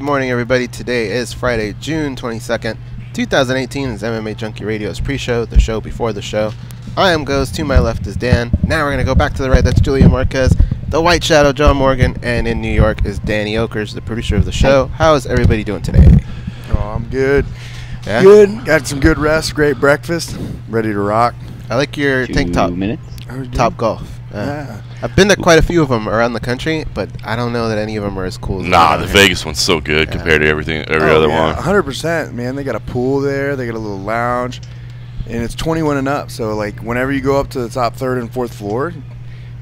morning, everybody. Today is Friday, June 22nd, 2018. It's MMA Junkie Radio's pre-show, the show before the show. I am Goes. To my left is Dan. Now we're going to go back to the right. That's Julian Marquez, the White Shadow, John Morgan, and in New York is Danny Okers, the producer of the show. How is everybody doing today? Oh, I'm good. Yeah? Good. Got some good rest, great breakfast, ready to rock. I like your tank top. 2 minutes. TopGolf. Yeah. I've been to quite a few of them around the country, but I don't know that any of them are as cool as Nah, the Vegas one's so good compared to every other one. 100%, man. They got a pool there. They got a little lounge, and it's 21 and up. So, like, whenever you go up to the top third and fourth floor,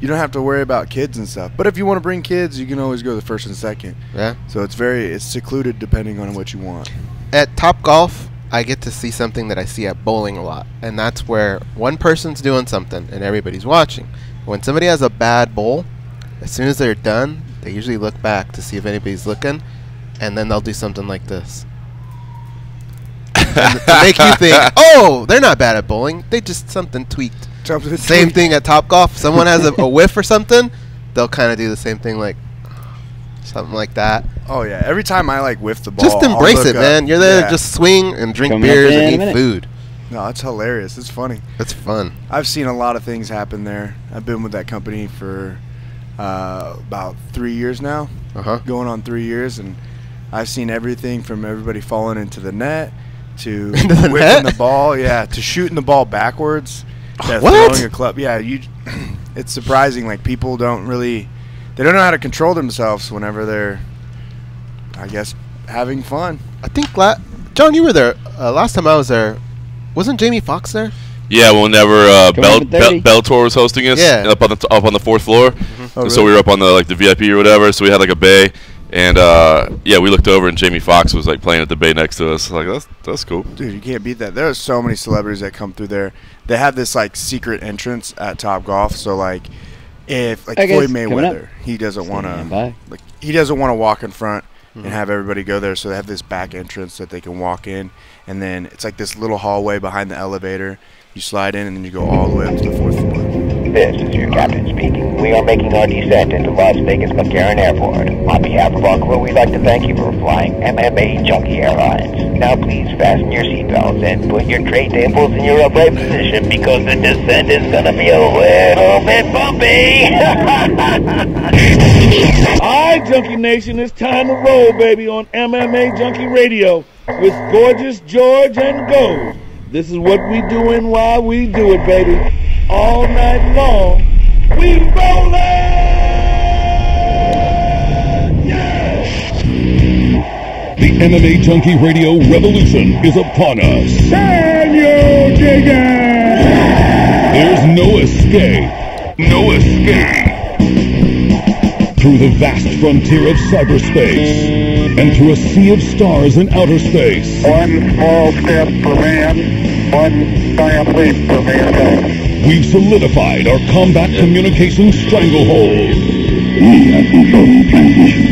you don't have to worry about kids and stuff. But if you want to bring kids, you can always go to the first and second. Yeah. So it's secluded depending on what you want. At TopGolf, I get to see something that I see at bowling a lot, and that's where one person's doing something and everybody's watching. When somebody has a bad bowl, as soon as they're done, they usually look back to see if anybody's looking, and then they'll do something like this. And to make you think, oh, they're not bad at bowling. They just something tweaked. Same thing at TopGolf. Someone has a whiff or something, they'll kind of do the same thing, like something like that. Oh, yeah. Every time I, like, whiff the ball, just embrace it, man. You're there to just swing and drink Coming beers up in and a eat food. No, it's hilarious. It's funny. It's fun. I've seen a lot of things happen there. I've been with that company for about 3 years now, going on 3 years, and I've seen everything from everybody falling into the net to whipping the ball, to shooting the ball backwards, to throwing a club. Yeah, it's surprising. Like, people don't know how to control themselves whenever they're, I guess, having fun. I think, John, you were there last time I was there. Wasn't Jamie Foxx there? Yeah, whenever Bellator was hosting us, up on the fourth floor. Oh, really? So we were up on the VIP or whatever. So we had like a bay, and we looked over and Jamie Foxx was like playing at the bay next to us. Like that's cool. Dude, you can't beat that. There are so many celebrities that come through there. They have this like secret entrance at TopGolf. So like, if like Floyd Mayweather, he doesn't want to walk in front and have everybody go there. So they have this back entrance that they can walk in. And then it's like this little hallway behind the elevator. You slide in, and then you go all the way up to the fourth floor. This is your captain speaking. We are making our descent into Las Vegas McCarran Airport. On behalf of our crew, we'd like to thank you for flying MMAjunkie Airlines. Now please fasten your seatbelts and put your tray tables in your upright position because the descent is going to be a little bit bumpy. Alright, Junkie Nation, it's time to roll, baby, on MMA Junkie Radio with Gorgeous George and Gold. This is what we doing while we do it, baby. All night long, we rollin'! Yeah! The MMA Junkie Radio revolution is upon us. Can you dig it? There's no escape. No escape. Through the vast frontier of cyberspace and through a sea of stars in outer space. One small step for man, one giant leap for mankind. We've solidified our combat communications stranglehold. We are controlling transmission.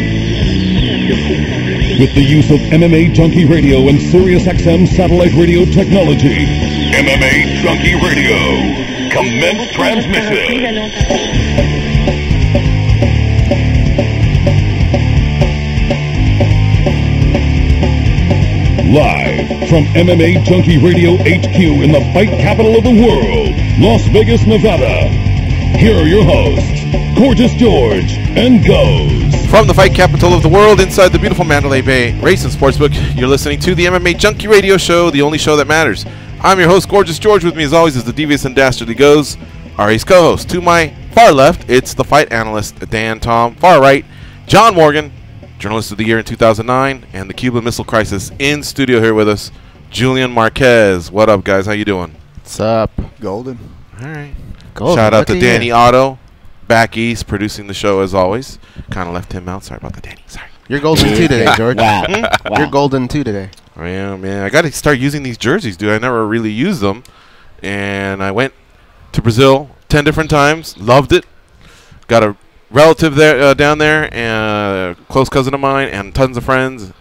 With the use of MMA Junkie Radio and SiriusXM satellite radio technology. MMA Junkie Radio. Commence transmission. Live from MMA Junkie Radio HQ in the fight capital of the world, Las Vegas, Nevada. Here are your hosts, Gorgeous George and Goes. From the fight capital of the world inside the beautiful Mandalay Bay Race and Sportsbook, you're listening to the MMA Junkie Radio Show, the only show that matters. I'm your host, Gorgeous George. With me as always is the devious and dastardly Goes, our ace co-host. To my far left, it's the fight analyst, Dan Tom. Far right, John Morgan, Journalist of the Year in 2009, and the Cuban Missile Crisis. In studio here with us, Julian Marquez. What up, guys? How you doing? What's up? Golden. All right. Golden. Shout out to Danny Otto, back east, producing the show as always. Kind of left him out. Sorry about that, Danny. Sorry. You're golden too today, George. Wow. You're golden too today. I am, man. I got to start using these jerseys, dude. I never really used them. And I went to Brazil 10 different times. Loved it. Got a relative there down there, and a close cousin of mine, and tons of friends,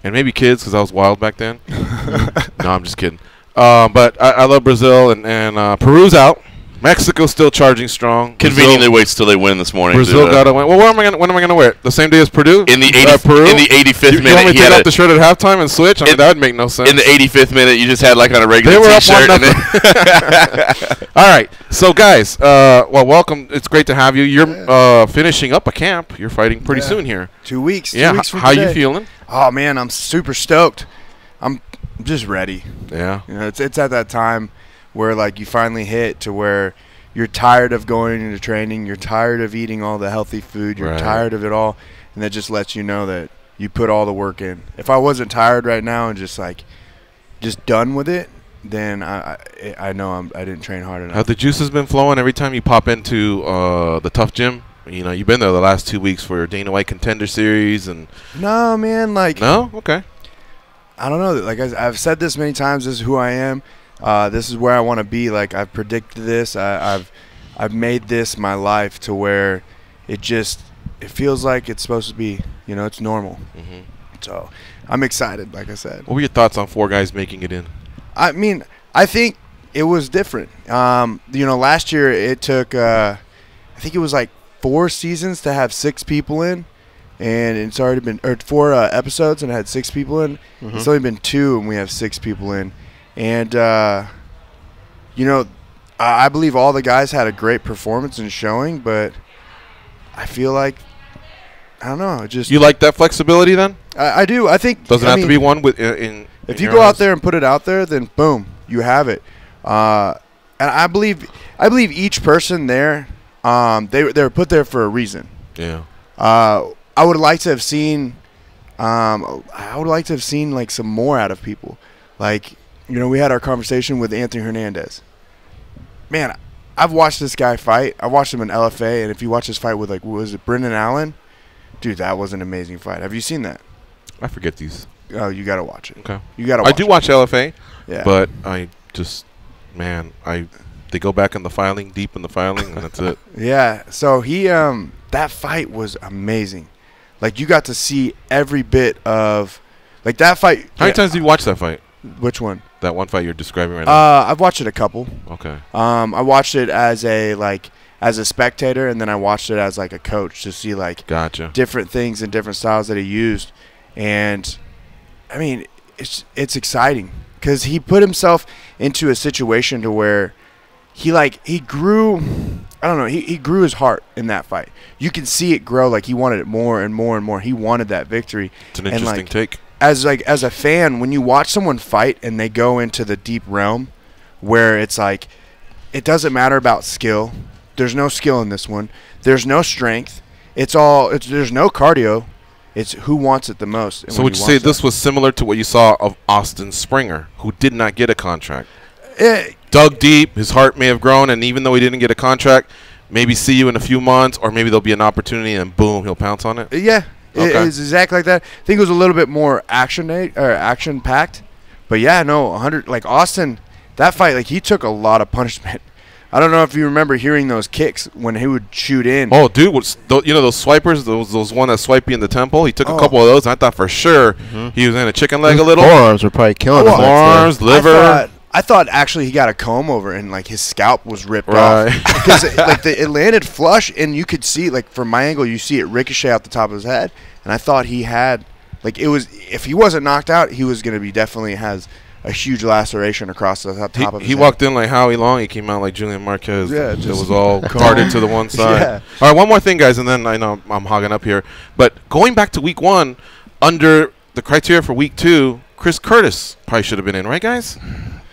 and maybe kids because I was wild back then. No, I'm just kidding. But I love Brazil, and Peru's out. Mexico still charging strong. Conveniently waits till they win this morning. Brazil got to win. Well, when am I gonna wear it? The same day as Purdue? In the Peru? in the 85th minute, You want me to he take had off the shirt at halftime and switch? I mean, that would make no sense. In the 85th minute, you just had like on a regular They were up T-shirt. 1-0. All right, so guys, well, welcome. It's great to have you. You're finishing up a camp. You're fighting pretty soon here. 2 weeks. Yeah. 2 weeks from How today. you feeling? Oh man, I'm super stoked. I'm just ready. Yeah. You know, it's at that time where like you finally hit to where you're tired of going into training, you're tired of eating all the healthy food, you're tired of it all, and that just lets you know that you put all the work in. If I wasn't tired right now and just done with it, then I know I didn't train hard enough. Have the juices been flowing every time you pop into the Tough Gym? You know, you've been there the last 2 weeks for your Dana White Contender Series, and no, man, like no, okay. I don't know. Like I've said this many times. This is who I am. This is where I want to be. Like I've predicted this. I've made this my life to where it feels like it's supposed to be. You know, it's normal. Mm-hmm. So I'm excited. Like I said. What were your thoughts on 4 guys making it in? I mean, I think it was different. You know, last year it took. I think it was like 4 seasons to have 6 people in. And it's already been 4 episodes, and it had 6 people in. Mm-hmm. It's only been 2, and we have 6 people in. And, you know, I believe all the guys had a great performance and showing, but I feel like, I don't know. You like that flexibility then? I do. I think. Doesn't have to be one with if you go out there and put it out there, then boom, you have it. And I believe each person there, they were put there for a reason. Yeah. I would like to have seen like some more out of people. Like, you know, we had our conversation with Anthony Hernandez. Man, I've watched this guy fight. I watched him in LFA, and if you watch his fight with, like, was it Brendan Allen? Dude, that was an amazing fight. Have you seen that? I forget these. Oh, you got to watch it. Okay. You got to watch it. I do watch LFA, yeah. But I just, man, they go back in the filing, deep in the filing, and that's it. Yeah, so he that fight was amazing. Like, you got to see every bit of, like, that fight. How many times did you watch that fight? Which one? That one fight you're describing right now. I've watched it a couple. Okay. I watched it as a spectator, and then I watched it as like a coach to see like different things and different styles that he used. And I mean, it's exciting because he put himself into a situation to where he grew. I don't know. He grew his heart in that fight. You can see it grow. Like, he wanted it more and more and more. He wanted that victory. It's an interesting take. As a fan, when you watch someone fight and they go into the deep realm where it's like, it doesn't matter about skill. There's no skill in this one. There's no strength. There's no cardio. It's who wants it the most. So would you say this was similar to what you saw of Austin Springer, who did not get a contract? Dug deep, his heart may have grown, and even though he didn't get a contract, maybe see you in a few months, or maybe there'll be an opportunity, and boom, he'll pounce on it? Yeah. Okay. It's exactly like that. I think it was a little bit more action-packed. But, yeah, no, 100. Like, Austin, that fight, like, he took a lot of punishment. I don't know if you remember hearing those kicks when he would shoot in. Oh, dude, you know those swipers, those one that swipe you in the temple? He took a couple of those, and I thought for sure he was in a chicken leg a little. Forearms were probably killing him. Forearms, liver. I thought actually he got a comb over and like his scalp was ripped off because it landed flush and you could see, like, from my angle, you see it ricochet out the top of his head, and I thought he had, like, it was, if he wasn't knocked out, he was going to be definitely has a huge laceration across the top of his head. He walked in like Howie Long. He came out like Julian Marquez. Yeah, it was all parted to the one side. Yeah. All right, one more thing, guys, and then I know I'm hogging up here. But going back to week 1, under the criteria for week 2, Chris Curtis probably should have been in, right, guys?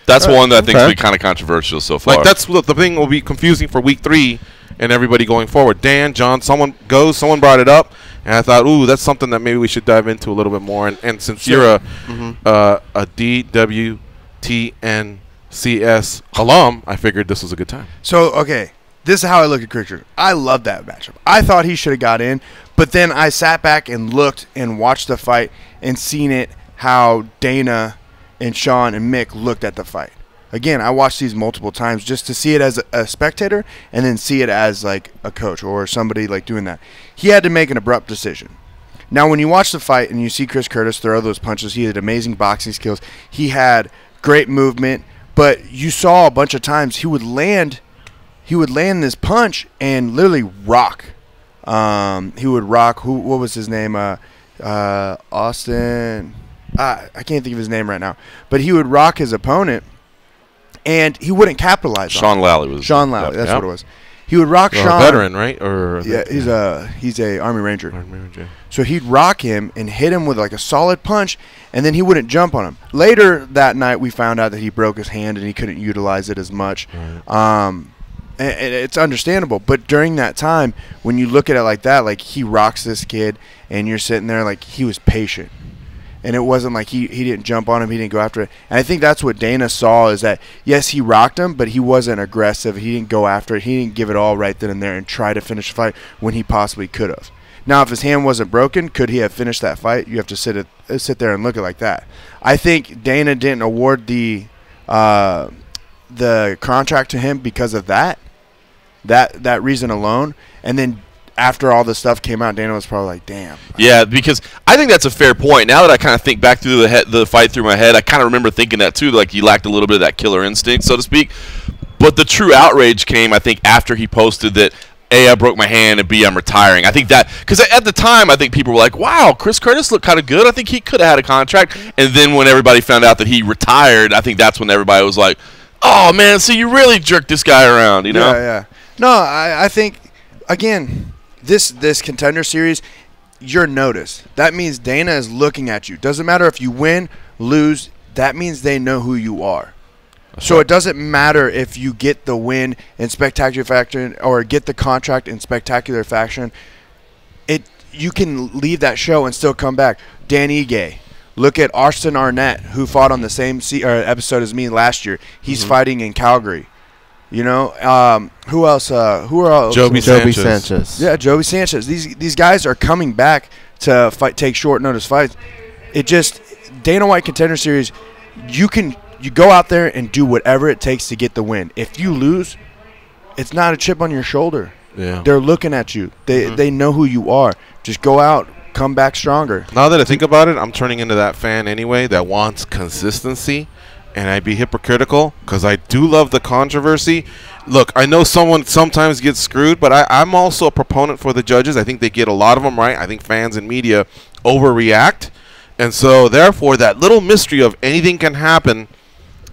That's one that I think will be kind of controversial so far. Like, that's the thing will be confusing for week 3 and everybody going forward. Dan, John, someone brought it up, and I thought, ooh, that's something that maybe we should dive into a little bit more. And since you're a DWTNCS alum, I figured this was a good time. So, okay, this is how I look at Chris Curtis. I love that matchup. I thought he should have got in, but then I sat back and looked and watched the fight and seen it how Dana and Sean and Mick looked at the fight. Again, I watched these multiple times just to see it as a spectator and then see it as like a coach or somebody like doing that. He had to make an abrupt decision. Now, when you watch the fight and you see Chris Curtis throw those punches, he had amazing boxing skills. He had great movement, but you saw a bunch of times he would land he would land this punch and literally rock. He would rock. What was his name? Austin. I can't think of his name right now. But he would rock his opponent, and he wouldn't capitalize. Sean Lally was. Sean Lally. That's what it was. He would rock Sean. A veteran, right? Or yeah, he's a Army Ranger. Army Ranger. So he'd rock him and hit him with like a solid punch, and then he wouldn't jump on him. Later that night, we found out that he broke his hand and he couldn't utilize it as much. Right. And it's understandable. But during that time, when you look at it like that, like he rocks this kid, and you're sitting there like he was patient. And it wasn't like he didn't jump on him, he didn't go after it. And I think that's what Dana saw, is that, yes, he rocked him, but he wasn't aggressive. He didn't go after it. He didn't give it all right then and there and try to finish the fight when he possibly could have. Now, if his hand wasn't broken, could he have finished that fight? You have to sit there and look at it like that. I think Dana didn't award the contract to him because of that reason alone. And then after all this stuff came out, Dana was probably like, damn. Yeah, because I think that's a fair point. Now that I kind of think back through the fight through my head, I kind of remember thinking that too, like he lacked a little bit of that killer instinct, so to speak. But the true outrage came, I think, after he posted that, A, I broke my hand, and B, I'm retiring. I think that, because at the time, I think people were like, wow, Chris Curtis looked kind of good. I think he could have had a contract. And then when everybody found out that he retired, I think that's when everybody was like, oh, man, so you really jerked this guy around, you know? Yeah. No, I think, again, this Contender series, you're noticed. That means Dana is looking at you. Doesn't matter if you win, lose, that means they know who you are. So it doesn't matter if you get the win in spectacular fashion or get the contract in spectacular fashion. You can leave that show and still come back. Dan Ige. Look at Austin Arnett, who fought on the same episode as me last year. He's fighting in Calgary. You know, who else? Who are all? Joby Sanchez. Yeah, Joby Sanchez. These guys are coming back to take short notice fights. It just, Dana White Contender Series, you go out there and do whatever it takes to get the win. If you lose, it's not a chip on your shoulder. Yeah, they're looking at you. They know who you are. Just go out, come back stronger. Now that I think about it, I'm turning into that fan anyway that wants consistency. And I'd be hypocritical because I do love the controversy. Look, I know someone sometimes gets screwed, but I'm also a proponent for the judges. I think they get a lot of them right. I think fans and media overreact. And so, therefore, that little mystery of anything can happen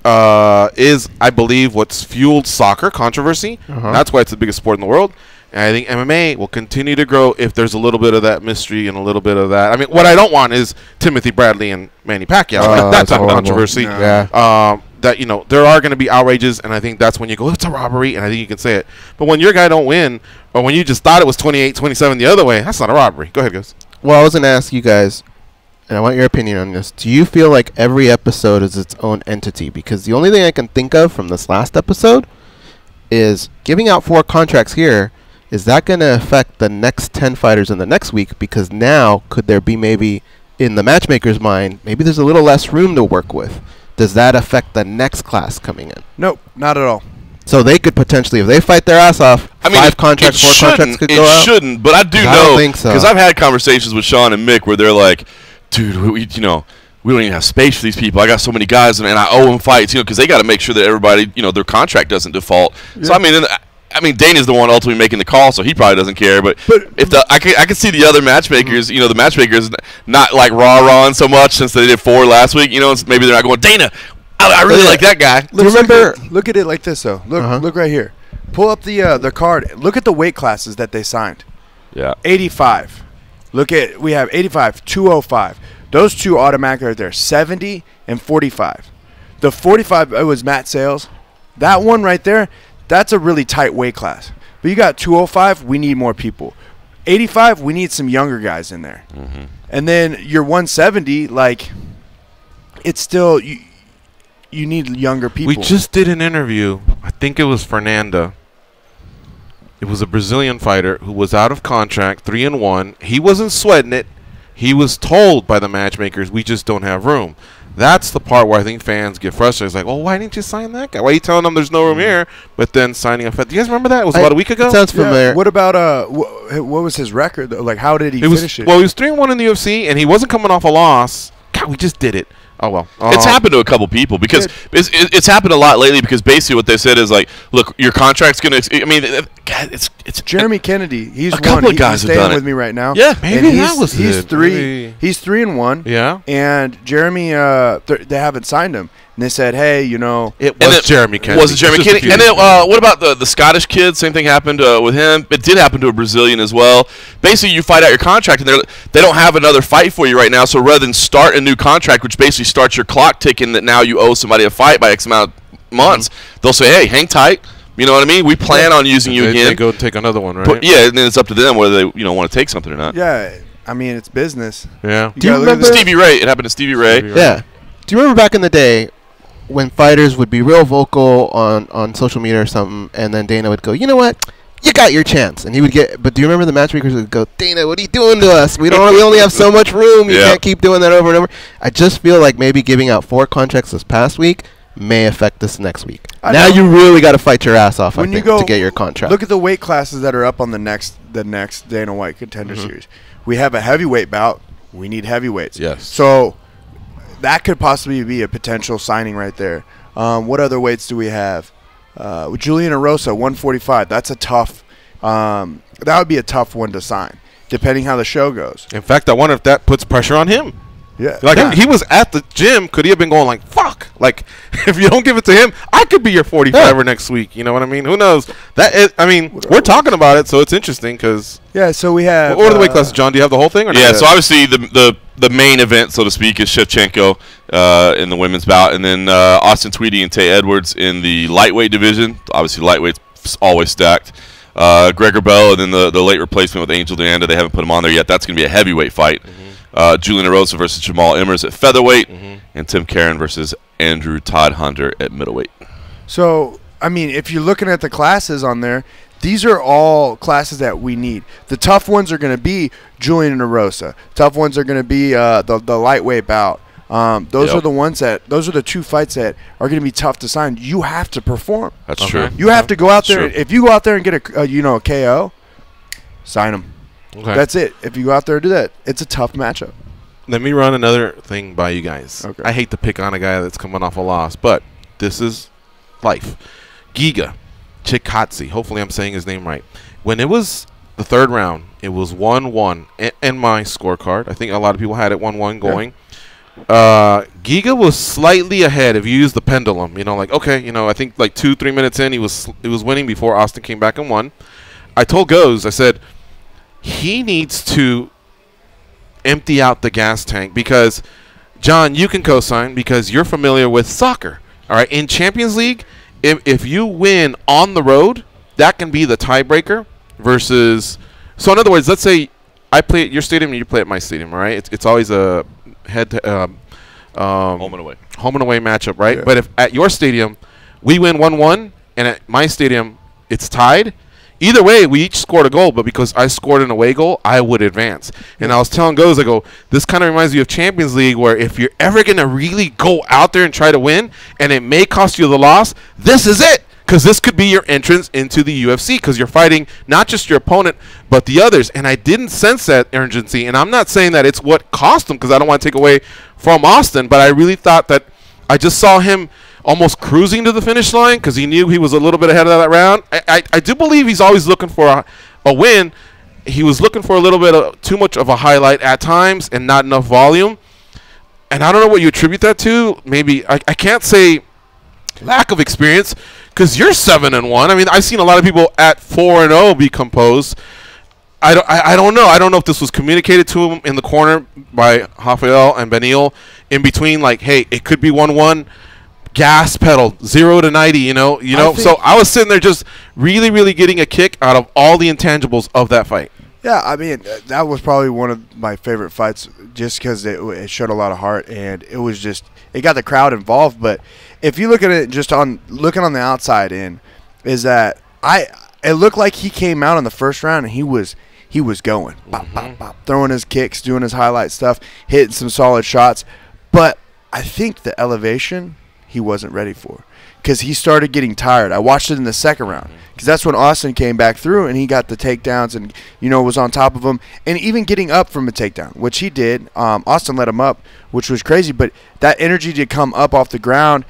is, I believe, what's fueled soccer controversy. That's why it's the biggest sport in the world. And I think MMA will continue to grow if there's a little bit of that mystery and a little bit of that. I mean, what I don't want is Timothy Bradley and Manny Pacquiao. Like, that's not controversy. No. Yeah. That, you know, there are going to be outrages, and I think that's when you go, it's a robbery, and I think you can say it. But when your guy don't win, or when you just thought it was 28-27 the other way, that's not a robbery. Go ahead, guys. Well, I was going to ask you guys, and I want your opinion on this. Do you feel like every episode is its own entity? Because the only thing I can think of from this last episode is giving out 4 contracts here. Is that going to affect the next 10 fighters in the next week? Because now, could there be maybe, in the matchmaker's mind, maybe there's a little less room to work with? Does that affect the next class coming in? Nope, not at all. So they could potentially, if they fight their ass off, 5 contracts, 4 contracts could go out? It shouldn't, but I do know. I don't think so. Because I've had conversations with Sean and Mick where they're like, dude, we don't even have space for these people. I got so many guys, and I owe them fights, because they got to make sure that everybody, their contract doesn't default. Yeah. So, I mean, Dana's the one ultimately making the call, so he probably doesn't care. But if I can see the other matchmakers, the matchmakers not like rah-rahing so much since they did 4 last week. Maybe they're not going, Dana, I really like that guy. Look at it like this, though. Look right here. Pull up the card. Look at the weight classes that they signed. Yeah. 85. We have 85, 205. Those two automatically right there, 70 and 45. The 45, it was Matt Sales. That one right there, that's a really tight weight class. But you got 205, we need more people. 85, we need some younger guys in there. And then your 170, like, it's still, you need younger people. We just did an interview. I think it was Fernanda. It was a Brazilian fighter who was out of contract, 3-1. He wasn't sweating it. He was told by the matchmakers, we just don't have room. That's the part where I think fans get frustrated. It's like, oh, why didn't you sign that guy? Why are you telling them there's no room here, but then signing a fight? Do you guys remember that? It was about a week ago? It sounds familiar. Yeah. What about, what was his record? Like, how did he finish it? Well, he was 3-1 in the UFC, and he wasn't coming off a loss. God, we just did it. Oh, well. It's happened to a couple people because it's happened a lot lately because basically what they said is like, look, your contract's going to – I mean, it's Jeremy Kennedy. He's a couple of guys he's have done staying it with me right now. Yeah, maybe and that was he's it. 3. Maybe. He's 3-1. Yeah. And Jeremy, they haven't signed him. And they said, hey, you know. It was Jeremy Kennedy. Was it Jeremy Kennedy? And then what about the Scottish kid? Same thing happened with him. It did happen to a Brazilian as well. Basically, you fight out your contract, and they don't have another fight for you right now. So rather than start a new contract, which basically starts your clock ticking that now you owe somebody a fight by X amount of months, they'll say, hey, hang tight. You know what I mean? We plan on using you again. They go take another one, right? But, yeah, and then it's up to them whether they want to take something or not. Yeah, I mean, it's business. Yeah. Do you remember Stevie Ray? It happened to Stevie Ray. Yeah. Do you remember back in the day when fighters would be real vocal on social media or something, and then Dana would go, you know what? You got your chance. And he would get, but do you remember the matchmakers would go, Dana, what are you doing to us? We only have so much room. You can't keep doing that over and over. I just feel like maybe giving out 4 contracts this past week may affect this next week. Now you really got to fight your ass off, I think, to get your contract. Look at the weight classes that are up on the next Dana White Contender Series. We have a heavyweight bout. We need heavyweights. Yes. So that could possibly be a potential signing right there. What other weights do we have? Julian Marquez, 145. That's a tough. That would be a tough one to sign, depending how the show goes. In fact, I wonder if that puts pressure on him. Yeah. Like, if he was at the gym, could he have been going like, fuck? Like, if you don't give it to him, I could be your 45er next week. You know what I mean? Who knows? I mean, we're talking about it, so it's interesting because. Yeah, so we have. What are the weight classes, John? Do you have the whole thing? Or yeah, so obviously the main event, so to speak, is Shevchenko in the women's bout, and then Austin Tweedy and Tay Edwards in the lightweight division. Obviously, lightweight's always stacked. Gregor Bell, and then the late replacement with Angel Deanda. They haven't put him on there yet. That's going to be a heavyweight fight. Julian Marquez versus Jamal Emmers at featherweight, and Tim Karen versus Andrew Todd Hunter at middleweight. So, I mean, if you're looking at the classes on there, these are all classes that we need. The tough ones are going to be Julian Marquez. Tough ones are going to be the lightweight bout. Those are the ones those are the 2 fights that are going to be tough to sign. You have to perform. That's true. You have to go out there. If you go out there and get a KO, sign them. Okay. That's it. If you go out there and do that, it's a tough matchup. Let me run another thing by you guys. Okay. I hate to pick on a guy that's coming off a loss, but this is life. Giga Chikadze. Hopefully I'm saying his name right. When it was the 3rd round, it was 1-1 in my scorecard. I think a lot of people had it 1-1 going. Yeah. Giga was slightly ahead if you use the pendulum. You know, like, okay, I think like 2-3 minutes in, he was winning before Austin came back and won. I told Goes, I said, he needs to empty out the gas tank because, John, you can co-sign because you're familiar with soccer. All right, in Champions League, if you win on the road, that can be the tiebreaker versus. So in other words, let's say I play at your stadium and you play at my stadium. All right, it's always a home and away matchup, right? Yeah. But if at your stadium we win 1-1 and at my stadium it's tied. Either way, we each scored a goal, but because I scored an away goal, I would advance. And I was telling Goes, I go, this kind of reminds me of Champions League, where if you're ever going to really go out there and try to win, and it may cost you the loss, this is it. Because this could be your entrance into the UFC, because you're fighting not just your opponent, but the others. And I didn't sense that urgency. And I'm not saying that it's what cost him, because I don't want to take away from Austin, but I really thought that I just saw him almost cruising to the finish line because he knew he was a little bit ahead of that round. I do believe he's always looking for a win. He was looking for a little bit of too much of a highlight at times and not enough volume. And I don't know what you attribute that to. Maybe I can't say lack of experience because you're 7-1. I mean, I've seen a lot of people at 4-0 be composed. I don't know. I don't know if this was communicated to him in the corner by Rafael and Benil in between, like, hey, it could be 1-1. Gas pedal 0 to 90, you know. So I was sitting there just really, really getting a kick out of all the intangibles of that fight. Yeah, I mean, that was probably one of my favorite fights just because it showed a lot of heart and it was just it got the crowd involved. But if you look at it just looking on the outside in, is that it looked like he came out in the first round and he was going bop, bop, bop, throwing his kicks, doing his highlight stuff, hitting some solid shots. But I think the elevation he wasn't ready for because he started getting tired. I watched it in the second round because that's when Austin came back through and he got the takedowns and, was on top of him. And even getting up from a takedown, which he did. Austin let him up, which was crazy. But that energy to come up off the ground,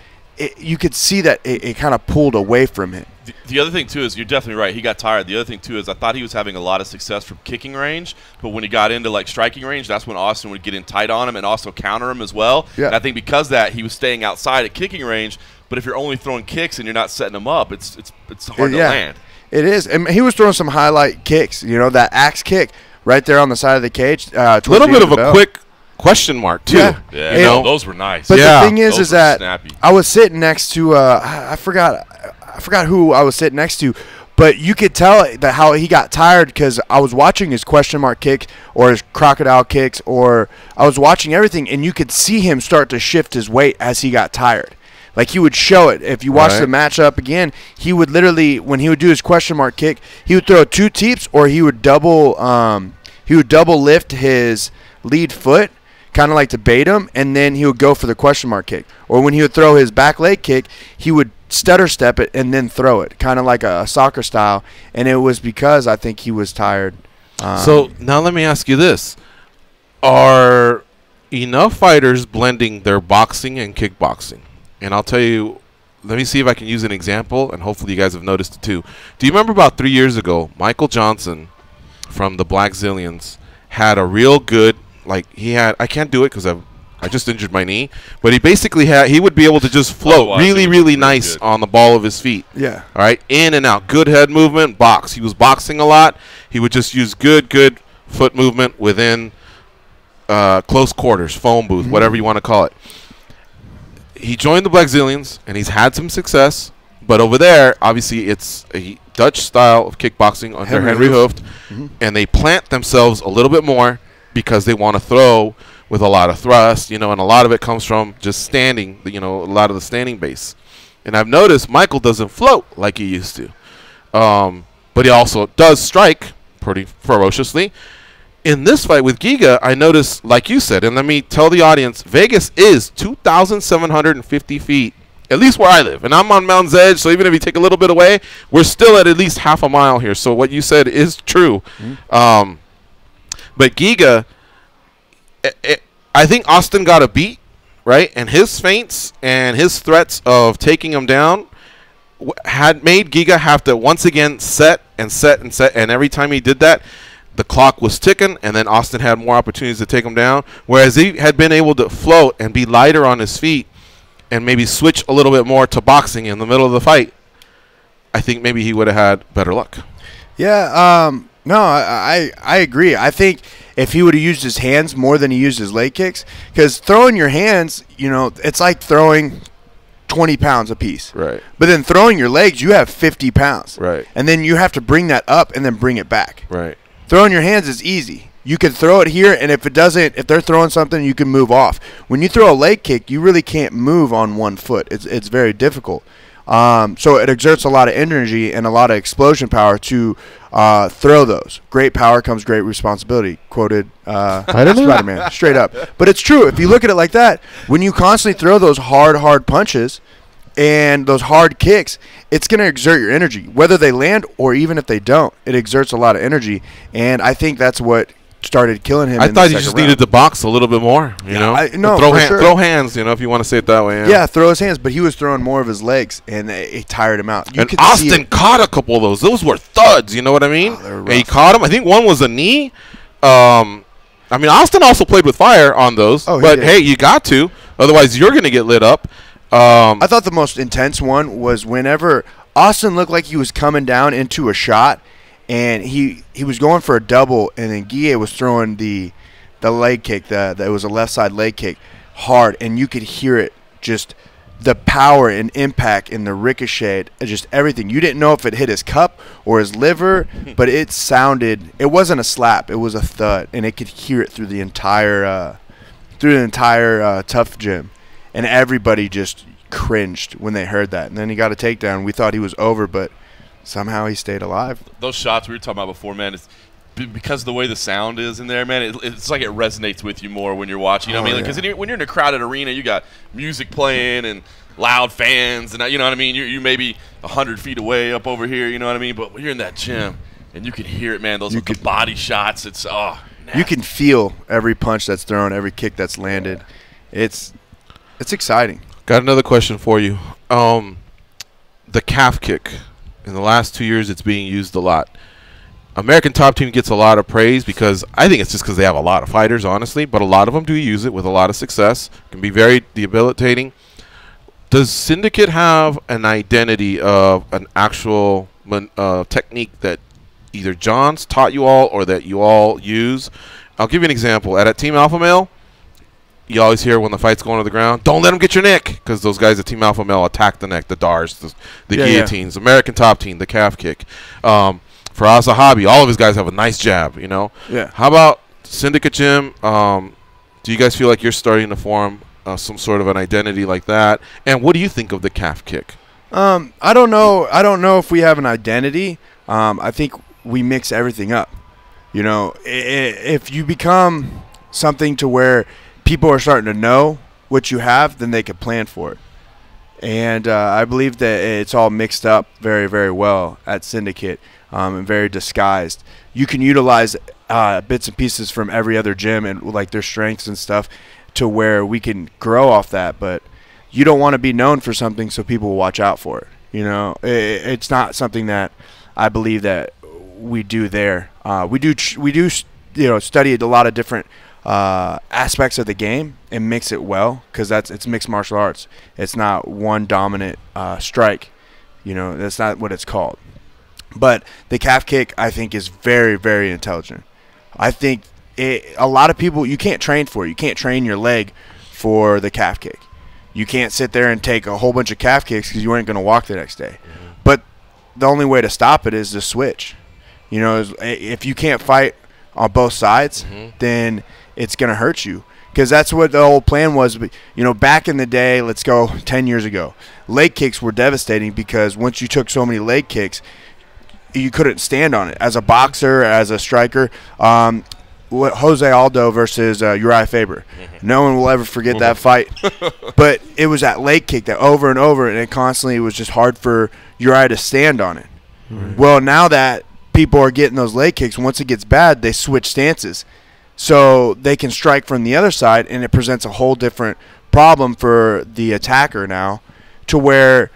you could see that it kind of pulled away from him. The other thing, too, is you're definitely right. He got tired. The other thing, too, is I thought he was having a lot of success from kicking range, but when he got into, like, striking range, that's when Austin would get in tight on him and also counter him as well. Yeah. And I think because of that, he was staying outside at kicking range, but if you're only throwing kicks and you're not setting them up, it's hard to land. It is. And he was throwing some highlight kicks, that axe kick right there on the side of the cage. A little bit of a quick question mark, too. Yeah, those were nice. But the thing is that snappy. I was sitting next to I forgot who I was sitting next to, but you could tell that how he got tired because I was watching his question mark kick or his crocodile kicks, or I was watching everything, and you could see him start to shift his weight as he got tired. Like he would show it. If you watch the matchup again, he would literally, when he would do his question mark kick, he would throw 2 teeps, or he would double lift his lead foot, kind of like to bait him, and then he would go for the question mark kick. Or when he would throw his back leg kick, he would stutter step it and then throw it, kind of like a soccer style. And it was because I think he was tired. So now let me ask you this. Are enough fighters blending their boxing and kickboxing? And I'll tell you, let me see if I can use an example, and hopefully you guys have noticed it too. Do you remember about 3 years ago, Michael Johnson from the Black Zillions had a real good, I can't do it because I just injured my knee, but he basically he would be able to just float really nice on the ball of his feet. Yeah. All right, in and out, good head movement, box. He was boxing a lot. He would just use good foot movement within close quarters, phone booth, whatever you want to call it. He joined the Black Zillions, and he's had some success, but over there, obviously, it's a Dutch style of kickboxing under Henry Hooft, and they plant themselves a little bit more because they want to throw with a lot of thrust, and a lot of it comes from just standing, a lot of the standing base. And I've noticed Michael doesn't float like he used to, but he also does strike pretty ferociously. In this fight with Giga, I noticed, like you said, and let me tell the audience, Vegas is 2,750 feet, at least where I live. And I'm on Mountain's Edge, so even if you take a little bit away, we're still at least half a mile here. So what you said is true. But Giga, I think Austin got a beat, right? And his feints and his threats of taking him down had made Giga have to once again set. And every time he did that, the clock was ticking, and then Austin had more opportunities to take him down. Whereas he had been able to float and be lighter on his feet and maybe switch a little bit more to boxing in the middle of the fight, I think maybe he would have had better luck. Yeah, no, I agree. I think if he would have used his hands more than he used his leg kicks, because throwing your hands, it's like throwing 20 pounds a piece. Right. But then throwing your legs, you have 50 pounds. Right. And then you have to bring that up and then bring it back. Right. Throwing your hands is easy. You can throw it here, and if they're throwing something, you can move off. When you throw a leg kick, you really can't move on one foot. It's very difficult. So it exerts a lot of energy and a lot of explosion power to throw those. Great power comes great responsibility. Quoted Spider-Man, straight up. But it's true. If you look at it like that, when you constantly throw those hard punches and those hard kicks, it's going to exert your energy. Whether they land or even if they don't, it exerts a lot of energy. And I think that's what started killing him. I thought he just needed to box a little bit more, throw hands, if you want to say it that way. Yeah, throw his hands, but he was throwing more of his legs, and it tired him out. And Austin caught a couple of those. Those were thuds, you know what I mean? And he caught him. I think one was a knee. Austin also played with fire on those, but hey, you got to. Otherwise, you're going to get lit up. I thought the most intense one was whenever Austin looked like he was coming down into a shot, and he was going for a double, and then Guille was throwing the leg kick. That was a left side leg kick hard, and you could hear it, just the power and impact and the ricochet, just everything. You didn't know if it hit his cup or his liver, but it sounded. It wasn't a slap; it was a thud, and it could hear it through the entire Tough Gym. And everybody just cringed when they heard that. And then he got a takedown. We thought he was over, but somehow he stayed alive. Those shots we were talking about before, man, it's because of the way the sound is in there, man, it's like it resonates with you more when you're watching. You know what I mean? Because when you're in a crowded arena, you got music playing and loud fans, and you know what I mean. You may be 100 feet away up over here, you know what I mean. But when you're in that gym and you can hear it, man, those the body shots. It's nasty. You can feel every punch that's thrown, every kick that's landed. It's exciting. Got another question for you. The calf kick. In the last 2 years, it's being used a lot. American Top Team gets a lot of praise because I think it's just because they have a lot of fighters, honestly, but a lot of them do use it with a lot of success. It can be very debilitating. Does Syndicate have an identity of an actual technique that either John's taught you all or that you all use? I'll give you an example. At Team Alpha Male, you always hear when the fight's going to the ground, don't let them get your neck, because those guys at Team Alpha Male attack the neck, the DARs, the guillotines, American Top Team, the calf kick. For Asa Hobby, all of his guys have a nice jab, you know? Yeah. How about Syndicate Gym? Do you guys feel like you're starting to form some sort of an identity like that? And what do you think of the calf kick? I don't know. I don't know if we have an identity. I think we mix everything up. You know, if you become something to where people are starting to know what you have, then they can plan for it. And I believe that it's all mixed up very, very well at Syndicate and very disguised. You can utilize bits and pieces from every other gym and like their strengths and stuff to where we can grow off that. But you don't want to be known for something so people will watch out for it. You know, it's not something that I believe that we do there. We do you know, study a lot of different aspects of the game and mix it well, because it's mixed martial arts. It's not one dominant strike. You know, that's not what it's called. But the calf kick, I think, is very, very intelligent. I think a lot of people, you can't train for it. You can't train your leg for the calf kick. You can't sit there and take a whole bunch of calf kicks because you ain't going to walk the next day. But the only way to stop it is to switch. You know, if you can't fight on both sides, then it's going to hurt you, because that's what the whole plan was. You know, back in the day, let's go 10 years ago, leg kicks were devastating because once you took so many leg kicks, you couldn't stand on it. As a boxer, as a striker, Jose Aldo versus Uriah Faber. No one will ever forget that fight. But it was that leg kick that over and over, and it constantly was just hard for Uriah to stand on it. Well, now that people are getting those leg kicks, once it gets bad, they switch stances. So they can strike from the other side, and it presents a whole different problem for the attacker now, to where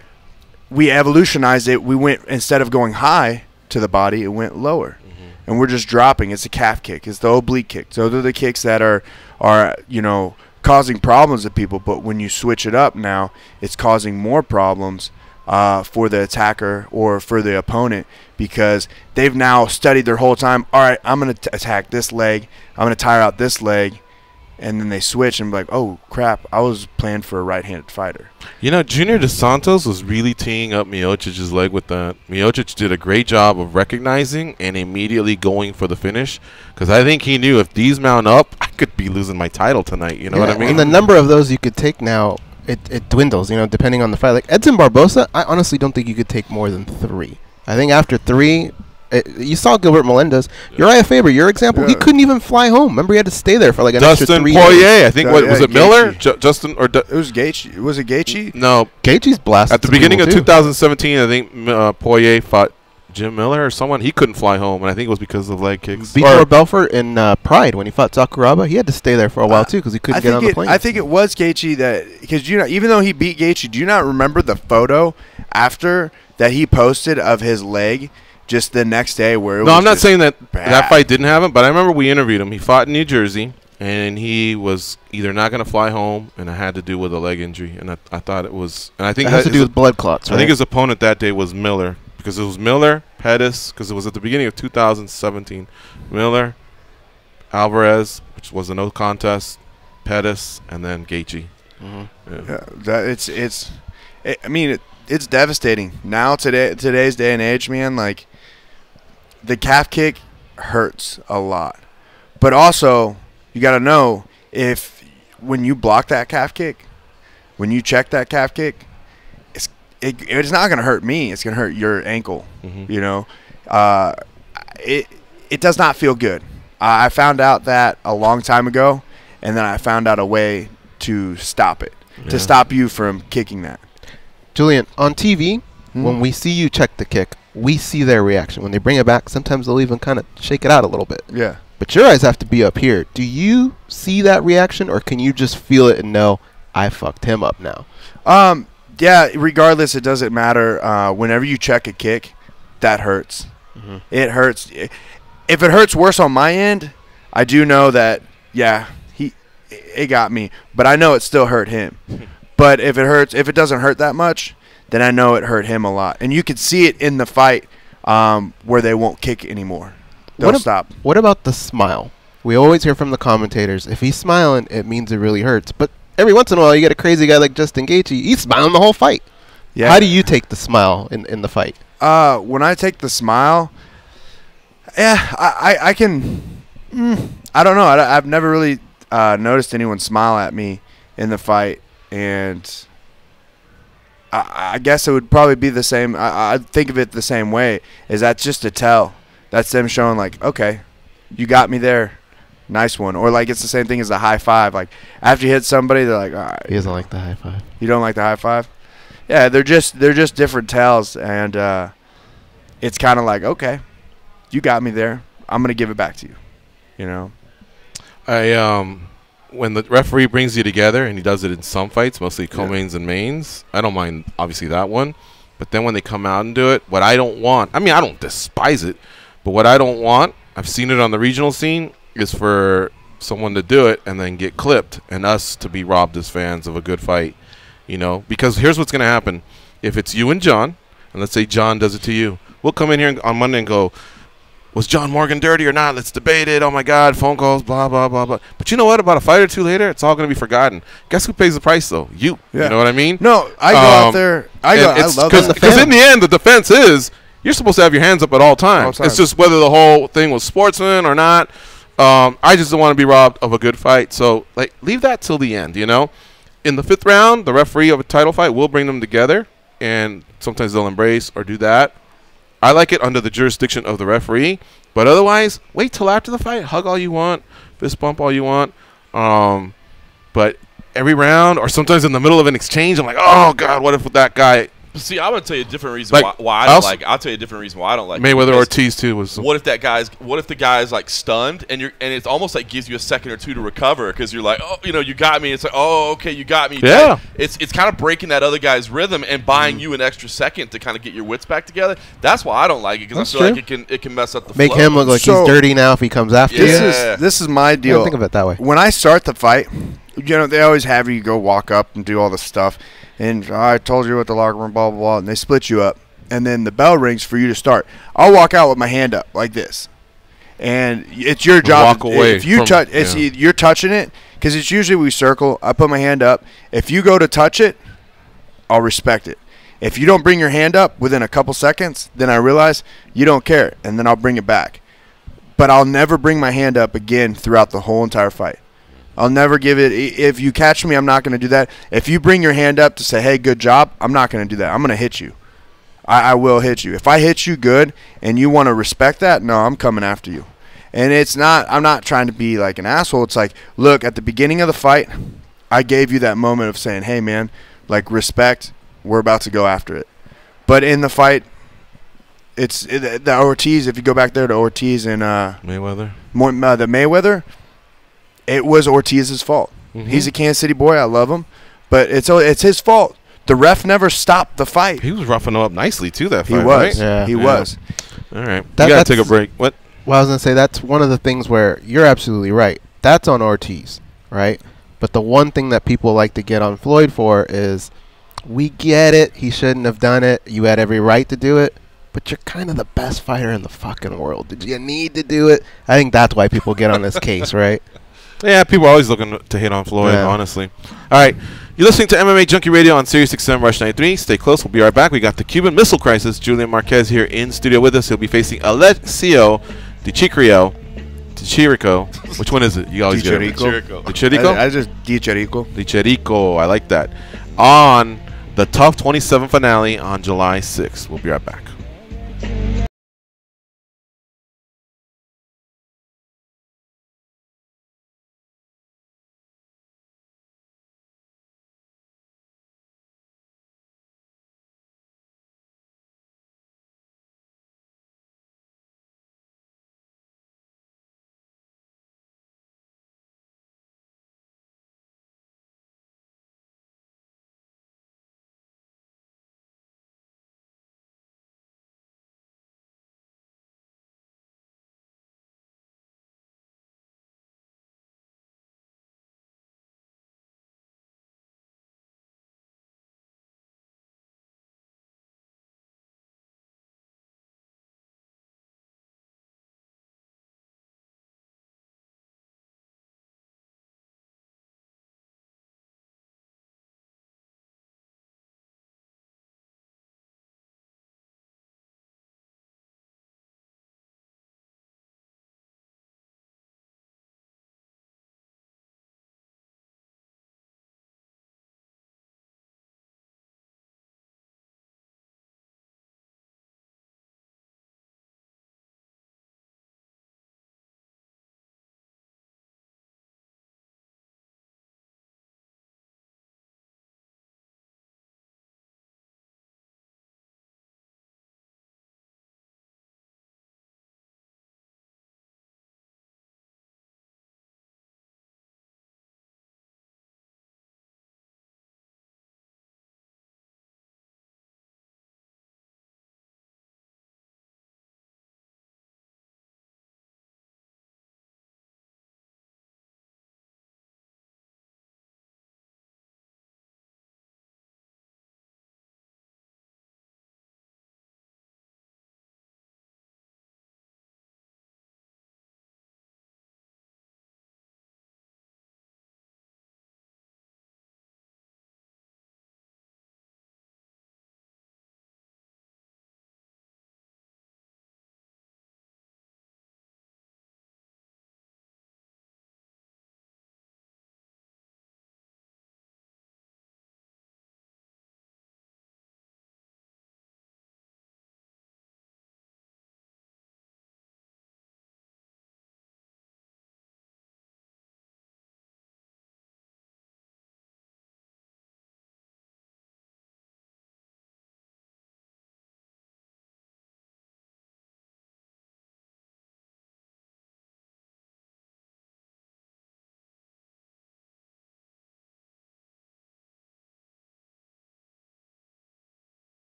we evolutionized it. We went, instead of going high to the body, it went lower. And we're just dropping. It's a calf kick. It's the oblique kick. So they're the kicks that are you know, causing problems to people. But when you switch it up now, it's causing more problems for the attacker or for the opponent, because they've now studied their whole time. All right, I'm going to attack this leg. I'm going to tire out this leg. And then they switch and be like, oh, crap, I was planned for a right-handed fighter. You know, Junior Dos Santos was really teeing up Miocic's leg with that. Miocic did a great job of recognizing and immediately going for the finish, because I think he knew if these mount up, I could be losing my title tonight. You know what I mean? And the number of those you could take now, it dwindles, you know, depending on the fight. Like Edson Barbosa, I honestly don't think you could take more than 3. I think after 3... you saw Gilbert Melendez. Uriah Faber, your example, he couldn't even fly home. Remember, he had to stay there for like an extra 3 Poirier, days. I think. Was it Miller? Justin or it was Gaethje. Was it Gaethje? No, Gaethje's blasted. At the beginning of 2017, I think Poirier fought Jim Miller or someone. He couldn't fly home, and I think it was because of leg kicks. Vitor Belfort in Pride, when he fought Sakuraba, he had to stay there for a while too because he couldn't get on the plane. I think it was Gaethje that, because even though he beat Gaethje, do you not remember the photo after that he posted of his leg? Just the next day, where it was I'm not saying that bad. That fight didn't happen, but I remember we interviewed him. He fought in New Jersey, and he was either not going to fly home, and it had to do with a leg injury. And I thought it was, and I think it has to do with blood clots. Right? I think his opponent that day was Miller, because it was Miller, Pettis, because it was at the beginning of 2017. Miller, Alvarez, which was a no contest, Pettis, and then Gaethje. I mean, it's devastating now. Today's day and age, man. Like, the calf kick hurts a lot, but also you got to know, when you block that calf kick, when you check that calf kick, it's not going to hurt me. It's going to hurt your ankle. You know, it does not feel good. I found out that a long time ago, and then I found out a way to stop it, to stop you from kicking that. Julian, on TV, when we see you check the kick, we see their reaction. When they bring it back, sometimes they'll even kind of shake it out a little bit. Yeah. But your eyes have to be up here. Do you see that reaction, or can you just feel it and know, I fucked him up now? Yeah, regardless, it doesn't matter. Whenever you check a kick, that hurts. It hurts. If it hurts worse on my end, I do know that, yeah, it got me. But I know it still hurt him. But if it doesn't hurt that much, then I know it hurt him a lot. And you could see it in the fight where they won't kick anymore. They'll stop. What about the smile? We always hear from the commentators, if he's smiling, it means it really hurts. But every once in a while, you get a crazy guy like Justin Gaethje. He's smiling the whole fight. Yeah. How do you take the smile in the fight? When I take the smile, yeah, I can. I don't know. I've never really noticed anyone smile at me in the fight, and I guess it would probably be the same. I think of it the same way. Is that just a tell? That's them showing like, okay, you got me there. Nice one. Or like it's the same thing as a high five. Like after you hit somebody, they're like, all right. He doesn't like the high five. You don't like the high five? Yeah, they're just different tells, and it's kind of like, okay, you got me there. I'm gonna give it back to you. You know. When the referee brings you together, and he does it in some fights, mostly co-mains and mains, I don't mind obviously that one. But then when they come out and do it, what I don't want, I mean, I don't despise it, but what I don't want, I've seen it on the regional scene, is for someone to do it and then get clipped and us to be robbed as fans of a good fight, you know? Because here's what's going to happen. If it's you and John, and let's say John does it to you, we'll come in here on Monday and go, was John Morgan dirty or not? Let's debate it. Oh, my God, phone calls, blah, blah, blah, blah. But you know what? About a fight or two later, it's all going to be forgotten. Guess who pays the price, though? You. Yeah. You know what I mean? No, I go out there. I love that. Because in the end, the defense is you're supposed to have your hands up at all times. It's just whether the whole thing was sportsman or not. I just don't want to be robbed of a good fight. So, like, leave that till the end, you know? In the 5th round, the referee of a title fight will bring them together, and sometimes they'll embrace or do that. I like it under the jurisdiction of the referee, but otherwise, wait till after the fight. Hug all you want, fist bump all you want. But every round, or sometimes in the middle of an exchange, I'm like, oh God, what if that guy? See, I'm gonna tell you a different reason why I don't like it. I'll tell you a different reason why I don't like Mayweather Ortiz too was. What if the guy's like stunned and it's almost like gives you a second or two to recover because you're like, oh, you know, you got me. It's like, oh, okay, you got me. Yeah. It's kind of breaking that other guy's rhythm and buying you an extra second to kind of get your wits back together. That's why I don't like it, because I feel like it can mess up the Make flow. him look like he's dirty now if he comes after you. This is my deal. I don't think of it that way. When I start the fight, you know, they always have you go walk up and do all this stuff. And I told you what the locker room, blah, blah, blah, and they split you up. And then the bell rings for you to start. I'll walk out with my hand up like this. And it's your job. Walk away. If you touch, you're touching it, because it's usually we circle. I put my hand up. If you go to touch it, I'll respect it. If you don't bring your hand up within a couple seconds, then I realize you don't care, and then I'll bring it back. But I'll never bring my hand up again throughout the whole entire fight. I'll never give it. If you catch me, I'm not going to do that. If you bring your hand up to say, hey, good job, I'm not going to do that. I'm going to hit you. I will hit you. If I hit you good and you want to respect that, no, I'm coming after you. And it's not, I'm not trying to be like an asshole. It's like, look, at the beginning of the fight, I gave you that moment of saying, hey, man, like, respect, we're about to go after it. But in the fight, it's the Ortiz, if you go back there to Ortiz and Mayweather, the Mayweather, it was Ortiz's fault. He's a Kansas City boy. I love him. But it's his fault. The ref never stopped the fight. He was roughing him up nicely, too, that fight, He was. right? Yeah. He was. All right. You got to take a break. What? Well, I was going to say, that's one of the things where you're absolutely right. That's on Ortiz, right? But the one thing that people like to get on Floyd for is, we get it. He shouldn't have done it. You had every right to do it. But you're kind of the best fighter in the fucking world. Did you need to do it? I think that's why people get on this case, right? Yeah, people are always looking to hit on Floyd, honestly. All right. You're listening to MMA Junkie Radio on Sirius XM Rush 93. Stay close. We'll be right back. We got the Cuban Missile Crisis. Julian Marquez here in studio with us. He'll be facing Alexio Di Chirico. Which one is it? You always get it. Di Chirico? I just Di Chirico. Di Chirico. I like that. On the Tough 27 finale on July 6th. We'll be right back.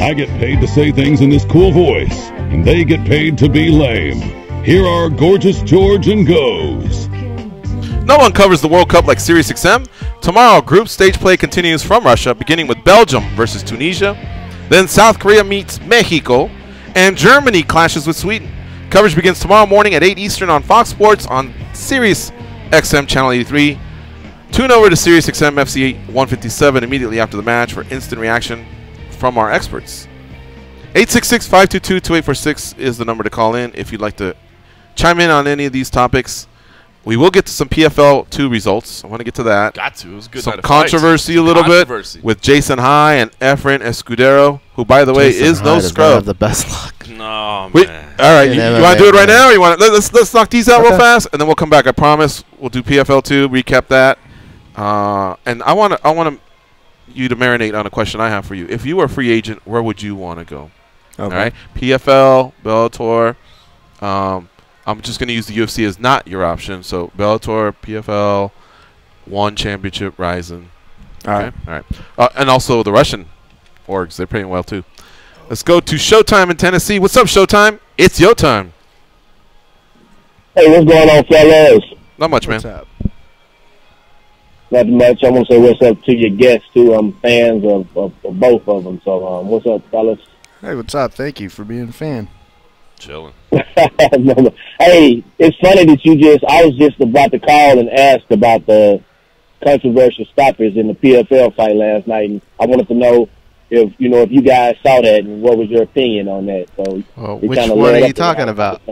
I get paid to say things in this cool voice, and they get paid to be lame. Here are Gorgeous George and Goes. No one covers the World Cup like SiriusXM. Tomorrow, group stage play continues from Russia, beginning with Belgium versus Tunisia. Then South Korea meets Mexico, and Germany clashes with Sweden. Coverage begins tomorrow morning at 8 Eastern on Fox Sports on SiriusXM Channel 83. Tune over to SiriusXM FC 157 immediately after the match for instant reaction from our experts. 866-522-2846 is the number to call in if you'd like to chime in on any of these topics. We will get to some PFL 2 results. I want to get to that. Got to. It was a good some night of controversy fights. a little bit with Jason High and Efren Escudero, who, by the way, is no scrub. Have the best luck. No, man. All right, you want to do it right now? Or you want let's knock these out real fast, and then we'll come back. I promise. We'll do PFL 2, recap that, and I want you to marinate on a question I have for you. If you were a free agent, where would you want to go? Okay. All right, PFL, Bellator. I'm just going to use the UFC as not your option. So Bellator, PFL, One Championship, Ryzen. All right. All right. And also the Russian orgs. They're paying well, too. Let's go to Showtime in Tennessee. What's up, Showtime? It's your time. Hey, what's going on, fellas? Not much, What's man. up? Not much. I want to say what's up to your guests, too. I'm fans of both of them. So what's up, fellas? Hey, what's up? Thank you for being a fan. Chilling. Hey, it's funny that I was just about to call and ask about the controversial stoppers in the PFL fight last night, and I wanted to know if you guys saw that and what was your opinion on that. So which one are you talking about?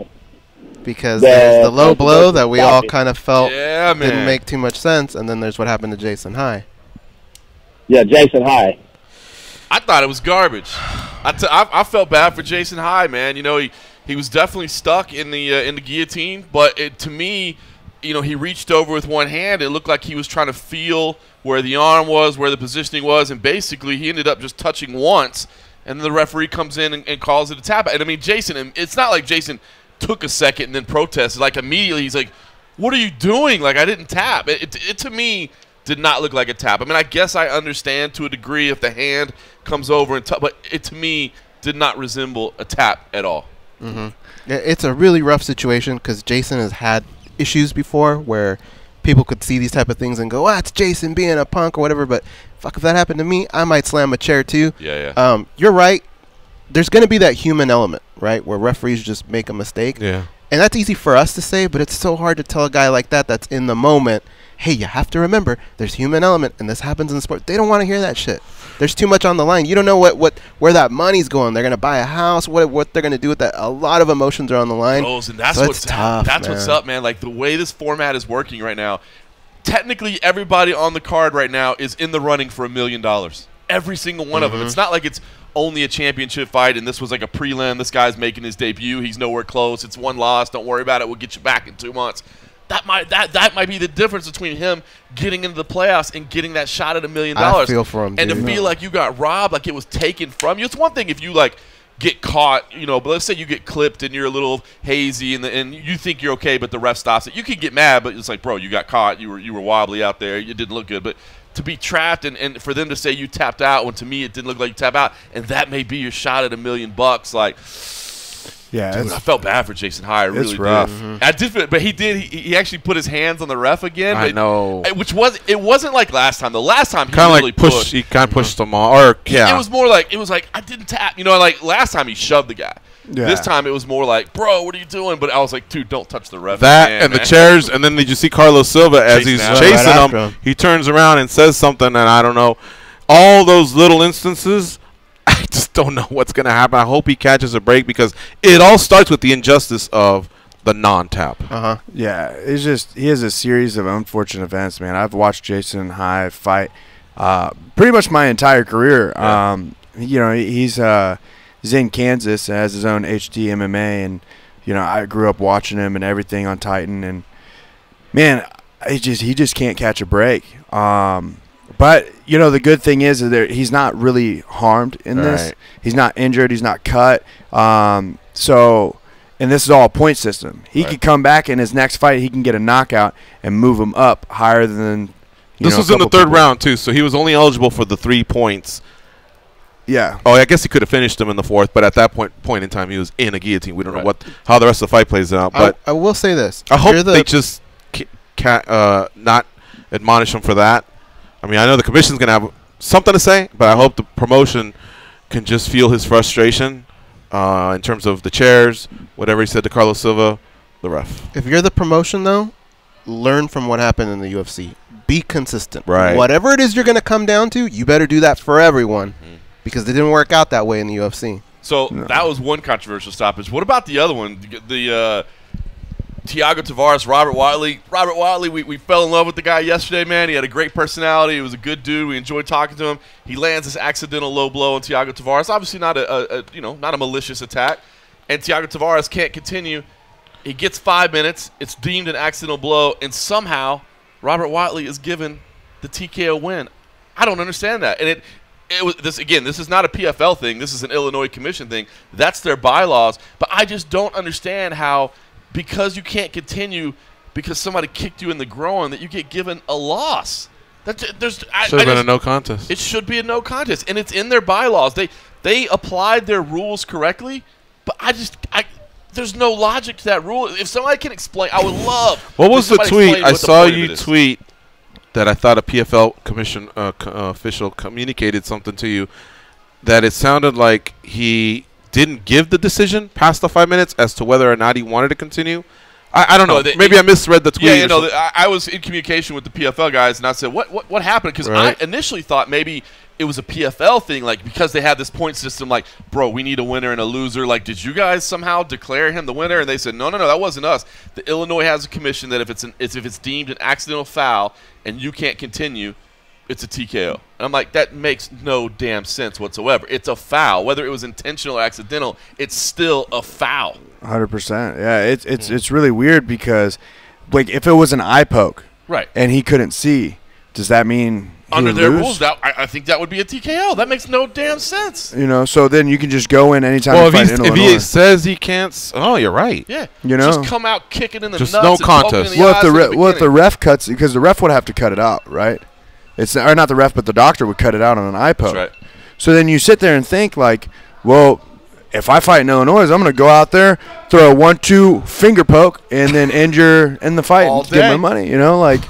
Because there's the low blow that we all kind of felt didn't make too much sense, and then there's what happened to Jason High. Yeah, Jason High. I thought it was garbage. I felt bad for Jason High, man. You know, he was definitely stuck in the guillotine, but to me, you know, he reached over with one hand. It looked like he was trying to feel where the arm was, where the positioning was, and basically he ended up just touching once, and then the referee comes in and calls it a tap. And I mean, Jason, it's not like Jason took a second and then protested. Like immediately he's like, "What are you doing? Like I didn't tap." It to me did not look like a tap. I mean, I guess I understand to a degree if the hand comes over and but it to me did not resemble a tap at all. Mm-hmm. It's a really rough situation because Jason has had issues before where people could see these type of things and go, it's Jason being a punk or whatever, but fuck, if that happened to me, I might slam a chair too. Yeah. You're right. There's going to be that human element, right, where referees just make a mistake. Yeah. And that's easy for us to say, but it's so hard to tell a guy like that that's in the moment, hey, you have to remember there's human element, and this happens in sport. They don't want to hear that shit. There's too much on the line. You don't know where that money's going. They're going to buy a house, what they're going to do with that. A lot of emotions are on the line. And that's so what's tough, that's what's up, man. Like the way this format is working right now, technically everybody on the card right now is in the running for $1 million. Every single one of them. It's not like it's only a championship fight and this was like a prelim. This guy's making his debut. He's nowhere close. It's one loss. Don't worry about it. We'll get you back in 2 months. That might be the difference between him getting into the playoffs and getting that shot at $1 million. I feel for him, and dude. to feel like you got robbed, like it was taken from you. It's one thing if you like get caught, but let's say you get clipped and you're a little hazy and you think you're okay, but the ref stops it. You can get mad, but it's like, bro, you got caught. You were wobbly out there. You didn't look good. But to be trapped and for them to say you tapped out when to me it didn't look like you tapped out, and that may be your shot at $1 million, like. Yeah, dude, I felt bad for Jason High. I really did. Rough. I did, but he actually put his hands on the ref again. I know, it wasn't like last time. The last time he kind of really like pushed. He kind of pushed them all. Or it was more like I didn't tap. Like last time he shoved the guy. Yeah. This time it was more like, bro, what are you doing? But I was like, dude, don't touch the ref. That again, and man. the chairs, and then did you see Carlos Silva as he's chasing him? He turns around and says something, and I don't know. All those little instances. I just don't know what's going to happen. I hope he catches a break because it all starts with the injustice of the non-tap. Yeah, it's just he has a series of unfortunate events, man. I've watched Jason High fight pretty much my entire career. Yeah. He's in Kansas, has his own HD MMA, and I grew up watching him and everything on Titan, and man, he just can't catch a break. But, the good thing is that he's not really harmed in this. He's not injured. He's not cut. And this is all a point system. He could come back in his next fight. He can get a knockout and move him up higher than This was in the third round, too, so he was only eligible for the 3 points. Yeah. Oh, I guess he could have finished him in the fourth, but at that point in time, he was in a guillotine. We don't know how the rest of the fight plays out. But I will say this: I hope they just not admonish him for that. I mean, I know the commission's gonna have something to say, but I hope the promotion can just feel his frustration in terms of the chairs, whatever he said to Carlos Silva, the ref. If you're the promotion, though, learn from what happened in the UFC. Be consistent. Right. Whatever it is you're going to come down to, you better do that for everyone because it didn't work out that way in the UFC. So that was one controversial stoppage. What about the other one? The Thiago Tavares, Robert Wiley. Robert Wiley, we fell in love with the guy yesterday, man. He had a great personality. He was a good dude. We enjoyed talking to him. He lands this accidental low blow on Thiago Tavares. Obviously not not a malicious attack. And Thiago Tavares can't continue. He gets 5 minutes. It's deemed an accidental blow, and somehow Robert Wiley is given the TKO win. I don't understand that. And it was this again. This is not a PFL thing. This is an Illinois Commission thing. That's their bylaws. But I just don't understand how, because you can't continue because somebody kicked you in the groin, that you get given a loss. Should have been a no contest. It should be a no contest, and it's in their bylaws. They applied their rules correctly, but there's no logic to that rule. If somebody can explain, I would love. What was the tweet? I saw you tweet that I thought a PFL commission official communicated something to you that it sounded like he didn't give the decision past the 5 minutes as to whether or not he wanted to continue. I don't know. Maybe I misread the tweet. Yeah, I was in communication with the PFL guys, and I said, what happened? Because I initially thought maybe it was a PFL thing, like because they had this point system, like, bro, we need a winner and a loser. Like, did you guys somehow declare him the winner? And they said, no, that wasn't us. The Illinois has a commission that if it's deemed an accidental foul and you can't continue, it's a TKO. And I'm like, that makes no damn sense whatsoever. It's a foul. Whether it was intentional or accidental, it's still a foul. 100%. Yeah, it's really weird because, like, if it was an eye poke and he couldn't see, does that mean under their rules, I think that would be a TKO. That makes no damn sense. So then you can just go in anytime you fight in Illinois. If he says he can't, you're right. Yeah, just come out kicking in the nuts. No contest. If the ref cuts, because the ref would have to cut it out, right? Or not the ref, but the doctor would cut it out on an eye poke. That's right. So then you sit there and think, like, well, if I fight in Illinois, I'm going to go out there, throw a 1-2 finger poke, and then end the fight and get my money, like,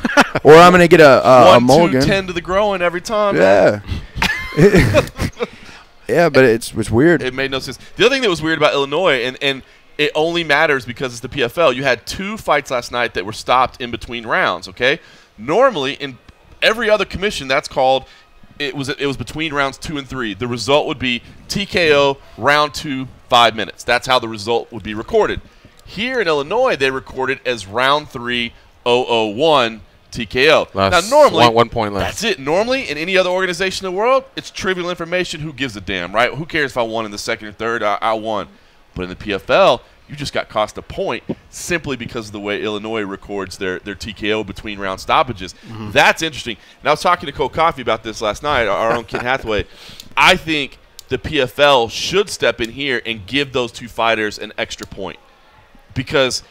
or I'm going to get a mulligan. 1-2-10 to the groin every time. Yeah. Yeah, but it's weird. It made no sense. The other thing that was weird about Illinois, and it only matters because it's the PFL, you had 2 fights last night that were stopped in between rounds, okay? Normally, in every other commission, that's called – it was between rounds 2 and 3. The result would be TKO, round 2, 5 minutes. That's how the result would be recorded. Here in Illinois, they record it as round 3, 001 TKO. Now, normally, 1 point left. That's it. Normally, in any other organization in the world, it's trivial information. Who gives a damn, right? Who cares if I won in the second or third? I won. But in the PFL, you just got cost a point simply because of the way Illinois records their TKO between round stoppages. That's interesting. And I was talking to Cole Coffey about this last night, our own Ken Hathaway. I think the PFL should step in here and give those 2 fighters an extra point because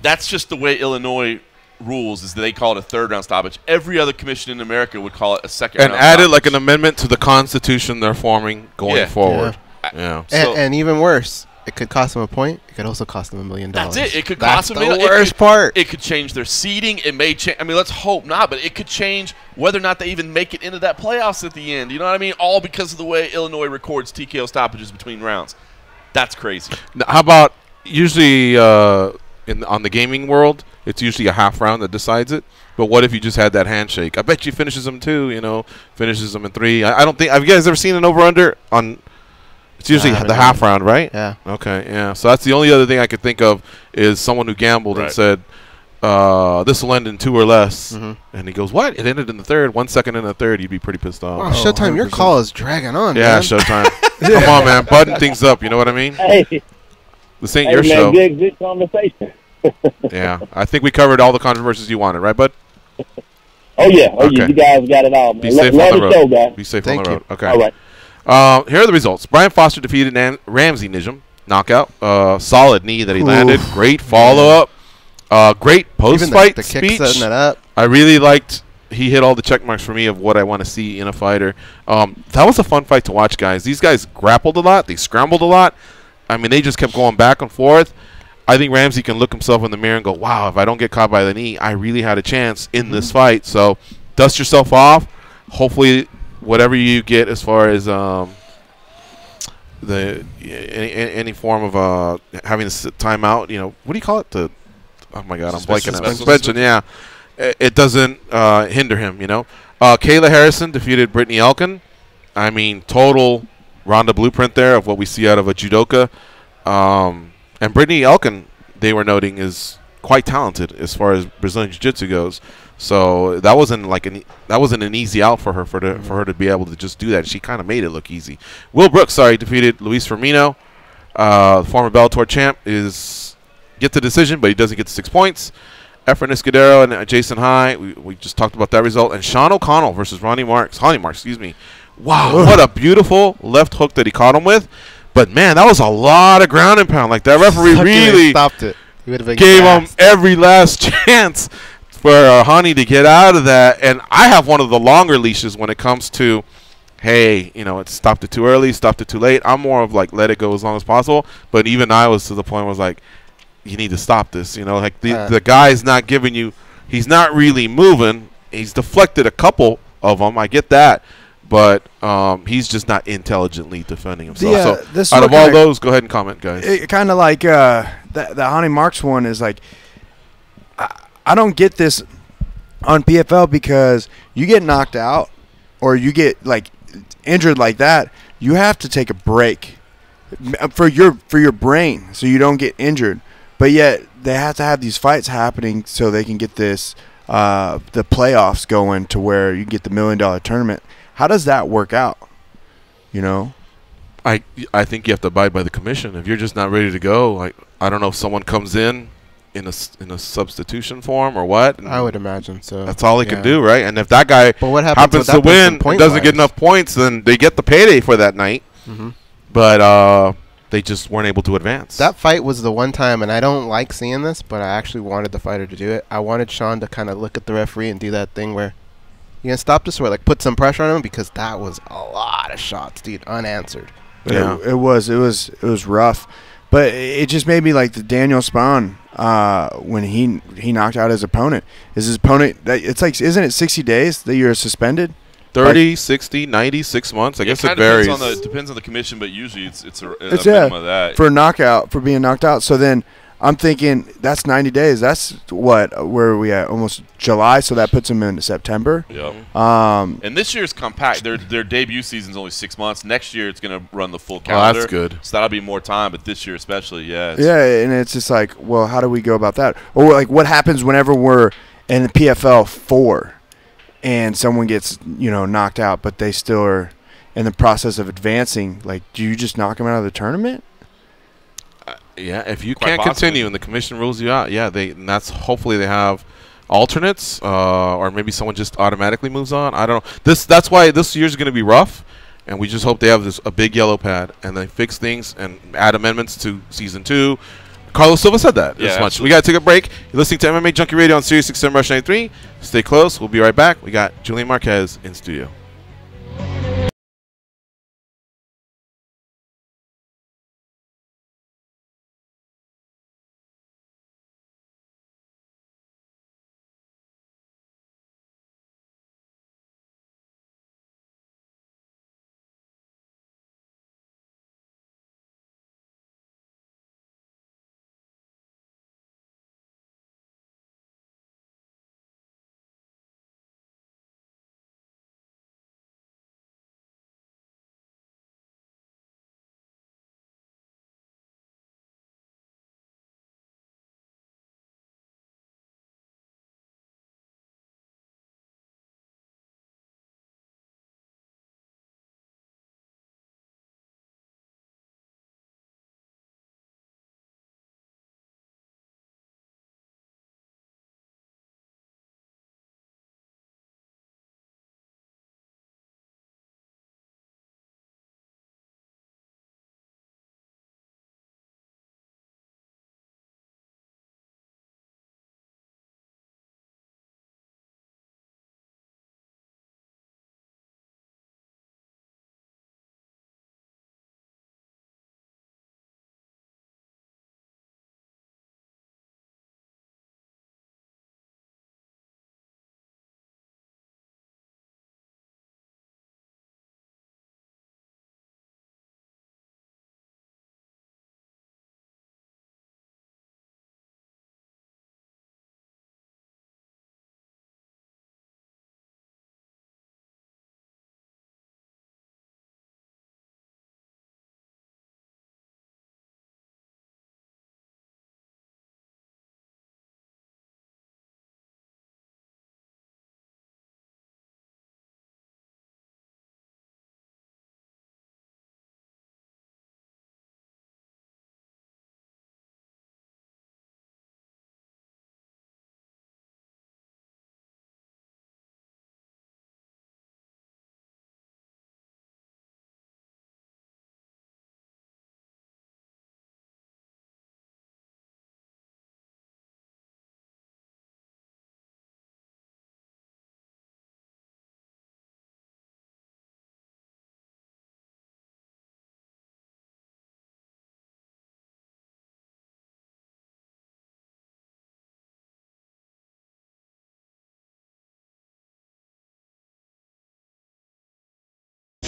that's just the way Illinois rules is that they call it a third round stoppage. Every other commission in America would call it a second round stoppage. And add it like an amendment to the Constitution they're forming going forward. Yeah. And even worse, it could cost them a point. It could also cost them $1 million. That's it. It could cost them the worst part. It could change their seeding. It may change. I mean, let's hope not, but it could change whether or not they even make it into that playoffs at the end. You know what I mean? All because of the way Illinois records TKO stoppages between rounds. That's crazy. Now, how about usually on the gaming world, it's usually a half round that decides it. But what if you just had that handshake? I bet you finishes them 2. Finishes them in 3. I don't think. Have you guys ever seen an over under on? It's usually the half round, right? Yeah. Okay, yeah. So that's the only other thing I could think of is someone who gambled and said, this will end in 2 or less. And he goes, what? It ended in the 3rd. 1 second in the 3rd, you'd be pretty pissed off. Oh, Showtime, 100%. Your call is dragging on, man. Showtime. Come on, man. Button things up. You know what I mean? Hey. This ain't your show. Good conversation. Yeah. I think we covered all the controversies you wanted, right, bud? Oh, yeah. You guys got it all, man. Be safe on the road. Show, guys. Be safe on the road. Okay. All right. Here are the results. Brian Foster defeated Ramsey Nijem. Knockout. Solid knee that he landed. Great follow-up. Great post-fight speech. Setting it up. I really liked he hit all the check marks for me of what I want to see in a fighter. That was a fun fight to watch, guys. These guys grappled a lot. They scrambled a lot. I mean, they just kept going back and forth. I think Ramsey can look himself in the mirror and go, wow, if I don't get caught by the knee, I really had a chance in this fight. So dust yourself off. Hopefully, whatever you get as far as any form of having a timeout, what do you call it? Oh, my God, I'm blanking out. Suspension, yeah. It doesn't hinder him, Kayla Harrison defeated Brittany Elkin. I mean, total Ronda blueprint there of what we see out of a judoka. And Brittany Elkin, they were noting, is quite talented as far as Brazilian Jiu-Jitsu goes. So that wasn't an easy out for her for her to be able to just do that. She kind of made it look easy. Will Brooks, defeated Luis Firmino. Former Bellator champ gets the decision, but he doesn't get the 6 points. Efren Escudero and Jason High, we just talked about that result. And Sean O'Connell versus Honey Marks, excuse me. Wow, what a beautiful left hook that he caught him with. But, man, that was a lot of ground and pound. Like, that referee really stopped it. Gave him every last chance for Honey to get out of that. And I have one of the longer leashes when it comes to, hey, it stopped it too early, stopped it too late. I'm more of, like, let it go as long as possible. But even I was to the point where I was like, you need to stop this. Like, the guy's not giving you – he's not really moving. He's deflected a couple of them. I get that. But he's just not intelligently defending himself. So out of all those, go ahead and comment, guys. It kind of like the Honey Marks one is like, I don't get this on PFL because you get knocked out or you get like injured like that, you have to take a break for your brain so you don't get injured. But yet they have to have these fights happening so they can get this the playoffs going to where you get the $1 million tournament. How does that work out? I think you have to abide by the commission. If you're just not ready to go, like, I don't know if someone comes in a substitution form or what. I would imagine so. That's all they can do, right? And if that guy happens to win and doesn't get enough points, then they get the payday for that night. Mm-hmm. But they just weren't able to advance. That fight was the one time, and I don't like seeing this, but I actually wanted the fighter to do it. I wanted Sean to kind of look at the referee and do that thing where you gonna stop this or like put some pressure on him, because that was a lot of shots, dude, unanswered. Yeah, it was rough, but it just made me like the Daniel Spawn when he knocked out his opponent. Is his opponent? It's like, isn't it 60 days that you're suspended? 30, 60, 90, 6 months. I guess it varies. Depends on the commission, but usually it's a minimum of that. For a knockout, for being knocked out. So then I'm thinking that's 90 days. That's where are we at? Almost July, so that puts them in September. Yep. And this year's compact. Their debut season's only 6 months. Next year it's going to run the full calendar. Oh, that's good. So that'll be more time, but this year especially, yeah. And it's just like, well, how do we go about that? Or like, what happens whenever we're in the PFL 4 and someone gets knocked out, but they still are in the process of advancing? Like, do you just knock them out of the tournament? Yeah, if you can't continue and the commission rules you out, hopefully they have alternates, or maybe someone just automatically moves on. I don't know. That's why this year's going to be rough, and we just hope they have a big yellow pad and they fix things and add amendments to season 2. Carlos Silva said that as much. We got to take a break. You're listening to MMA Junkie Radio on Sirius XM Rush 93. Stay close. We'll be right back. We got Julian Marquez in studio.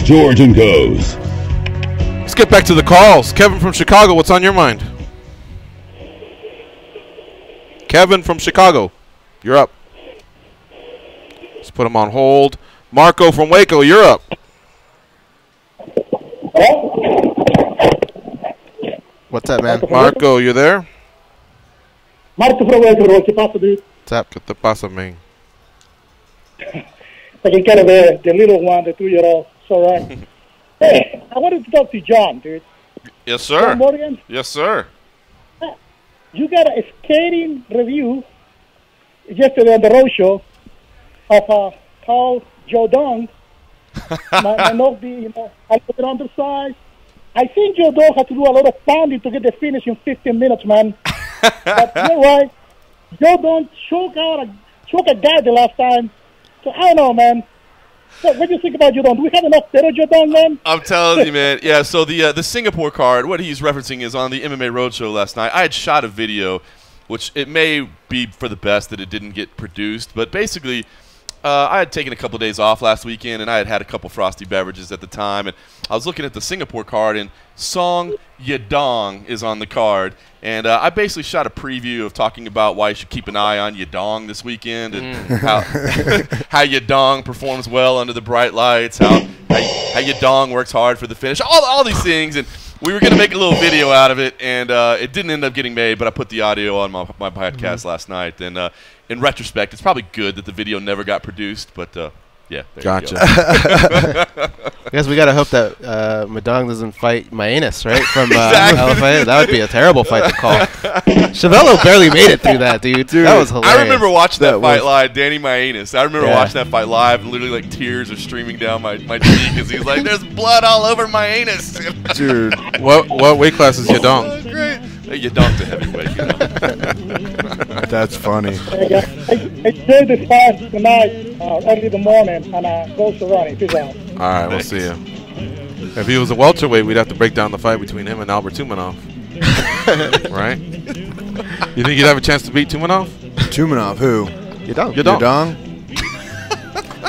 George, and Goes. Let's get back to the calls. Kevin from Chicago, what's on your mind? Kevin from Chicago, you're up. Let's put him on hold. Marco from Waco, you're up. What's up, man? Marco, you there? Marco from Waco, ¿qué pasa, dude? What's up? ¿Qué te pasa, man? Taking care of the little one, the 2-year-old. It's all right. Hey, I wanted to talk to John, dude. Yes, sir. John Morgan. Yes, sir. You got a skating review yesterday on the road show of Paul Joe Dong. my note be, I look on the side. I think Joe Dong had to do a lot of pounding to get the finish in 15 minutes, man. But you're right. Joe Dong choked a guy the last time. So I don't know, man. So what do you think about Joe Dong? Do we have enough better Joe Dong, man? I'm telling you, man. Yeah, so the Singapore card, what he's referencing is on the MMA Roadshow last night. I had shot a video, which it may be for the best that it didn't get produced, but basically I had taken a couple of days off last weekend, and I had a couple frosty beverages at the time, and I was looking at the Singapore card, and Song Yadong is on the card, and I basically shot a preview of talking about why you should keep an eye on Yadong this weekend, and how Yadong performs well under the bright lights, how Yadong works hard for the finish, all these things, and we were going to make a little video out of it, and it didn't end up getting made, but I put the audio on my podcast last night, and in retrospect, it's probably good that the video never got produced, but yeah, there Gotcha. you go. I guess we gotta hope that Madong doesn't fight Maenus, right? From Exactly. LFA. That would be a terrible fight to call. Chavello barely made it through that, dude. That was hilarious. I remember watching that fight live, Danny Maenus. I remember watching that fight live, and literally like tears are streaming down my cheek because he's like, "There's blood all over my anus." Dude, What weight class is Yadong? Oh, great. Hey, Yadong's a heavyweight, that's funny. I enjoyed this fight tonight, early in the morning, and goes to running. Peace out. All right, we'll see you. If he was a welterweight, we'd have to break down the fight between him and Albert Tumanov. Right? You think you'd have a chance to beat Tumanov? Tumanov, who? Yadong. Yadong?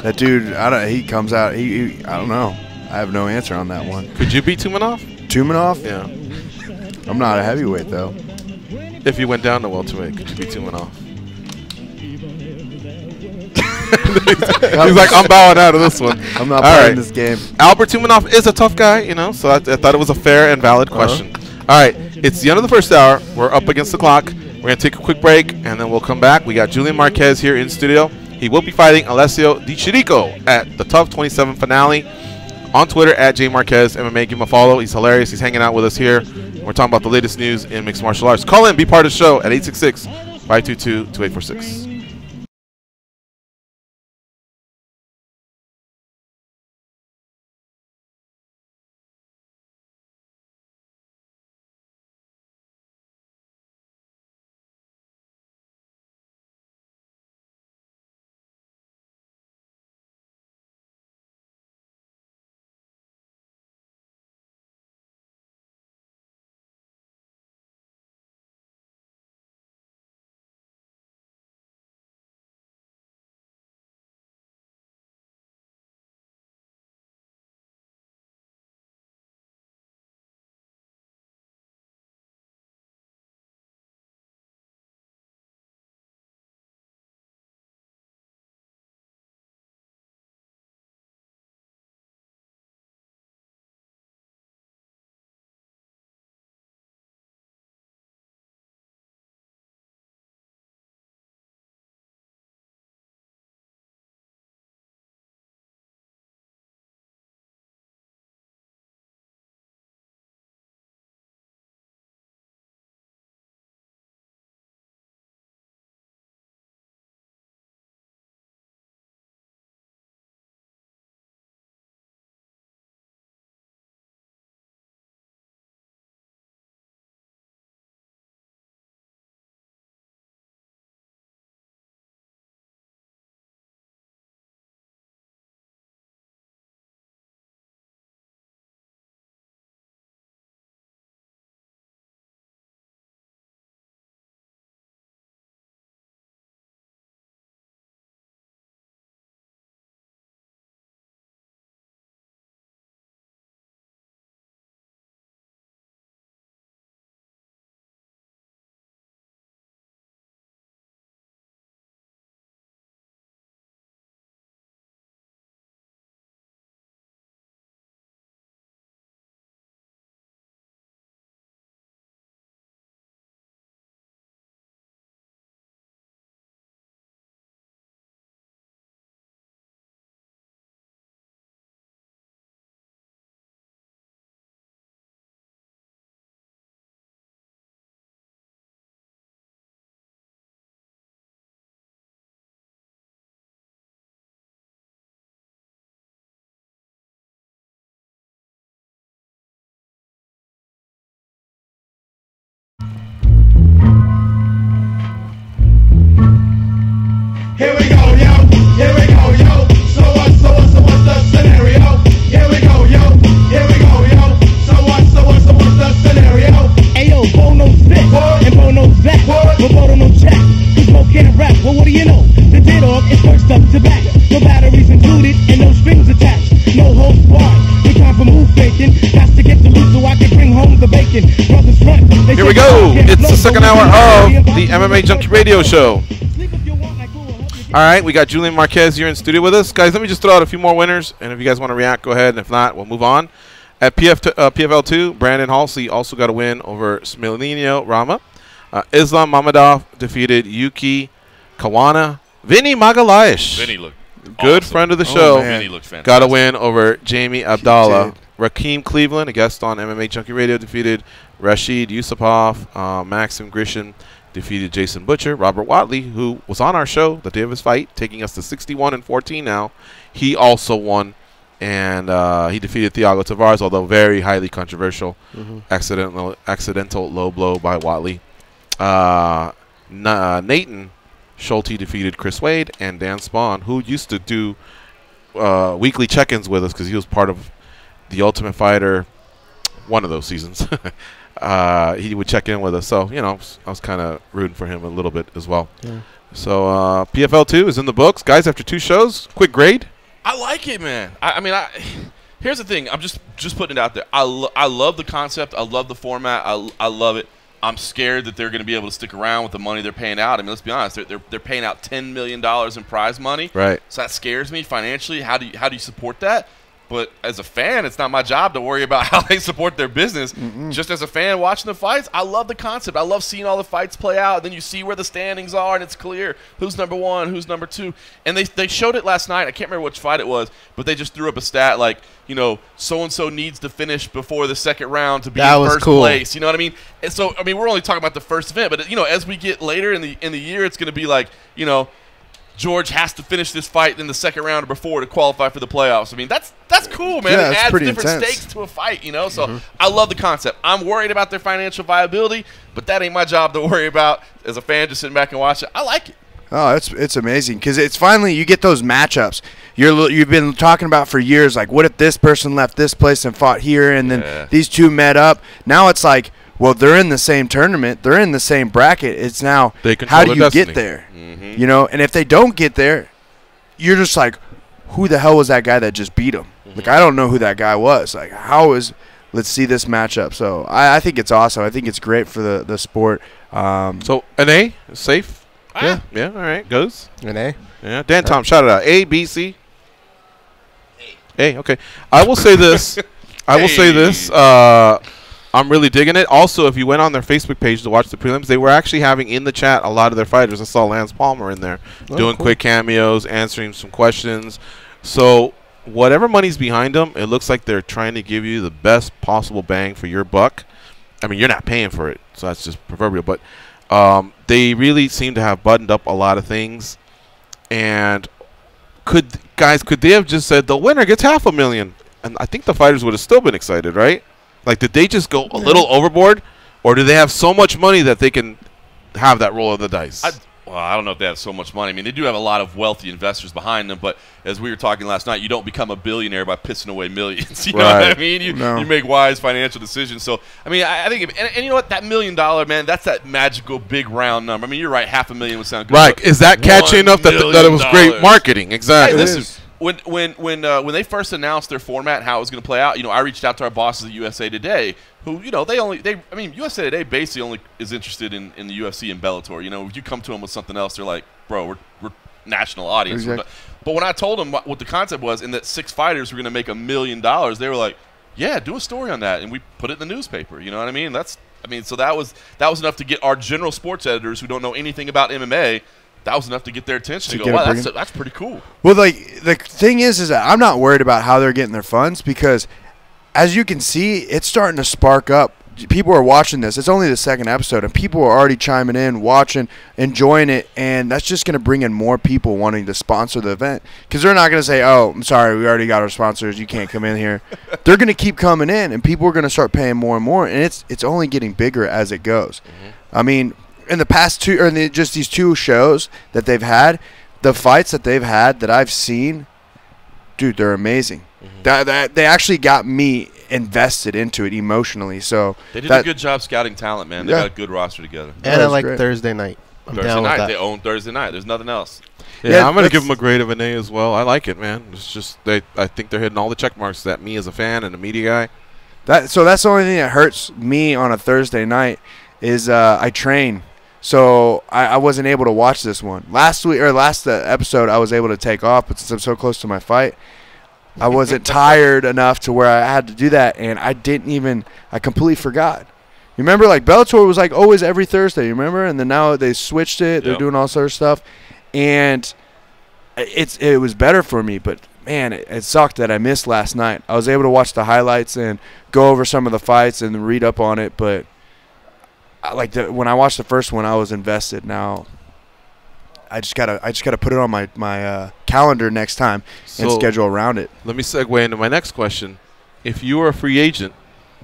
That dude, he comes out, I don't know. I have no answer on that one. Could you beat Tumanov? Tumanov? Yeah. I'm not a heavyweight, though. If you went down to welterweight, could you beat Tumanov? He's like, I'm bowing out of this one. I'm not All playing right. this game. Albert Tumanov is a tough guy, so I thought it was a fair and valid question. All right, it's the end of the first hour. We're up against the clock. We're going to take a quick break, and then we'll come back. We got Julian Marquez here in studio. He will be fighting Alessio Di Chirico at the Tough 27 finale. On Twitter, at JMarquez MMA. Give him a follow. He's hilarious. He's hanging out with us here. We're talking about the latest news in mixed martial arts. Call in. Be part of the show at 866-522-2846. Here we go. It's the second hour of the MMA Junkie Radio Show. All right, we got Julian Marquez here in studio with us. Guys, let me just throw out a few more winners, and if you guys want to react, go ahead, and if not, we'll move on. At PFL 2, Brandon Halsey also got a win over Smilinio Rama. Islam Mamedov defeated Yuki Kawana. Vinny Magalhaes, Vinny looked good awesome. friend of the show, Vinny looked fantastic. got a win over Jamie Abdallah. Rakeem Cleveland, a guest on MMA Junkie Radio, defeated Rashid Yusupov. Maxim Grishin defeated Jason Butcher. Robert Watley, who was on our show the day of his fight, taking us to 61-14 now, he also won, and he defeated Thiago Tavares, although very highly controversial. Accidental low blow by Watley. Nathan Schulte defeated Chris Wade, and Dan Spawn, who used to do weekly check-ins with us because he was part of the Ultimate Fighter one of those seasons. He would check in with us, so you know I was kind of rooting for him a little bit as well. Yeah. So PFL 2 is in the books, guys. After 2 shows, quick grade. I like it, man. I mean, here's the thing. I'm just putting it out there. I love the concept. I love the format. I love it. I'm scared that they're going to be able to stick around with the money they're paying out. I mean, let's be honest. They're paying out $10 million in prize money. Right. So that scares me financially. How do you support that? But as a fan, it's not my job to worry about how they support their business. Just as a fan watching the fights, I love the concept. I love seeing all the fights play out. Then you see where the standings are, and it's clear who's number 1, who's number 2. And they showed it last night. I can't remember which fight it was, but they just threw up a stat like, you know, so-and-so needs to finish before the second round to be in first place. You know what I mean? And so, I mean, we're only talking about the first event. But, you know, as we get later in the year, it's going to be like, you know, George has to finish this fight in the second round or before to qualify for the playoffs. I mean, that's cool, man. Yeah, it adds different intense stakes to a fight, you know? So I love the concept. I'm worried about their financial viability, but that ain't my job to worry about as a fan just sitting back and watching. I like it. Oh, it's amazing because it's finally you get those matchups you've been talking about for years. Like, what if this person left this place and fought here, and then these two met up? Now it's like, well, they're in the same tournament, they're in the same bracket. It's now how do you get there? You know, and if they don't get there, you're just like, who the hell was that guy that just beat him? Like, I don't know who that guy was. Like, let's see this matchup. So I think it's awesome. I think it's great for the sport. So an A, safe. Yeah. All right, goes An A. Yeah, Dan Tom, shout it out. A, B, C. A. Okay. I will say this. I'm really digging it. Also, if you went on their Facebook page to watch the prelims, they were actually having in the chat a lot of their fighters. I saw Lance Palmer in there doing quick cameos, answering some questions. So whatever money's behind them, it looks like they're trying to give you the best possible bang for your buck. I mean, you're not paying for it, so that's just proverbial. But they really seem to have buttoned up a lot of things. And could they have just said the winner gets $500,000? And I think the fighters would have still been excited, right? Like, did they just go a little overboard, or do they have so much money that they can have that roll of the dice? I don't know if they have so much money. I mean, they do have a lot of wealthy investors behind them, but as we were talking last night, you don't become a billionaire by pissing away millions. You know what I mean? You make wise financial decisions. So, I mean, I think, and you know what? That $1 million, man, that's that magical big round number. I mean, you're right, $500,000 would sound good. Right. Is that catchy enough that it was great marketing? Exactly. Hey, listen. When they first announced their format and how it was going to play out, you know, I reached out to our bosses at USA Today, who, you know, I mean, USA Today basically only is interested in the UFC and Bellator. You know, if you come to them with something else, they're like, bro, we're national audience. Exactly. But when I told them what the concept was and that 6 fighters were going to make $1 million, they were like, yeah, do a story on that, and we put it in the newspaper. You know what I mean? So that was enough to get our general sports editors who don't know anything about MMA. That was enough to get their attention to go, wow, that's pretty cool. Well, like, the thing is that I'm not worried about how they're getting their funds because, as you can see, it's starting to spark up. People are watching this. It's only the 2nd episode, and people are already chiming in, watching, enjoying it, and that's just going to bring in more people wanting to sponsor the event because they're not going to say, oh, I'm sorry, we already got our sponsors. You can't come in here. They're going to keep coming in, and people are going to start paying more and more, and it's only getting bigger as it goes. I mean, in the past just these 2 shows that they've had, the fights that they've had that I've seen, dude, they're amazing. They actually got me invested into it emotionally. So they did a good job scouting talent, man. They got a good roster together. And I like Thursday night. Thursday night, they own Thursday night. There's nothing else. Yeah, I'm going to give them a grade of an A as well. I like it, man. It's just I think they're hitting all the check marks that me as a fan and a media guy. So that's the only thing that hurts me on a Thursday night is I train. So I wasn't able to watch this one. Last episode, I was able to take off, but since I'm so close to my fight, I wasn't tired enough to where I had to do that, and I completely forgot. You remember, like, Bellator was, like, always every Thursday, you remember? And then now they switched it. They're doing all sorts of stuff. And it was better for me, but, man, it sucked that I missed last night. I was able to watch the highlights and go over some of the fights and read up on it, but when I watched the first one, I was invested. Now I just gotta put it on my calendar next time and schedule around it. Let me segue into my next question. If you were a free agent,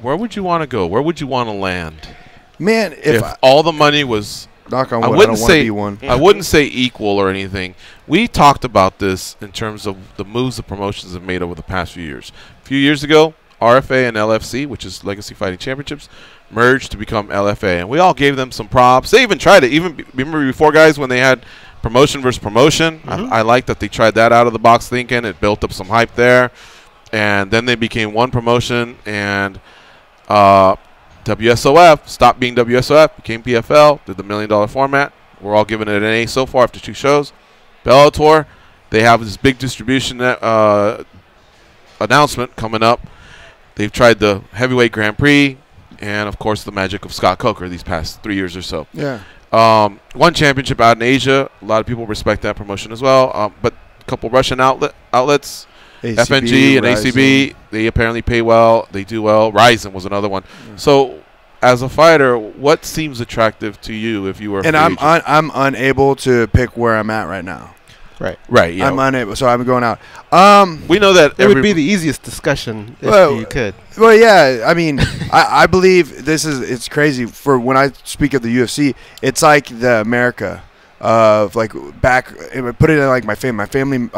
where would you want to go? Where would you want to land? Man, if all the money was, knock on wood, I don't want to be one. I wouldn't say equal or anything. We talked about this in terms of the moves the promotions have made over the past few years. A few years ago, RFA and LFC, which is Legacy Fighting Championships, merged to become LFA, and we all gave them some props. They even tried it. Even remember before, guys, when they had promotion versus promotion. I like that they tried that out of the box thinking. It built up some hype there, and then they became one promotion, and WSOF stopped being WSOF, became PFL, did the $1 million format. We're all giving it an A so far after 2 shows. Bellator, they have this big distribution announcement coming up. They've tried the heavyweight Grand Prix, and of course the magic of Scott Coker these past 3 years or so. Yeah. One championship out in Asia. A lot of people respect that promotion as well. But a couple Russian outlets, ACB, FNG and Ryzen. ACB, they apparently pay well. They do well. Ryzen was another one. Yeah. So, as a fighter, what seems attractive to you if you were? And I'm unable to pick where I'm at right now. Right. Yeah. I'm unable, so I'm going out. We know that it would be the easiest discussion if you could. Well, yeah. I mean, I believe it's crazy. For when I speak of the UFC, it's like the America of like back. Put it in like my family. My family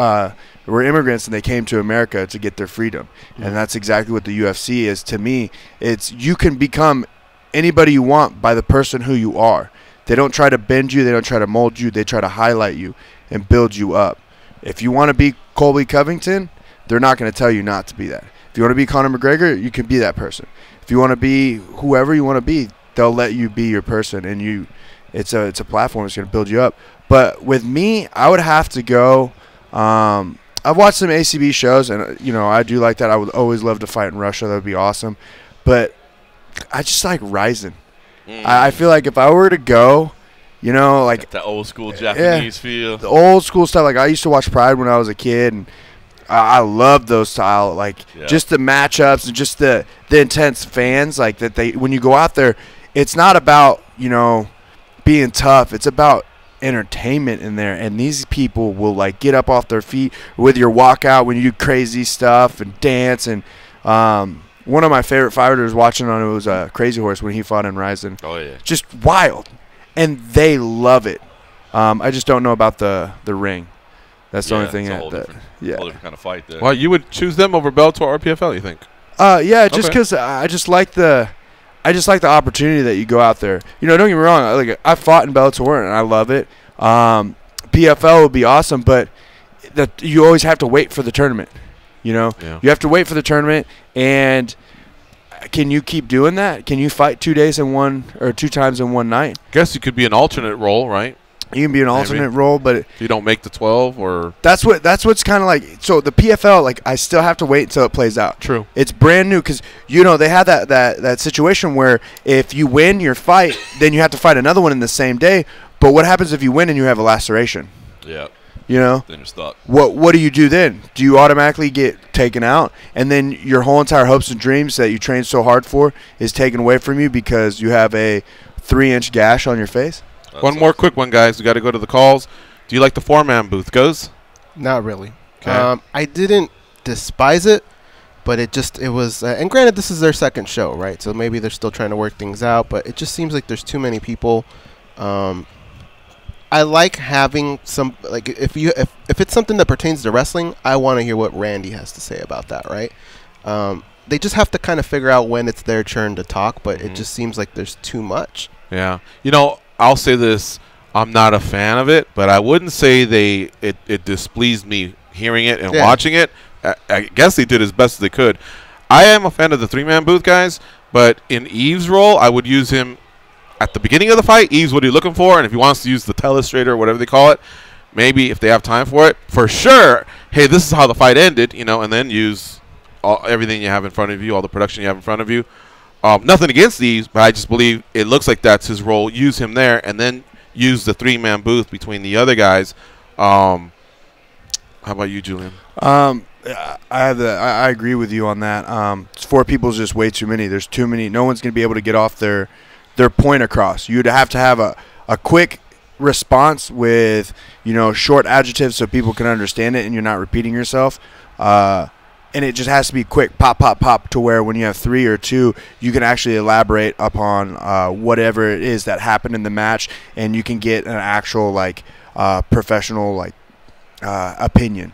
were immigrants and they came to America to get their freedom, and that's exactly what the UFC is to me. It's you can become anybody you want by the person who you are. They don't try to bend you. They don't try to mold you. They try to highlight you and build you up. If you want to be Colby Covington, they're not going to tell you not to be that. If you want to be Conor McGregor, you can be that person. If you want to be whoever you want to be, they'll let you be your person, and it's a platform that's going to build you up. But with me, I would have to go. I've watched some ACB shows, and I do like that. I would always love to fight in Russia. That would be awesome. But I just like Ryzen. I feel like if I were to go, like that old school Japanese feel. The old school stuff. Like I used to watch Pride when I was a kid, and I loved those style. Like just the matchups and just the intense fans. Like that when you go out there, it's not about being tough. It's about entertainment in there, and these people will like get up off their feet with your walkout when you do crazy stuff and dance. And one of my favorite fighters watching on it was Crazy Horse when he fought in Ryzen. Oh yeah, just wild. And they love it. I just don't know about the ring. That's the only thing. Whole different kind of fight there. Well, you would choose them over Bellator or PFL, you think? Yeah, just because I just like the opportunity that you go out there. Don't get me wrong. Like I fought in Bellator and I love it. PFL would be awesome, but you always have to wait for the tournament. You have to wait for the tournament, and can you keep doing that? Can you fight 2 days in one or 2 times in one night? Guess you could be an alternate role, right? You can be an alternate role, but if you don't make the 12, or that's what's kind of like. So the PFL, like I still have to wait until it plays out. True. It's brand new because they had that situation where if you win your fight, then you have to fight another one in the same day. But what happens if you win and you have a laceration? Yeah. Then you're stuck. What do you do then? Do you automatically get taken out, and then your whole entire hopes and dreams that you trained so hard for is taken away from you because you have a 3-inch gash on your face? One more quick one, guys. We got to go to the calls. Do you like the 4-man booth? Goes? Not really. Okay. I didn't despise it, but it was. And granted, this is their second show, right? So maybe they're still trying to work things out. But it just seems like there's too many people. I like having some, like, if it's something that pertains to wrestling, I want to hear what Randy has to say about that, right? They just have to kind of figure out when it's their turn to talk, but it just seems like there's too much. Yeah. I'll say this. I'm not a fan of it, but I wouldn't say it displeased me hearing it and watching it. I guess they did as best as they could. I am a fan of the 3-man booth guys, but in Eve's role, I would use him at the beginning of the fight. Eve's what he's looking for, and if he wants to use the telestrator or whatever they call it, maybe if they have time for it, for sure, hey, this is how the fight ended, you know, and then use everything you have in front of you, all the production you have in front of you. Nothing against these, but I just believe it looks like that's his role. Use him there, and then use the 3-man booth between the other guys. How about you, Julian? I agree with you on that. 4 people is just way too many. There's too many. No one's going to be able to get off their point across. You'd have to have a quick response with, you know, short adjectives so people can understand it and you're not repeating yourself. And it just has to be quick, pop, pop, pop, to where when you have 3 or 2, you can actually elaborate upon whatever it is that happened in the match, and you can get an actual, like, professional, like, opinion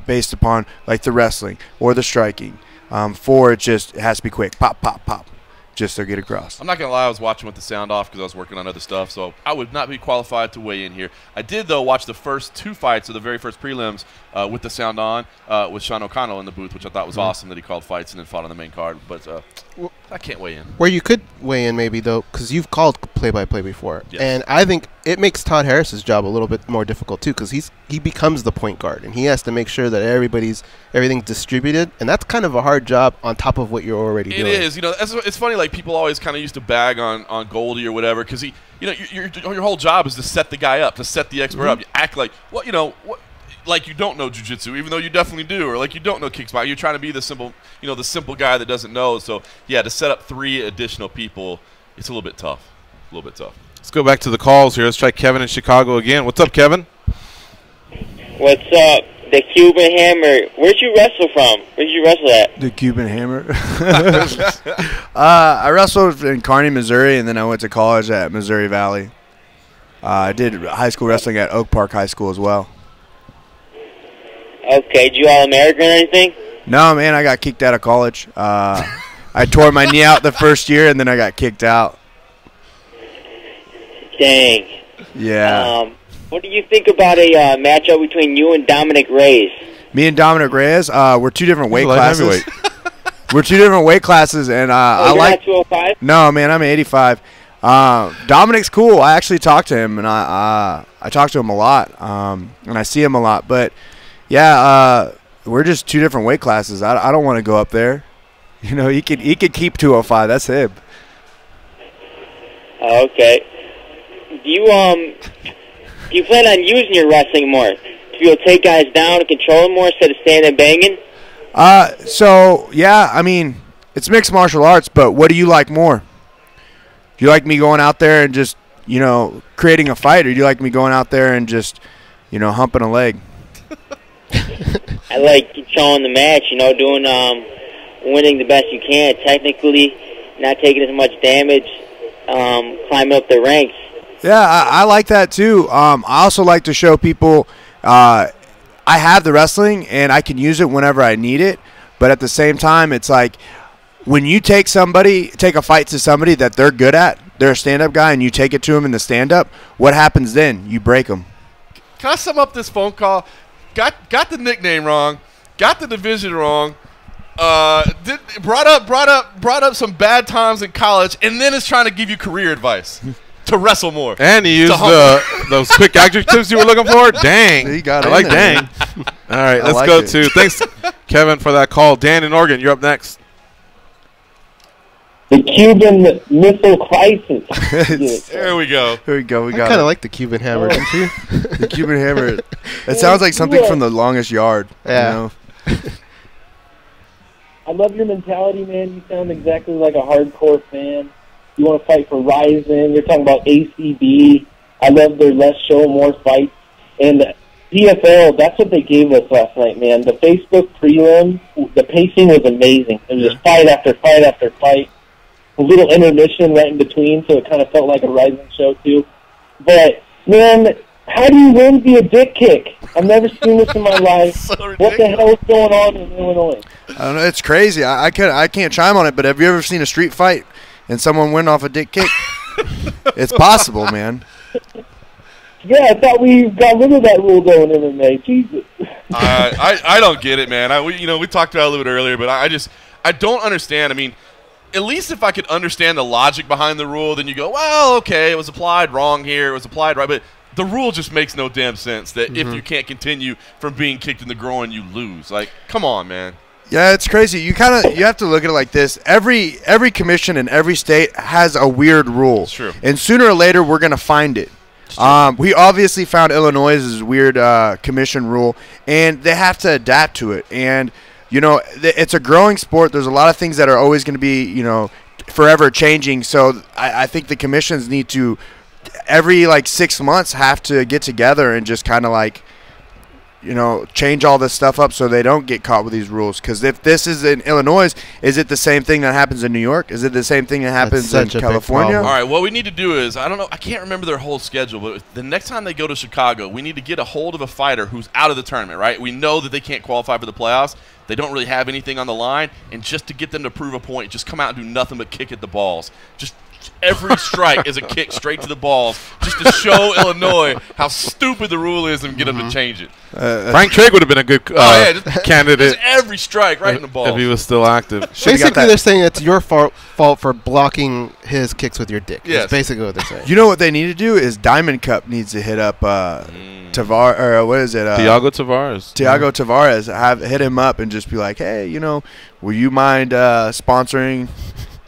based upon, like, the wrestling or the striking. 4, it has to be quick, pop, pop, pop, just to get across. I'm not going to lie, I was watching with the sound off because I was working on other stuff, so I would not be qualified to weigh in here. I did, though, watch the first 2 fights of the very first prelims with the sound on with Sean O'Connell in the booth, which I thought was awesome that he called fights and then fought on the main card. But I can't weigh in. Where you could weigh in maybe, though, because you've called play-by-play before. Yes. And I think it makes Todd Harris's job a little bit more difficult, too, because he becomes the point guard, and he has to make sure that everything's distributed. And that's kind of a hard job on top of what you're already doing. It is. You know, it's funny, like, people always kind of used to bag on Goldie or whatever because he, you know, your whole job is to set the guy up, to set the expert up. You act like, well, you know, like you don't know jiu-jitsu, even though you definitely do, or like you don't know kickboxing. You're trying to be the simple guy that doesn't know. So, yeah, to set up 3 additional people, it's a little bit tough. Let's go back to the calls here. Let's try Kevin in Chicago again. What's up, Kevin? What's up? The Cuban Hammer. Where'd you wrestle from? Where'd you wrestle at? The Cuban Hammer. I wrestled in Kearney, Missouri, and then I went to college at Missouri Valley. I did high school wrestling at Oak Park High School as well. Okay, did you All-American or anything? No, man, I got kicked out of college. I tore my knee out the first year, and then I got kicked out. Dang. Yeah. What do you think about a matchup between you and Dominic Reyes? Me and Dominic Reyes, we're 2 different weight classes. We're 2 different weight classes, and I like. 205? No, man, I'm 85. Dominic's cool. I actually talked to him, and I talk to him a lot, and I see him a lot. But yeah, we're just 2 different weight classes. I don't want to go up there. You know, he could keep 205. That's him. Okay. Do you plan on using your wrestling more to be able to take guys down and control them more instead of standing and banging? So yeah, I mean, it's mixed martial arts, but what do you like more? Do you like me going out there and just, you know, creating a fight, or do you like me going out there and just, you know, humping a leg? I like controlling the match, you know, doing winning the best you can, technically, not taking as much damage, climbing up the ranks. Yeah, I like that too. I also like to show people I have the wrestling and I can use it whenever I need it. But at the same time, it's like when you take a fight to somebody that they're good at, they're a stand-up guy, and you take it to them in the stand-up, what happens then? You break them. Can I sum up this phone call? Got the nickname wrong, got the division wrong, brought up some bad times in college, and then is trying to give you career advice. To wrestle more. And he used those quick adjectives you were looking for. Dang. He got I it like in there. dang. All right, let's go to. Thanks, Kevin, for that call. Dan in Oregon, you're up next. The Cuban Missile Crisis. There we go. Here we go. We I got kind of it. like the Cuban Hammer, don't you? The Cuban Hammer. It sounds like something from The Longest Yard. Yeah. You know? I love your mentality, man. You sound exactly like a hardcore fan. You want to fight for Ryzen. You're talking about ACB. I love their less show, more fights. And PFL, that's what they gave us last night, man. The Facebook prelim, the pacing was amazing. It was just fight after fight after fight. A little intermission right in between, so it kind of felt like a Ryzen show, too. But, man, how do you win via dick kick? I've never seen this in my life. So what the hell is going on in Illinois? I don't know. It's crazy. I can't chime on it, but have you ever seen a street fight and someone win off a dick kick? It's possible, man. Yeah, I thought we got rid of that rule though in MMA. Jesus. I don't get it, man. We talked about it a little bit earlier, but I don't understand. I mean, at least if I could understand the logic behind the rule, then you go, well, okay, it was applied wrong here, it was applied right, but the rule just makes no damn sense that if you can't continue from being kicked in the groin, you lose. Like, come on, man. Yeah, it's crazy. You have to look at it like this. Every commission in every state has a weird rule. It's true. And sooner or later, we're going to find it. We obviously found Illinois' weird commission rule, and they have to adapt to it. And, you know, it's a growing sport. There's a lot of things that are always going to be, you know, forever changing. So I think the commissions need to, every, like, 6 months, have to get together and just kind of, like, you know, change all this stuff up so they don't get caught with these rules. Because if this is in Illinois, is it the same thing that happens in New York? Is it the same thing that happens in California? All right, what we need to do is, I don't know, I can't remember their whole schedule, but the next time they go to Chicago, we need to get a hold of a fighter who's out of the tournament, right? We know that they can't qualify for the playoffs. They don't really have anything on the line. And just to get them to prove a point, just come out and do nothing but kick at the balls. Just every strike is a kick straight to the balls, just to show Illinois how stupid the rule is and get them to change it. Frank Trigg would have been a good candidate. Just every strike right in the balls. If he was still active. Basically, they're saying it's your fault for blocking his kicks with your dick. Yes. That's basically what they're saying. You know what they need to do is Diamond Cup needs to hit up Tavares, or what is it? Thiago Tavares. Thiago Tavares. Hit him up and just be like, hey, you know, will you mind sponsoring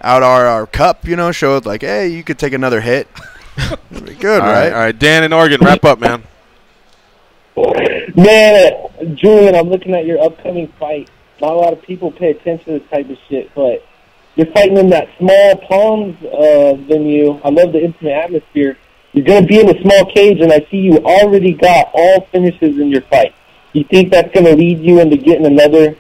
out our cup, you know, show it like, hey, you could take another hit. Good, right? All right, Dan in Oregon, wrap up, man. Man, Julian, I'm looking at your upcoming fight. Not a lot of people pay attention to this type of shit, but you're fighting in that small Palms venue. I love the intimate atmosphere. You're going to be in a small cage, and I see you already got all finishes in your fight. You think that's going to lead you into getting another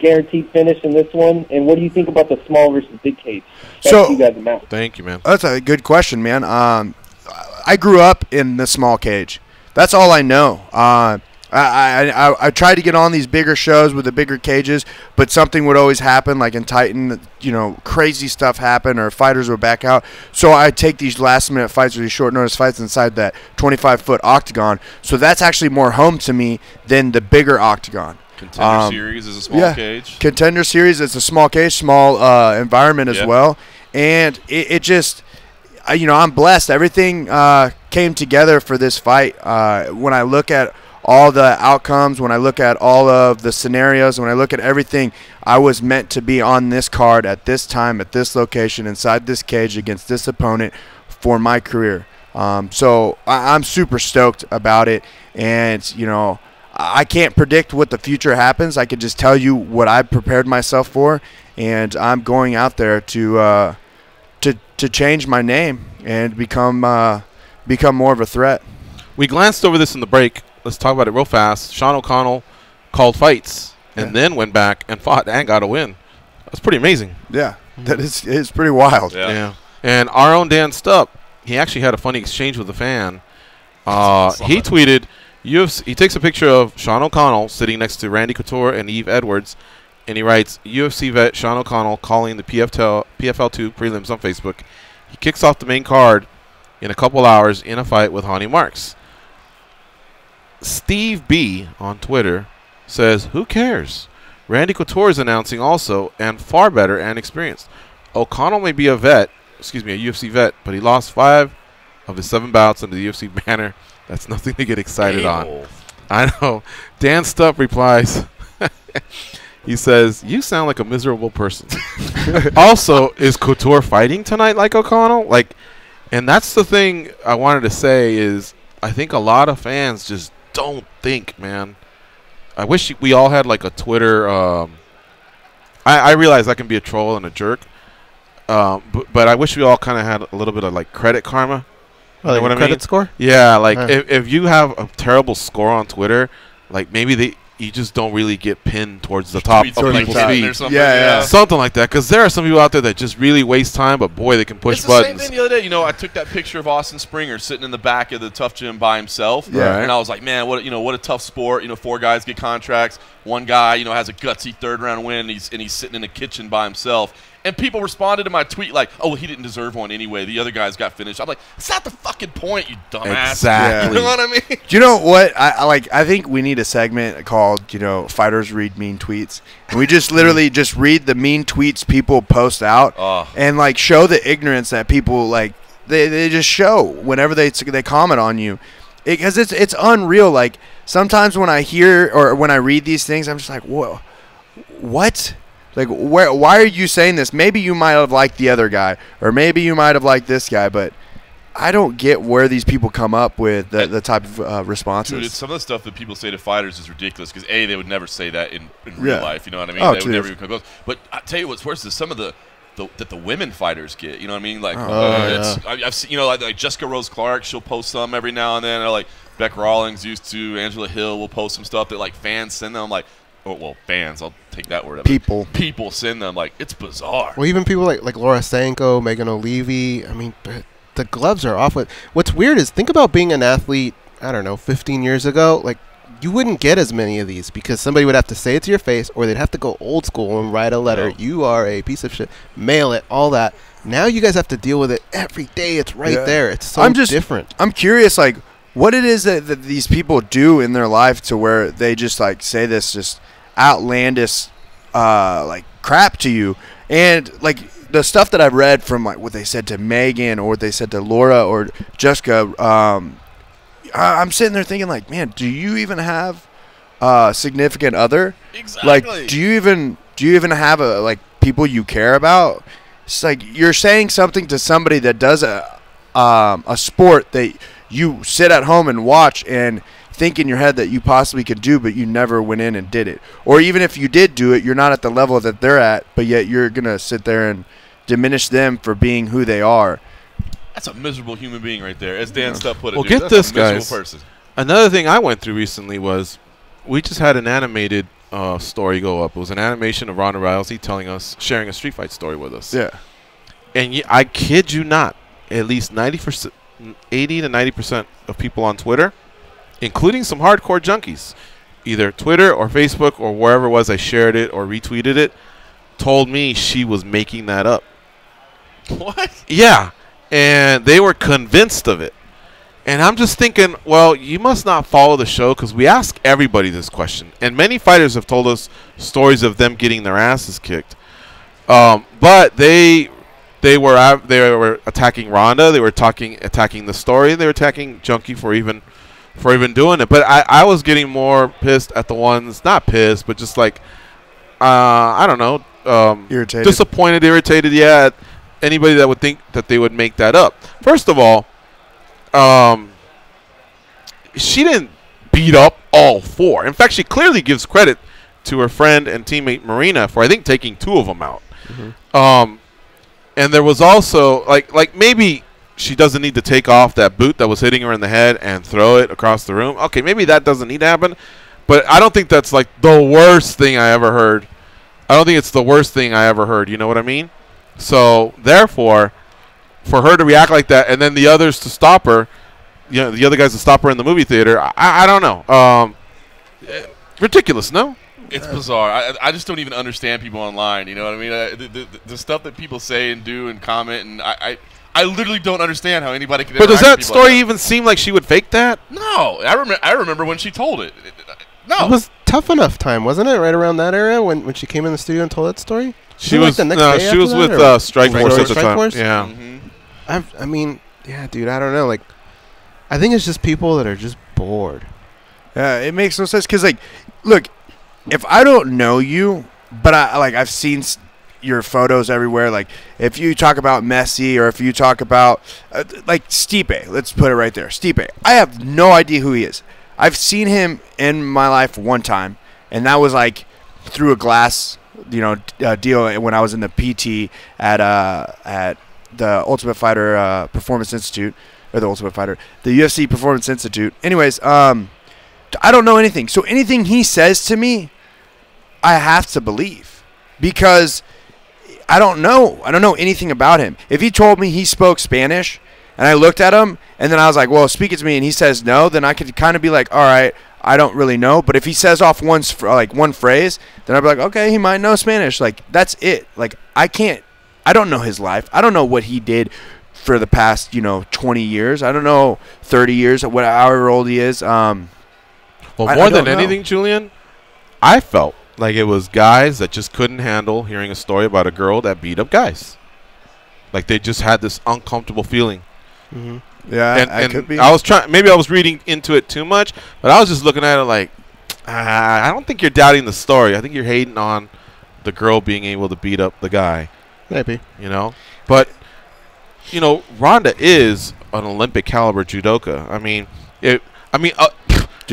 guaranteed finish in this one? And what do you think about the small versus big cage? So, you guys out. Thank you, man. That's a good question, man. I grew up in the small cage. That's all I know. I tried to get on these bigger shows with the bigger cages, but something would always happen, like in Titan, you know, crazy stuff happened or fighters would back out. So I take these last-minute fights or these short-notice fights inside that 25-foot octagon. So that's actually more home to me than the bigger octagon. Contender Series is a small cage. Contender Series is a small cage, small environment as well. And it just, you know, I'm blessed. Everything came together for this fight. When I look at all the outcomes, when I look at all of the scenarios, when I look at everything, I was meant to be on this card at this time, at this location, inside this cage against this opponent for my career. So I'm super stoked about it. And, you know, I can't predict what the future happens. I can just tell you what I've prepared myself for, and I'm going out there to change my name and become more of a threat. We glanced over this in the break. Let's talk about it real fast. Sean O'Connell called fights and then went back and fought and got a win. That's pretty amazing. Yeah, that is pretty wild. Yeah. And our own Dan Stupp, he actually had a funny exchange with a fan. He tweeted, he takes a picture of Sean O'Connell sitting next to Randy Couture and Eve Edwards, and he writes, UFC vet Sean O'Connell calling the PFL2 prelims on Facebook. He kicks off the main card in a couple hours in a fight with Hani Marks. Steve B on Twitter says, who cares? Randy Couture is announcing also, and far better and experienced. O'Connell may be a UFC vet, but he lost 5 of his 7 bouts under the UFC banner. That's nothing to get excited on. I know. Dan Stupp replies, he says, you sound like a miserable person. Also, is Couture fighting tonight like O'Connell? And that's the thing I wanted to say is I think a lot of fans just don't think, man. I wish we all had like a Twitter. I realize I can be a troll and a jerk, but I wish we all kind of had a little bit of like credit karma. You know what I mean? Credit score? Yeah, like if you have a terrible score on Twitter, like maybe you just don't really get pinned towards the top of people's feed. Yeah, something like that. Because there are some people out there that just really waste time, but boy, they can push buttons. It's the same thing the other day. You know, I took that picture of Austin Springer sitting in the back of the Tough Gym by himself. Yeah. And I was like, man, what a tough sport. You know, 4 guys get contracts. One guy, you know, has a gutsy 3rd-round win, and he's sitting in a kitchen by himself. And people responded to my tweet like, "Oh, well, he didn't deserve one anyway. The other guys got finished." I'm like, "That's not the fucking point, you dumbass." Exactly. You know what I mean? Do you know what? I think we need a segment called, Fighters Read Mean Tweets. And we just literally just read the mean tweets people post out and, like, show the ignorance that people, like, they just show whenever they comment on you. Because it's unreal. Like, sometimes when I hear or when I read these things, I'm just like, whoa, what? Like, why are you saying this? Maybe you might have liked the other guy, or maybe you might have liked this guy, but I don't get where these people come up with the type of responses. Dude, some of the stuff that people say to fighters is ridiculous because, A, they would never say that in real life, you know what I mean? Oh, they would never even come close. But I tell you what's worse is some of that the women fighters get, you know what I mean? Like, I've seen, like Jessica Rose Clark, she'll post some every now and then, or like Beck Rawlings used to, Angela Hill will post some stuff that, like, fans send them, like, fans, I'll take that word. People send them, like, it's bizarre. Well, even people like Laura Sanko, Megan O'Leary, I mean, the gloves are off. What's weird is, think about being an athlete, I don't know, 15 years ago. Like, you wouldn't get as many of these because somebody would have to say it to your face, or they'd have to go old school and write a letter. You are a piece of shit. Mail it, all that. Now you guys have to deal with it every day. It's right there. It's so different. I'm curious, like, what it is that these people do in their life to where they just, like, say this just outlandish like crap to you. And, like, the stuff that I've read from, like, what they said to Megan or what they said to Laura or Jessica, I'm sitting there thinking, like, man, do you even have a significant other? Exactly. Like, do you even have like people you care about? It's like you're saying something to somebody that does a sport that you sit at home and watch and think in your head that you possibly could do, but you never went in and did it. Or even if you did do it, you're not at the level that they're at, but yet you're going to sit there and diminish them for being who they are. That's a miserable human being right there, as Dan Stubb put it. Well, dude. get That's this, a miserable guys. person. Another thing I went through recently was we just had an animated story go up. It was an animation of Ronda Rousey sharing a street fight story with us. Yeah. And I kid you not, at least 80 to 90% of people on Twitter, including some hardcore junkies, either Twitter or Facebook or wherever it was I shared it or retweeted it, told me she was making that up. What? Yeah. And they were convinced of it. And I'm just thinking, well, you must not follow the show because we ask everybody this question. And many fighters have told us stories of them getting their asses kicked. But they were attacking Ronda. They were attacking the story. They were attacking Junkie for even doing it. But I was getting more pissed at the ones, not pissed, but just like, I don't know. Irritated. Disappointed, irritated, yeah. Anybody that would think that they would make that up. First of all, she didn't beat up all four. In fact, she clearly gives credit to her friend and teammate Marina for, I think, taking two of them out. Mm-hmm. And there was also, like maybe she doesn't need to take off that boot that was hitting her in the head and throw it across the room. Okay, maybe that doesn't need to happen. But I don't think that's, like, the worst thing I ever heard. I don't think it's the worst thing I ever heard. You know what I mean? So, therefore, for her to react like that and then the others to stop her, the other guys to stop her in the movie theater, I don't know. Ridiculous, no? It's bizarre. I just don't even understand people online. You know what I mean? The stuff that people say and do and comment, and I literally don't understand how anybody can. But does that story even seem like she would fake that? No, I remember when she told it. No, it was Tough Enough time, wasn't it? Right around that area when she came in the studio and told that story. She was like the next day she was after with that, Strike Force at the time. Force? Yeah. Mm-hmm. I mean, yeah, dude. I don't know. Like, I think it's just people that are just bored. Yeah, it makes no sense because, like, look, if I don't know you, but I've seen your photos everywhere. Like, if you talk about Messi or if you talk about like Stipe, let's put it right there. Stipe, I have no idea who he is. I've seen him in my life one time, and that was like through a glass, deal when I was in the PT at the Ultimate Fighter Performance Institute, or the UFC Performance Institute. Anyways, I don't know anything, so anything he says to me, I have to believe because I don't know anything about him. If he told me he spoke Spanish and I looked at him and then I was like, well, speak it to me, and he says no, then I could kind of be like, all right, I don't really know. But if he says off one phrase, then I'd be like, okay, he might know Spanish. Like, that's it. Like, I can't I don't know his life. I don't know what he did for the past 20 years. I don't know 30 years, however old he is. Well, more than anything, Julian, I felt like it was guys that just couldn't handle hearing a story about a girl that beat up guys. Like they just had this uncomfortable feeling. Mm-hmm. Yeah, and could be. I was maybe I was reading into it too much, but I was just looking at it like, I don't think you're doubting the story. I think you're hating on the girl being able to beat up the guy. Maybe. But, Ronda is an Olympic caliber judoka. I mean, Did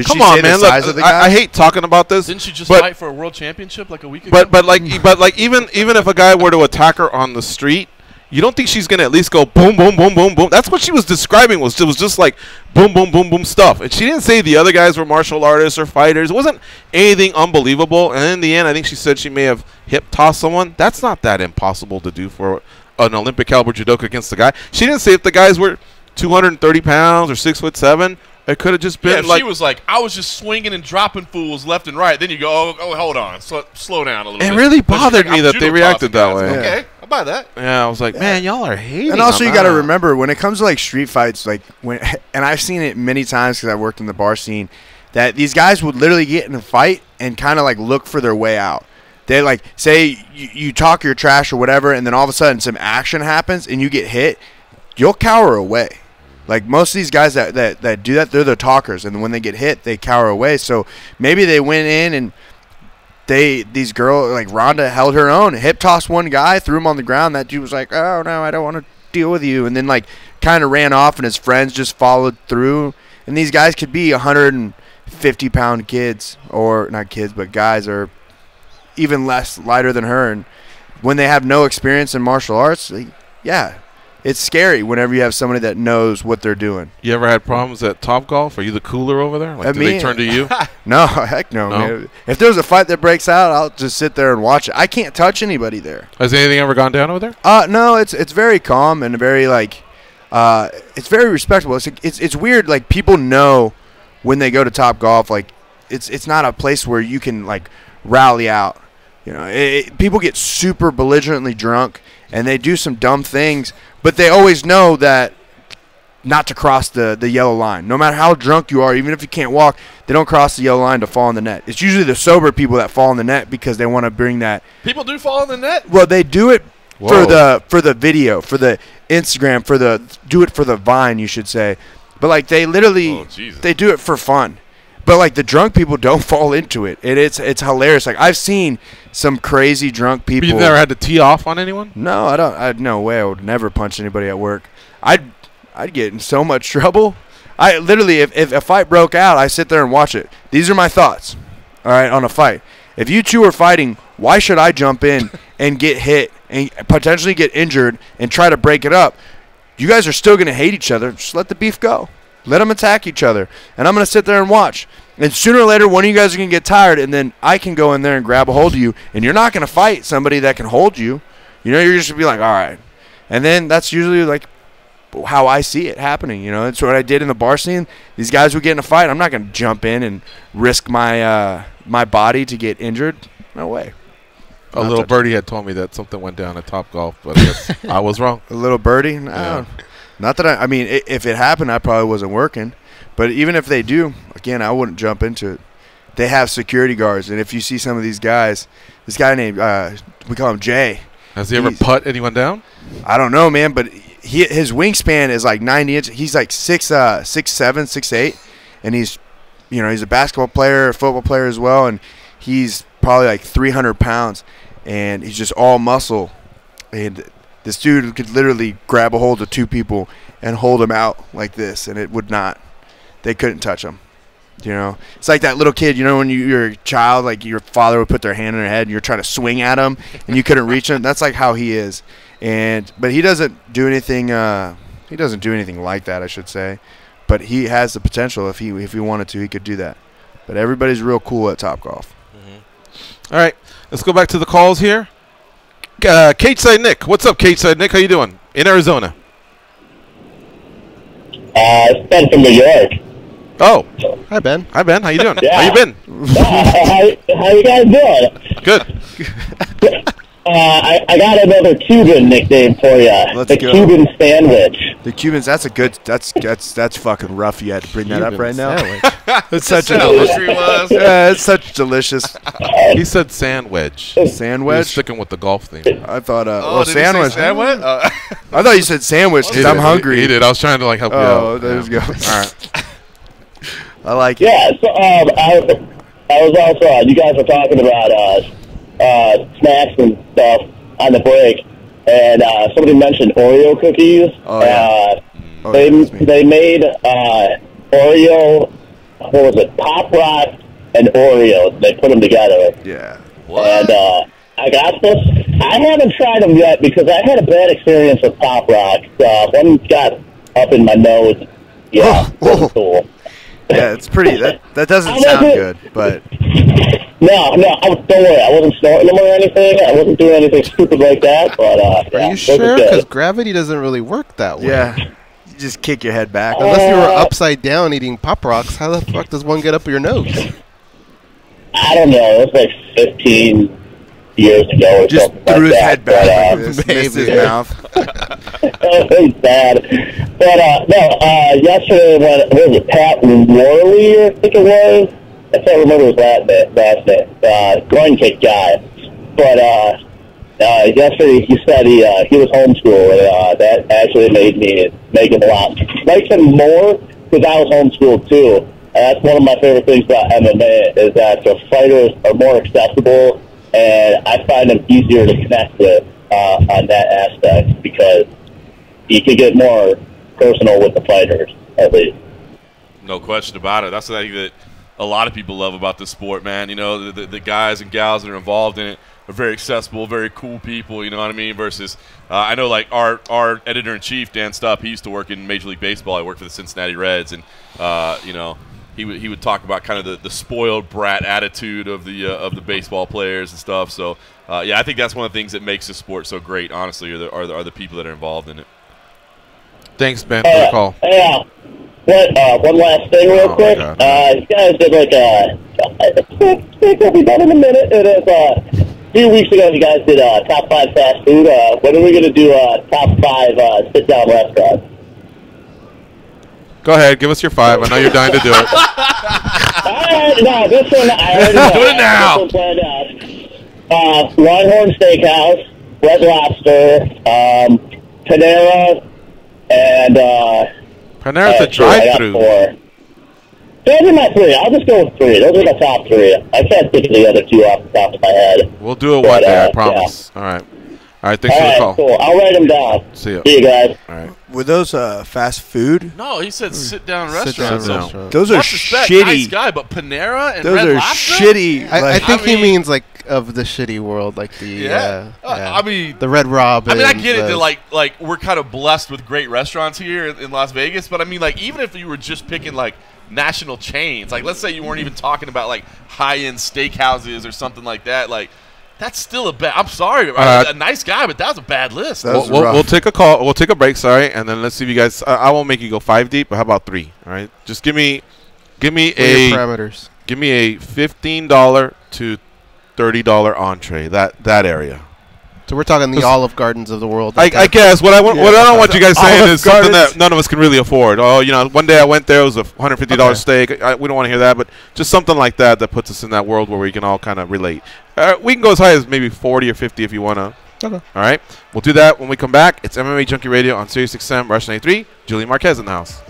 come she on, say man. the size of the guy? I hate talking about this. Didn't she just fight for a world championship like a week ago? But even if a guy were to attack her on the street, you don't think she's gonna at least go boom, boom, boom, boom, boom? That's what she was describing. It was just like boom, boom, boom, boom stuff. And she didn't say the other guys were martial artists or fighters. It wasn't anything unbelievable. And in the end, I think she said she may have hip tossed someone. That's not that impossible to do for an Olympic caliber judoka against the guy. She didn't say if the guys were 230 pounds or 6'7". It could have just been she was like, I was just swinging and dropping fools left and right. Then you go, oh hold on, slow down a little bit. It really bothered me that they reacted that way. Okay, I buy that. Yeah, I was like, man, y'all are hating. And also, you got to remember when it comes to like street fights, and I've seen it many times because I worked in the bar scene, that these guys would literally get in a fight and kind of like look for their way out. They like say you talk your trash or whatever, and then all of a sudden some action happens and you get hit, you'll cower away. Like most of these guys that do that, they're the talkers, and when they get hit, they cower away. So maybe they went in and these girls like Ronda held her own, hip tossed one guy, threw him on the ground. That dude was like, "Oh no, I don't want to deal with you," and then like kind of ran off, and his friends just followed through. And these guys could be 150-pound kids, or not kids, but guys, or even lighter than her. And when they have no experience in martial arts, it's scary whenever you have somebody that knows what they're doing. You ever had problems at TopGolf? Are you the cooler over there? Like, do they turn to you? No, heck no, man. If there's a fight that breaks out, I'll just sit there and watch it. I can't touch anybody there. Has anything ever gone down over there? No, it's very calm and very it's very respectable. It's weird. Like people know when they go to TopGolf, like it's not a place where you can like rally out. People get super belligerently drunk and they do some dumb things. But they always know that not to cross the yellow line. No matter how drunk you are, even if you can't walk, they don't cross the yellow line to fall in the net. It's usually the sober people that fall in the net because they want to bring that. People do fall in the net? Well, they do it for the video, for the Instagram, do it for the Vine, you should say. But like they literally they do it for fun. But like the drunk people don't fall into it. It's hilarious. Like I've seen some crazy drunk people. But you've never had to tee off on anyone? No, I don't. No way. I would never punch anybody at work. I'd get in so much trouble. I literally, if a fight broke out, I sit there and watch it. These are my thoughts. All right, on a fight. If you two are fighting, why should I jump in and get hit and potentially get injured and try to break it up? You guys are still going to hate each other. Just let the beef go. Let them attack each other. And I'm going to sit there and watch. And sooner or later, one of you guys are going to get tired, and then I can go in there and grab a hold of you. And you're not going to fight somebody that can hold you. You're just going to be like, all right. And then that's usually like how I see it happening. That's what I did in the bar scene. These guys would get in a fight. I'm not going to jump in and risk my my body to get injured. No way. A little birdie had told me that something went down at TopGolf, but I guess I was wrong. A little birdie? No. Yeah. Not that I mean, if it happened, I probably wasn't working. But even if they do, again, I wouldn't jump into it. They have security guards, and if you see some of these guys, this guy named we call him Jay. Has he ever put anyone down? I don't know, man, but his wingspan is like 90 inches. He's like 6'7", 6'8", and he's a basketball player, a football player as well, and he's probably like 300 pounds, and he's just all muscle. And this dude could literally grab a hold of two people and hold them out like this, and it would not. They couldn't touch him. It's like that little kid. When you're a child, like your father would put their hand on their head, and you're trying to swing at him, and you couldn't reach him. That's like how he is. But he doesn't do anything. He doesn't do anything like that, I should say. But he has the potential. If he wanted to, he could do that. But everybody's real cool at TopGolf. All right, let's go back to the calls here. Cateside Nick, what's up, Cateside Nick? How you doing in Arizona? It's Ben from New York. Oh, hi Ben. Hi Ben. How you doing? Yeah. How you been? How you guys doing? Good. I got another Cuban nickname for you. The Cuban sandwich. The Cubans. That's a good. That's fucking rough. You had to bring that up right now. It's such a delicious. Yeah, it's such delicious. He said sandwich. Sandwich. He's sticking with the golf theme. I thought. Did sandwich. He say sandwich? I thought you said sandwich because I'm hungry. He did. I was trying to help you out. Oh, there you go. All right. I like it. Yeah. So I was also. You guys were talking about snacks and stuff on the break, and somebody mentioned Oreo cookies. Oh, yeah. They made Oreo, what was it, Pop Rock and Oreos. They put them together. Yeah. What? And I got this. I haven't tried them yet because I had a bad experience with Pop Rock. One got up in my nose. Yeah, wasn't cool. Yeah, it's pretty. That doesn't sound good, but. No, don't worry. I wasn't snorting them or anything. I wasn't doing anything stupid like that. But are you sure? Because gravity doesn't really work that way. Yeah, you just kick your head back. Unless you were upside down eating Pop Rocks, how the fuck does one get up your nose? I don't know. It was like 15 years ago or just something threw like his that. head back. Missed his mouth. It was bad. But no, yesterday when was it Pat Worley, I think it was. I can't remember his last name. Groin kick guy. But yesterday he said he was homeschooled, and that actually made him a lot like him more because I was homeschooled too. And that's one of my favorite things about MMA is that the fighters are more accessible, and I find them easier to connect with on that aspect because you can get more personal with the fighters at least. No question about it. That's the thing that a lot of people love about this sport, man. You know, the guys and gals that are involved in it are very accessible, very cool people, you know what I mean? Versus, I know, like, our editor-in-chief, Dan Stupp, he used to work in Major League Baseball. He worked for the Cincinnati Reds, and, you know, he would talk about kind of the spoiled brat attitude of the baseball players and stuff. So, yeah, I think that's one of the things that makes this sport so great, honestly, are the people that are involved in it. Thanks, Ben, for the call. Yeah. One last thing real quick. You guys did like we'll be done in a minute. It is, a few weeks ago you guys did top 5 fast food. When are we going to do top 5 sit-down restaurants? Go ahead, give us your 5. I know you're dying to do it. No, this one I already know. Do it now. This one planned out. Longhorn Steakhouse, Red Lobster, Panera, and Panera's a drive-through. Those are my 3. I'll just go with 3. Those are my top 3. I can't think of the other 2 off the top of my head. We'll do it one day, I promise. Yeah. All right. All right, thanks for the call. Cool. I'll write them down. See you. See you guys. All right. Were those fast food? No, he said sit-down restaurants. Those are shitty. Nice guy, but Panera and those Red are Lobster? shitty. I think he means like of the shitty world, like the I mean, the Red Robin. I mean, I get it that like we're kind of blessed with great restaurants here in Las Vegas, but I mean, like even if you were just picking like national chains, like let's say you weren't even talking about like high-end steakhouses or something like that, like. That's still a bad. I'm sorry, a nice guy, but that was a bad list. We'll take a call. We'll take a break. Sorry, and then let's see if you guys. I won't make you go 5 deep, but how about 3? All right, just give me a parameters. Give me a $15 to $30 entree. That area. So we're talking the Olive Gardens of the world. I guess what I don't want you guys saying is something that none of us can really afford. Oh, you know, one day I went there, it was a $150 steak. We don't want to hear that, but just something like that puts us in that world where we can all kind of relate. We can go as high as maybe 40 or 50 if you want to. Okay. All right. We'll do that when we come back. It's MMA Junkie Radio on Sirius XM, Rush 93. Julian Marquez in the house.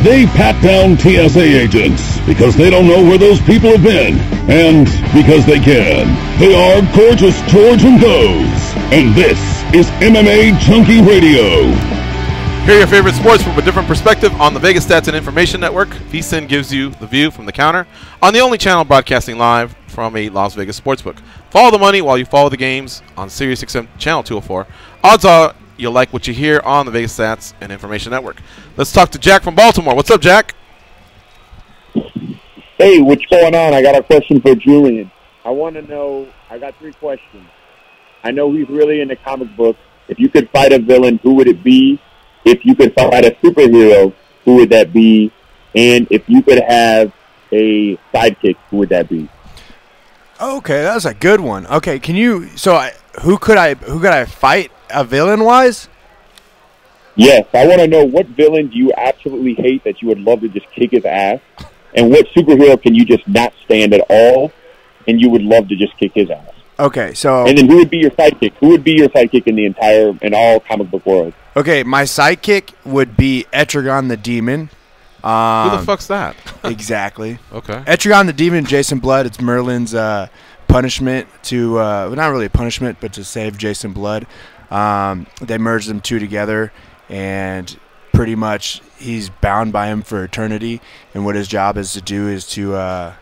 They pat down TSA agents because they don't know where those people have been, and because they can. They are Gorgeous George and Goes, and this is MMA Junkie Radio. Hear your favorite sports from a different perspective on the Vegas Stats and Information Network. VSiN gives you the view from the counter on the only channel broadcasting live from a Las Vegas sportsbook. Follow the money while you follow the games on SiriusXM Channel 204. Odds are you'll like what you hear on the Vegas Stats and Information Network. Let's talk to Jack from Baltimore. What's up, Jack? Hey, what's going on? I got a question for Julian. I want to know, I got 3 questions. I know he's really into comic books. If you could fight a villain, who would it be? If you could fight a superhero, who would that be? And if you could have a sidekick, who would that be? Okay, that was a good one. Okay, can you? Who could I fight villain wise? Yes, I want to know what villain do you absolutely hate that you would love to just kick his ass, and what superhero can you just not stand at all, and you would love to just kick his ass. Okay, so and then who would be your sidekick? Who would be your sidekick in all comic book world? Okay, my sidekick would be Etrigan the Demon. Who the fuck's that? Exactly. Okay. Etrigan the Demon, Jason Blood. It's Merlin's punishment to, not really a punishment, but to save Jason Blood. They merged them two together, and pretty much he's bound by him for eternity. And what his job is to do is to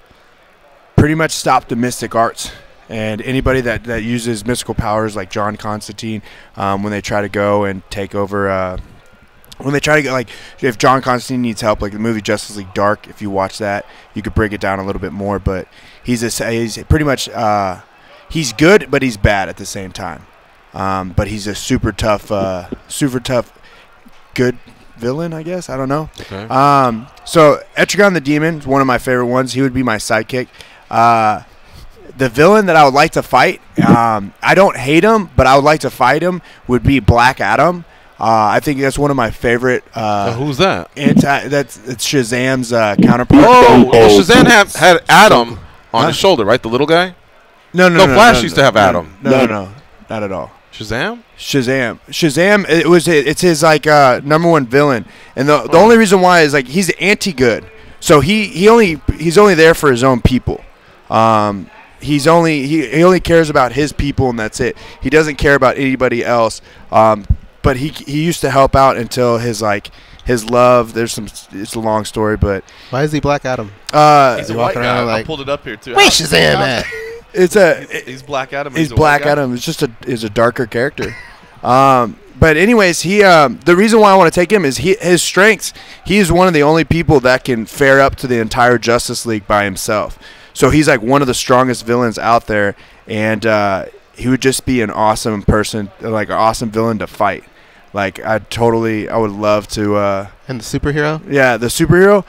pretty much stop the mystic arts. And anybody that uses mystical powers, like John Constantine, when they try to go and take over, when they try to get, like, if John Constantine needs help, like the movie Justice League Dark, if you watch that, you could break it down a little bit more. But he's pretty much he's good, but he's bad at the same time. But he's a super tough, good villain, I guess. I don't know. Okay. So Etrigan the Demon is one of my favorite ones. He would be my sidekick. The villain that I would like to fight, I don't hate him, but I would like to fight him, would be Black Adam. I think that's one of my favorite. Who's that? It's Shazam's counterpart. Oh, well, Shazam had Adam on his shoulder, right? The little guy? No, Flash used to have Adam. No, not at all. Shazam? Shazam. It's his like #1 villain, and the only reason why is like he's anti-good, so he only there for his own people. He only cares about his people, and that's it. He doesn't care about anybody else. But he used to help out until his love. It's a long story, but why is he Black Adam? He's walking around like, I pulled it up here too. Where's Shazam at? He's Black Adam. He's Black Adam. It's just a darker character. But anyways, the reason why I want to take him is his strengths. He is one of the only people that can fare up to the entire Justice League by himself. So he's like one of the strongest villains out there, and he would just be an awesome person, like an awesome villain to fight. Like I would love to. And the superhero? Yeah, the superhero.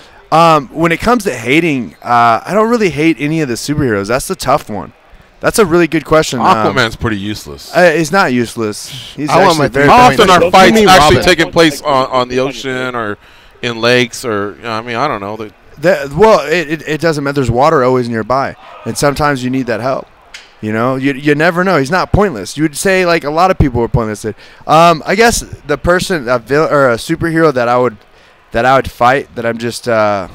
When it comes to hating, I don't really hate any of the superheroes. That's the tough one. That's a really good question. Aquaman's pretty useless. He's not useless. He's how often are fights actually taking place on the ocean or in lakes or I don't know. Well, it doesn't matter. There's water always nearby, and sometimes you need that help. You know, you never know. He's not pointless. You would say like a lot of people are pointless. I guess the person, a superhero that I would fight, that I'm just I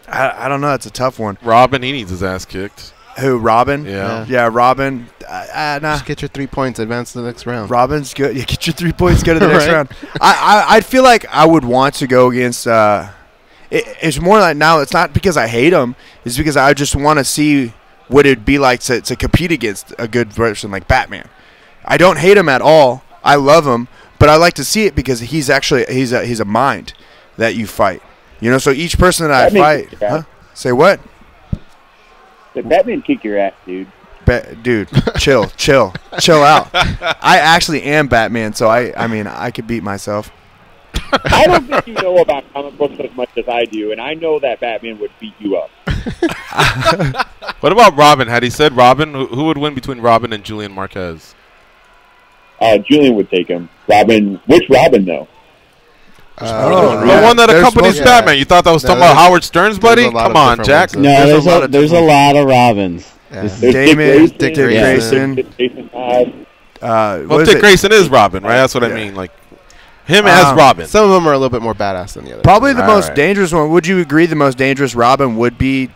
don't know. That's a tough one. Robin, he needs his ass kicked. Who, Robin? Yeah, Robin. Nah. Just get your 3 points, advance to the next round. Robin's good. Yeah, get your 3 points, go to the next round. I'd feel like I would want to go against. It's more like now. It's not because I hate him. It's because I just want to see what it'd be like to compete against a good person like Batman. I don't hate him at all. I love him, but I like to see it because he's a mind that you fight. You know, so each person that I fight. Say what? Did Batman kick your ass, dude? Dude, chill out. I actually am Batman, so I could beat myself. I don't think you know about comic books as much as I do, and I know that Batman would beat you up. What about Robin? Had he said Robin? Who would win between Robin and Julian Marquez? Julian would take him. Robin, which Robin though? The one that accompanies Batman. You thought that was talking about Howard Stern's buddy? Come on, Jack. No, there's a lot of Robins. Yeah. There's Damon, Dick Grayson. Jason Todd. Well, Dick Grayson is Robin, right? That's what I mean. Like, Him as Robin. Some of them are a little bit more badass than the others. Probably the most dangerous one. Would you agree the most dangerous Robin would be?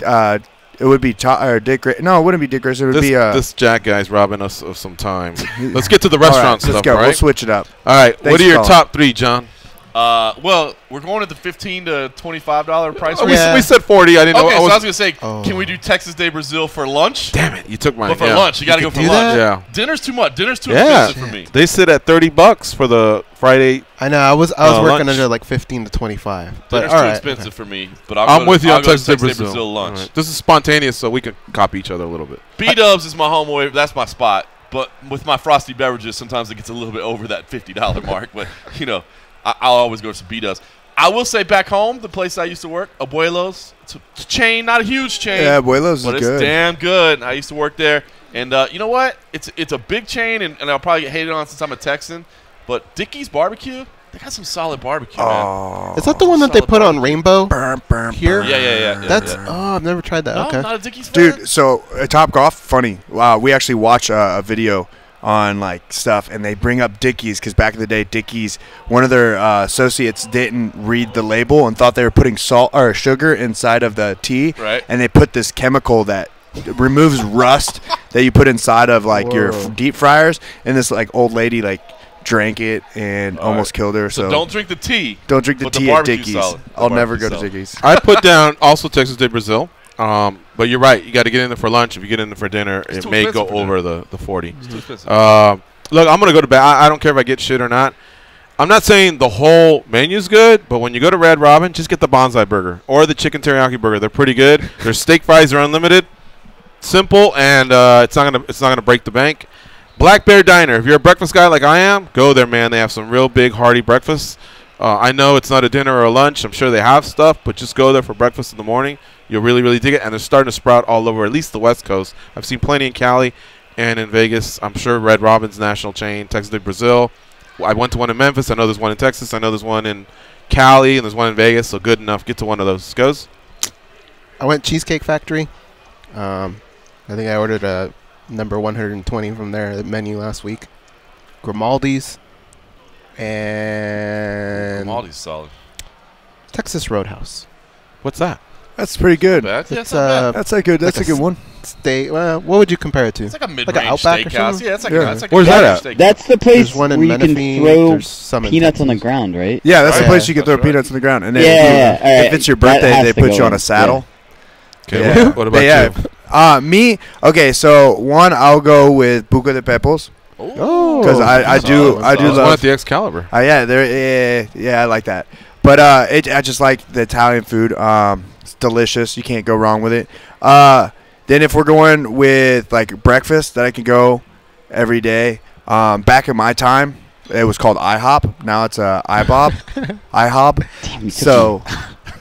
It would be Dick Grayson. No, it wouldn't be Dick Grayson. It would be this Jack guy's robbing us of some time. Let's get to the restaurant stuff. Let's go. Right? We'll switch it up. All right. Thanks what are your top 3, John? Well, we're going at the $15 to $25 price range. We said 40. I didn't know. Okay, so I was gonna say, can we do Texas Day Brazil for lunch? Damn it, you took mine. But for lunch, you got to go for lunch. Yeah. Dinner's too much. Dinner's too expensive for me. They sit at $30 for the Friday. I know. I was working lunch. under like 15 to 25. But Dinner's too expensive for me. But I'm with you on Texas Day Brazil Brazil lunch. Right. This is spontaneous, so we can copy each other a little bit. B-Dubs is my home away. That's my spot. But with my frosty beverages, sometimes it gets a little bit over that $50 mark. But I'll always go to B-Dubs. I will say back home, the place I used to work, Abuelo's. It's a chain, not a huge chain. Yeah, Abuelo's is good. But it's damn good. I used to work there. And you know what? It's a big chain, and I'll probably get hated on since I'm a Texan. But Dickie's Barbecue, they got some solid barbecue, man. Is that the one that they put on Rainbow here? Yeah. That's I've never tried that. No, okay. not a Dickie's fan? Dude, so Topgolf, funny. Wow, we actually watch a video on like stuff, and they bring up Dickies because back in the day, Dickies, one of their associates didn't read the label and thought they were putting salt or sugar inside of the tea, right? And they put this chemical that removes rust that you put inside of like your deep fryers, and this like old lady like drank it and almost killed her. So don't drink the tea. Don't drink the tea at Dickies. I'll never go to Dickies. I put down also Texas Day Brazil. But you're right. You got to get in there for lunch. If you get in there for dinner, it may go over the 40. It's too expensive. Look, I'm going to go to bed. I don't care if I get shit or not. I'm not saying the whole menu's good, but when you go to Red Robin, just get the bonsai burger or the chicken teriyaki burger. They're pretty good. Their steak fries are unlimited. Simple, and it's not gonna break the bank. Black Bear Diner. If you're a breakfast guy like I am, go there, man. They have some real big, hearty breakfasts. I know it's not a dinner or a lunch. I'm sure they have stuff, but just go there for breakfast in the morning. You'll really, really dig it. And they're starting to sprout all over, at least the West Coast. I've seen plenty in Cali and in Vegas. I'm sure Red Robin's national chain, Texas Day Brazil. I went to one in Memphis. I know there's one in Texas. I know there's one in Cali, and there's one in Vegas. So good enough. Get to one of those. Goes. I went Cheesecake Factory. I think I ordered a number 120 from their menu last week. Grimaldi's. And Grimaldi's solid. Texas Roadhouse. What's that? That's pretty good. It's that's a good. That's a good one. Steak. What would you compare it to? It's like a mid-range like an Outback steakhouse. or Yeah, it's like Where's that at? That's the place There's one where in you can Menifee, throw there's some in peanuts on the Texas. ground, right? Yeah, that's the place you can That's throw peanuts on the ground. And then if it's your That birthday, has they to put go you on in. a saddle. Okay. Yeah. What about you? Me. Okay, so one, I'll go with Buca de Pepos. Oh, because I do There's love one at the Excalibur. I like that. But I just like the Italian food. It's delicious. You can't go wrong with it. Then if we're going with like breakfast that I can go every day. Back in my time, it was called IHOP. Now it's IBOB. IHOP. So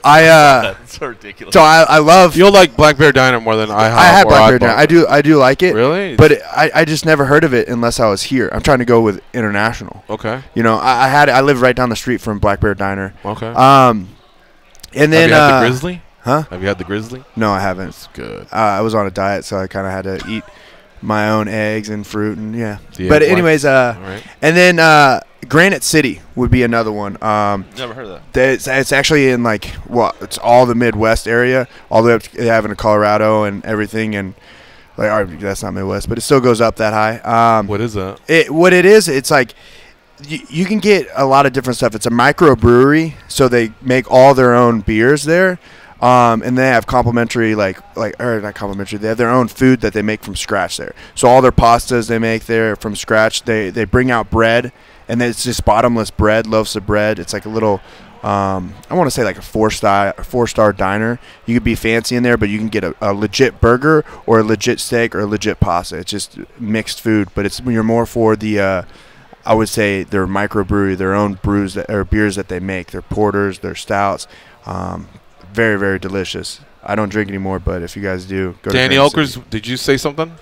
That's so ridiculous. So I love. You'll like Black Bear Diner more than IHOP. I had or Black Bear IBOB. Diner. I do like it. Really? But I just never heard of it unless I was here. I'm trying to go with international. Okay. You know, I live right down the street from Black Bear Diner. Okay. And then have you had the Grizzly? Huh? Have you had the Grizzly? No, I haven't. It's good. I was on a diet, so I kind of had to eat my own eggs and fruit and The But egg anyways, whites. All right. and then Granite City would be another one. Never heard of that. It's actually in it's all the Midwest area, all the way up to having Colorado and everything, and that's not Midwest, but it still goes up that high. What is that? It's like you can get a lot of different stuff. It's a microbrewery, so they make all their own beers there. And they have complimentary, not complimentary. They have their own food that they make from scratch there. So all their pastas they make there from scratch. They bring out bread, and it's just bottomless bread, loaves of bread. It's like a little, I want to say like a four-star diner. You could be fancy in there, but you can get a legit burger or a legit steak or a legit pasta. It's just mixed food, but you're more for the. I would say their microbrewery, their own brews or beers that they make. Their porters, their stouts. Very, very delicious. I don't drink anymore, but if you guys do, go Danny to Okers, did you say something?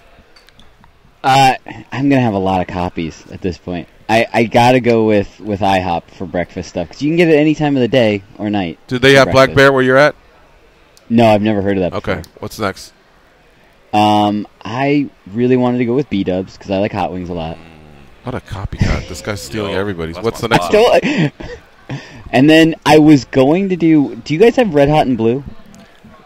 I'm going to have a lot of copies at this point. I got to go with IHOP for breakfast stuff, because you can get it any time of the day or night. Do they have Black Bear where you're at? No, I've never heard of that before. Okay, what's next? I really wanted to go with B-Dubs, because I like hot wings a lot. What a copycat. This guy's stealing everybody's. What's the next one? And then I was going to do you guys have Red Hot and Blue?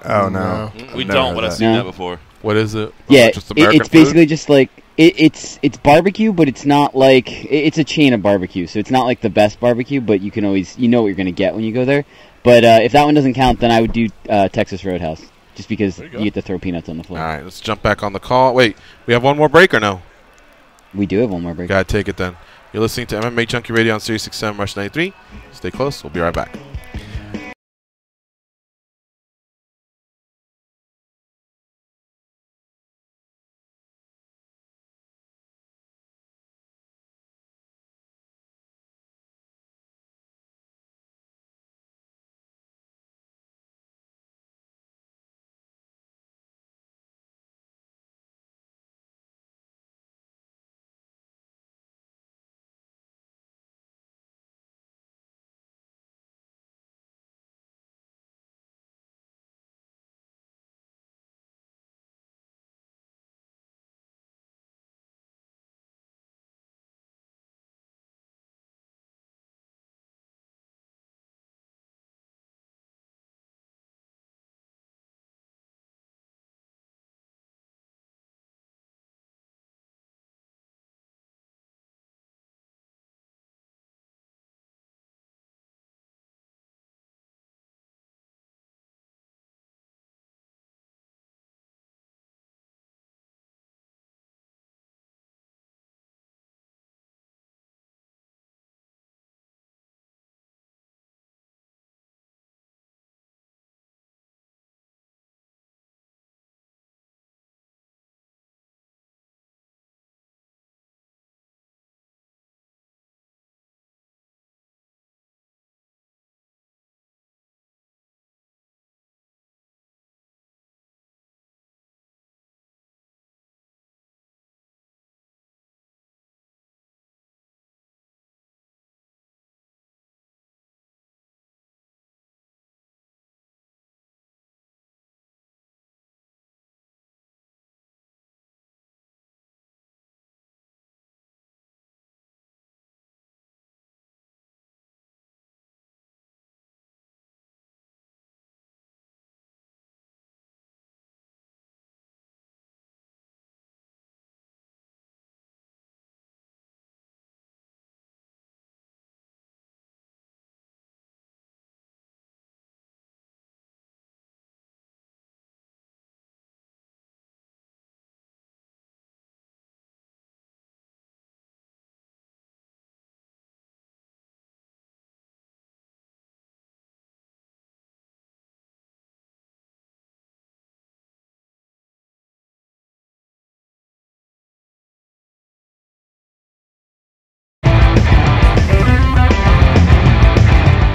Oh, no. We don't, but I've seen that before. What is it? Yeah, just American it's basically just like it's barbecue, but it's not like it's a chain of barbecue, so it's not like the best barbecue, but you can always what you're going to get when you go there. But if that one doesn't count, then I would do Texas Roadhouse, just because you get to throw peanuts on the floor. All right, let's jump back on the call. Wait, we have one more break or no? We do have one more break. Gotta take it then. You're listening to MMA Junkie Radio on Sirius XM Rush 93. Stay close. We'll be right back.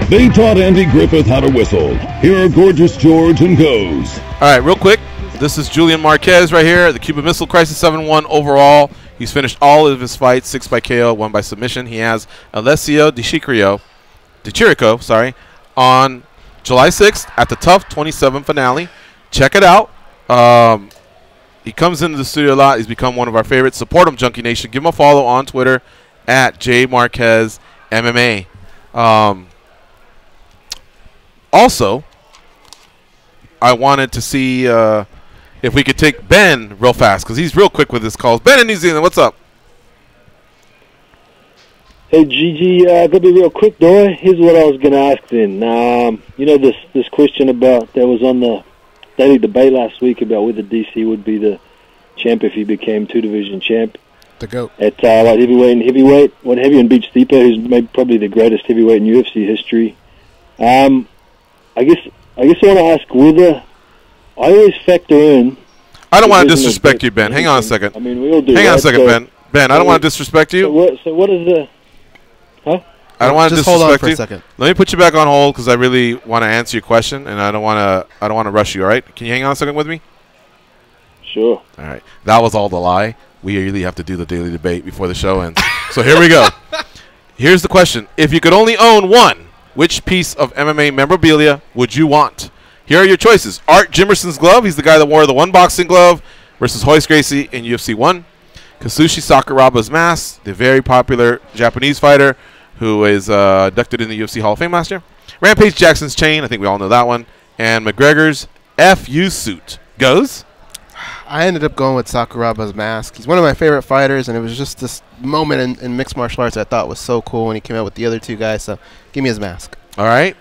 They taught Andy Griffith how to whistle. Here are Gorgeous George and Goes. All right, real quick. This is Julian Marquez right here. The Cuban Missile Crisis 7-1 overall. He's finished all of his fights, 6 by KO, 1 by submission. He has Alessio Di Chirico, on July 6th at the Tough 27 finale. Check it out. He comes into the studio a lot. He's become one of our favorites. Support him, Junkie Nation. Give him a follow on Twitter at JMarquezMMA. Also, I wanted to see if we could take Ben real fast, because he's real quick with his calls. Ben in New Zealand, what's up? Hey, Gigi, gonna be real quick, though. Here's what I was gonna ask then. You know this question about that was on the daily debate last week about whether DC would be the champ if he became 2-division champ. The GOAT. At light heavyweight and heavyweight. Went heavy and beat Stipe, who's maybe probably the greatest heavyweight in UFC history. I guess I want to ask whether I always factor in. I don't want to disrespect you, Ben. Hang on a second. I mean, we all do. Hang on a right? second, Ben. Ben, I don't want to disrespect you. So what is the? Huh? I don't want to Just disrespect hold on for you. a second. Let me put you back on hold because I really want to answer your question, and I don't want to rush you. All right? Can you hang on a second with me? Sure. All right. That was all the lie. We really have to do the daily debate before the show ends. So here we go. Here's the question: if you could only own one, which piece of MMA memorabilia would you want? Here are your choices. Art Jimerson's glove. He's the guy that wore the one boxing glove versus Royce Gracie in UFC 1. Kazushi Sakuraba's mask, the very popular Japanese fighter who is inducted in the UFC Hall of Fame last year. Rampage Jackson's chain, I think we all know that one. And McGregor's FU suit. Goes? I ended up going with Sakuraba's mask. He's one of my favorite fighters, and it was just this moment in mixed martial arts I thought was so cool when he came out with the other two guys. So give me his mask. All right.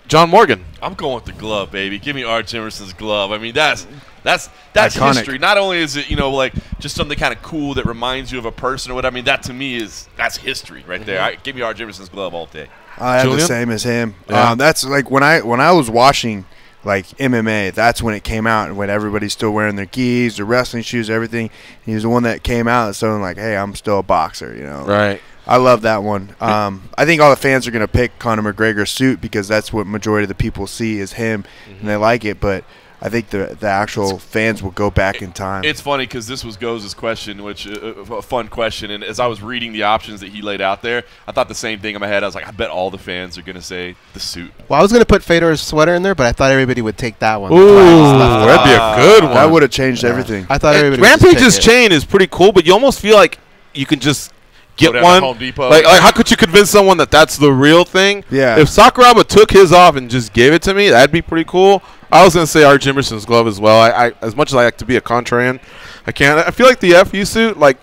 John Morgan. I'm going with the glove, baby. Give me Art Jimerson's glove. I mean, that's Iconic. history. Not only is it, like just something kind of cool that reminds you of a person or what. I mean, that to me that's history right there. Give me Art Jimerson's glove all day. I have Julian? the same as him. Yeah. That's like when I was watching like MMA. That's when it came out, and when everybody's still wearing their gis, their wrestling shoes, everything. He was the one that came out and showing like, hey, I'm still a boxer. Right. I love that one. I think all the fans are going to pick Conor McGregor's suit because that's what majority of the people see is him, and they like it. But I think the actual fans will go back in time. It's funny because this was Goze's question, which a fun question. And as I was reading the options that he laid out there, I thought the same thing in my head. I was like, I bet all the fans are going to say the suit. Well, I was going to put Fedor's sweater in there, but I thought everybody would take that one. Ooh, that'd be a good one. That would have changed everything. I thought everybody Rampage's chain is pretty cool, but you almost feel like you can just get down one. to Home Depot. Like, how could you convince someone that that's the real thing? Yeah. If Sakuraba took his off and just gave it to me, that'd be pretty cool. I was gonna say Art Jimerson's glove as well. I as much as I like to be a contrarian, I can't. I feel like the FU suit, like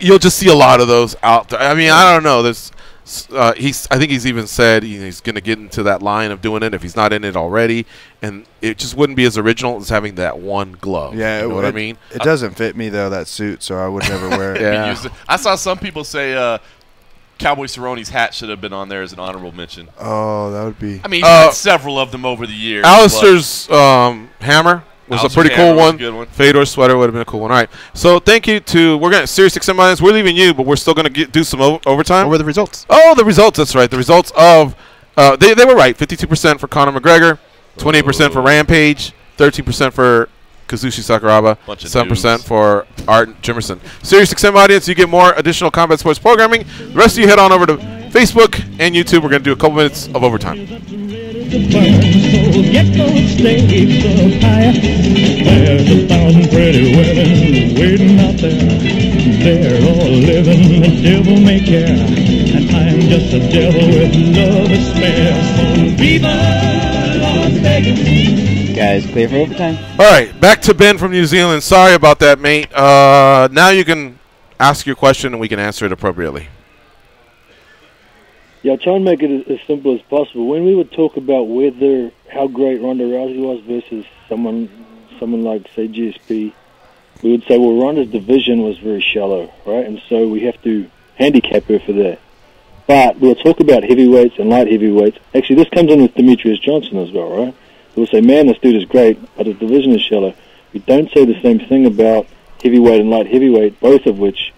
you'll just see a lot of those out there. I mean, I don't know. There's, I think he's even said he's gonna get into that line of doing it if he's not in it already, and it just wouldn't be as original as having that one glove. Yeah, you know what I mean. It doesn't fit me though, that suit, so I would never wear it. Yeah. I saw some people say Cowboy Cerrone's hat should have been on there as an honorable mention. Oh, that would be. I mean, he's had several of them over the years. Alistair's hammer was a pretty cool one. Good one. Fedor's sweater would have been a cool one. All right. So thank you to we're gonna Sirius XM. We're leaving you, but we're still gonna do some overtime. What were the results? Oh, the results. That's right. The results of they were right. 52% for Conor McGregor, 28% for Rampage, 13% for Kazushi Sakuraba, 7% for Art Jimerson. Sirius XM audience, you get more additional combat sports programming. The rest of you head on over to Facebook and YouTube. We're going to do a couple minutes of overtime. Get those stakes up higher. There's 1,000 pretty women waiting out there. They're all living the devil may care. And I'm just a devil with love to spare. So viva Las Vegas. Guys, clear for overtime. All right, back to Ben from New Zealand. Sorry about that, mate. Now you can ask your question and we can answer it appropriately. Yeah, I'll try and make it as simple as possible. When we would talk about how great Ronda Rousey was versus someone like, say, GSP, we would say, well, Ronda's division was very shallow, right? And so we have to handicap her for that. But we'll talk about heavyweights and light heavyweights. Actually, this comes in with Demetrius Johnson as well, right? We'll say, man, this dude is great, but his division is shallow. We don't say the same thing about heavyweight and light heavyweight, both of which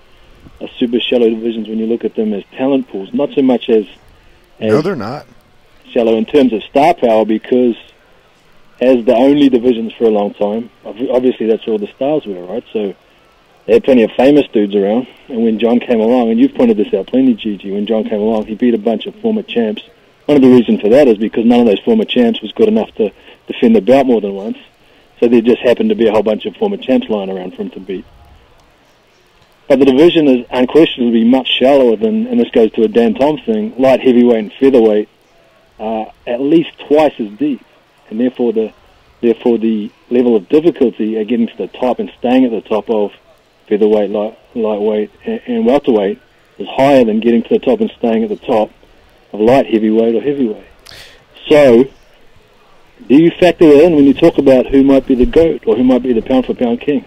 are super shallow divisions when you look at them as talent pools, not so much as no, they're not shallow in terms of star power, because as the only divisions for a long time, obviously that's where all the stars were, right? So they had plenty of famous dudes around, and when John came along, and you've pointed this out plenty, Gigi, when John came along, he beat a bunch of former champs. One of the reasons for that is because none of those former champs was good enough to defend the belt more than once. So there just happened to be a whole bunch of former champs lying around for him to beat. But the division is unquestionably much shallower than, and this goes to a Dan Tom thing, light heavyweight and featherweight are at least twice as deep. And therefore the level of difficulty at getting to the top and staying at the top of featherweight, lightweight, and welterweight is higher than getting to the top and staying at the top of light heavyweight or heavyweight. So, do you factor that in when you talk about who might be the GOAT or who might be the pound-for-pound king?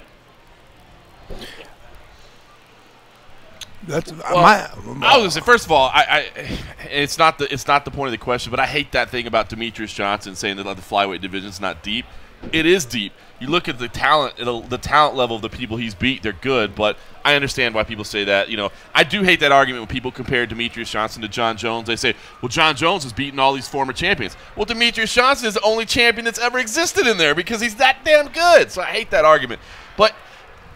That's I was gonna say, first of all, it's not the point of the question, but I hate that thing about Demetrius Johnson saying that the flyweight division is not deep. It is deep. You look at the talent level of the people he's beat; they're good. But I understand why people say that. I do hate that argument when people compare Demetrius Johnson to John Jones. They say, "Well, John Jones has beaten all these former champions." Well, Demetrius Johnson is the only champion that's ever existed in there because he's that damn good. So I hate that argument. But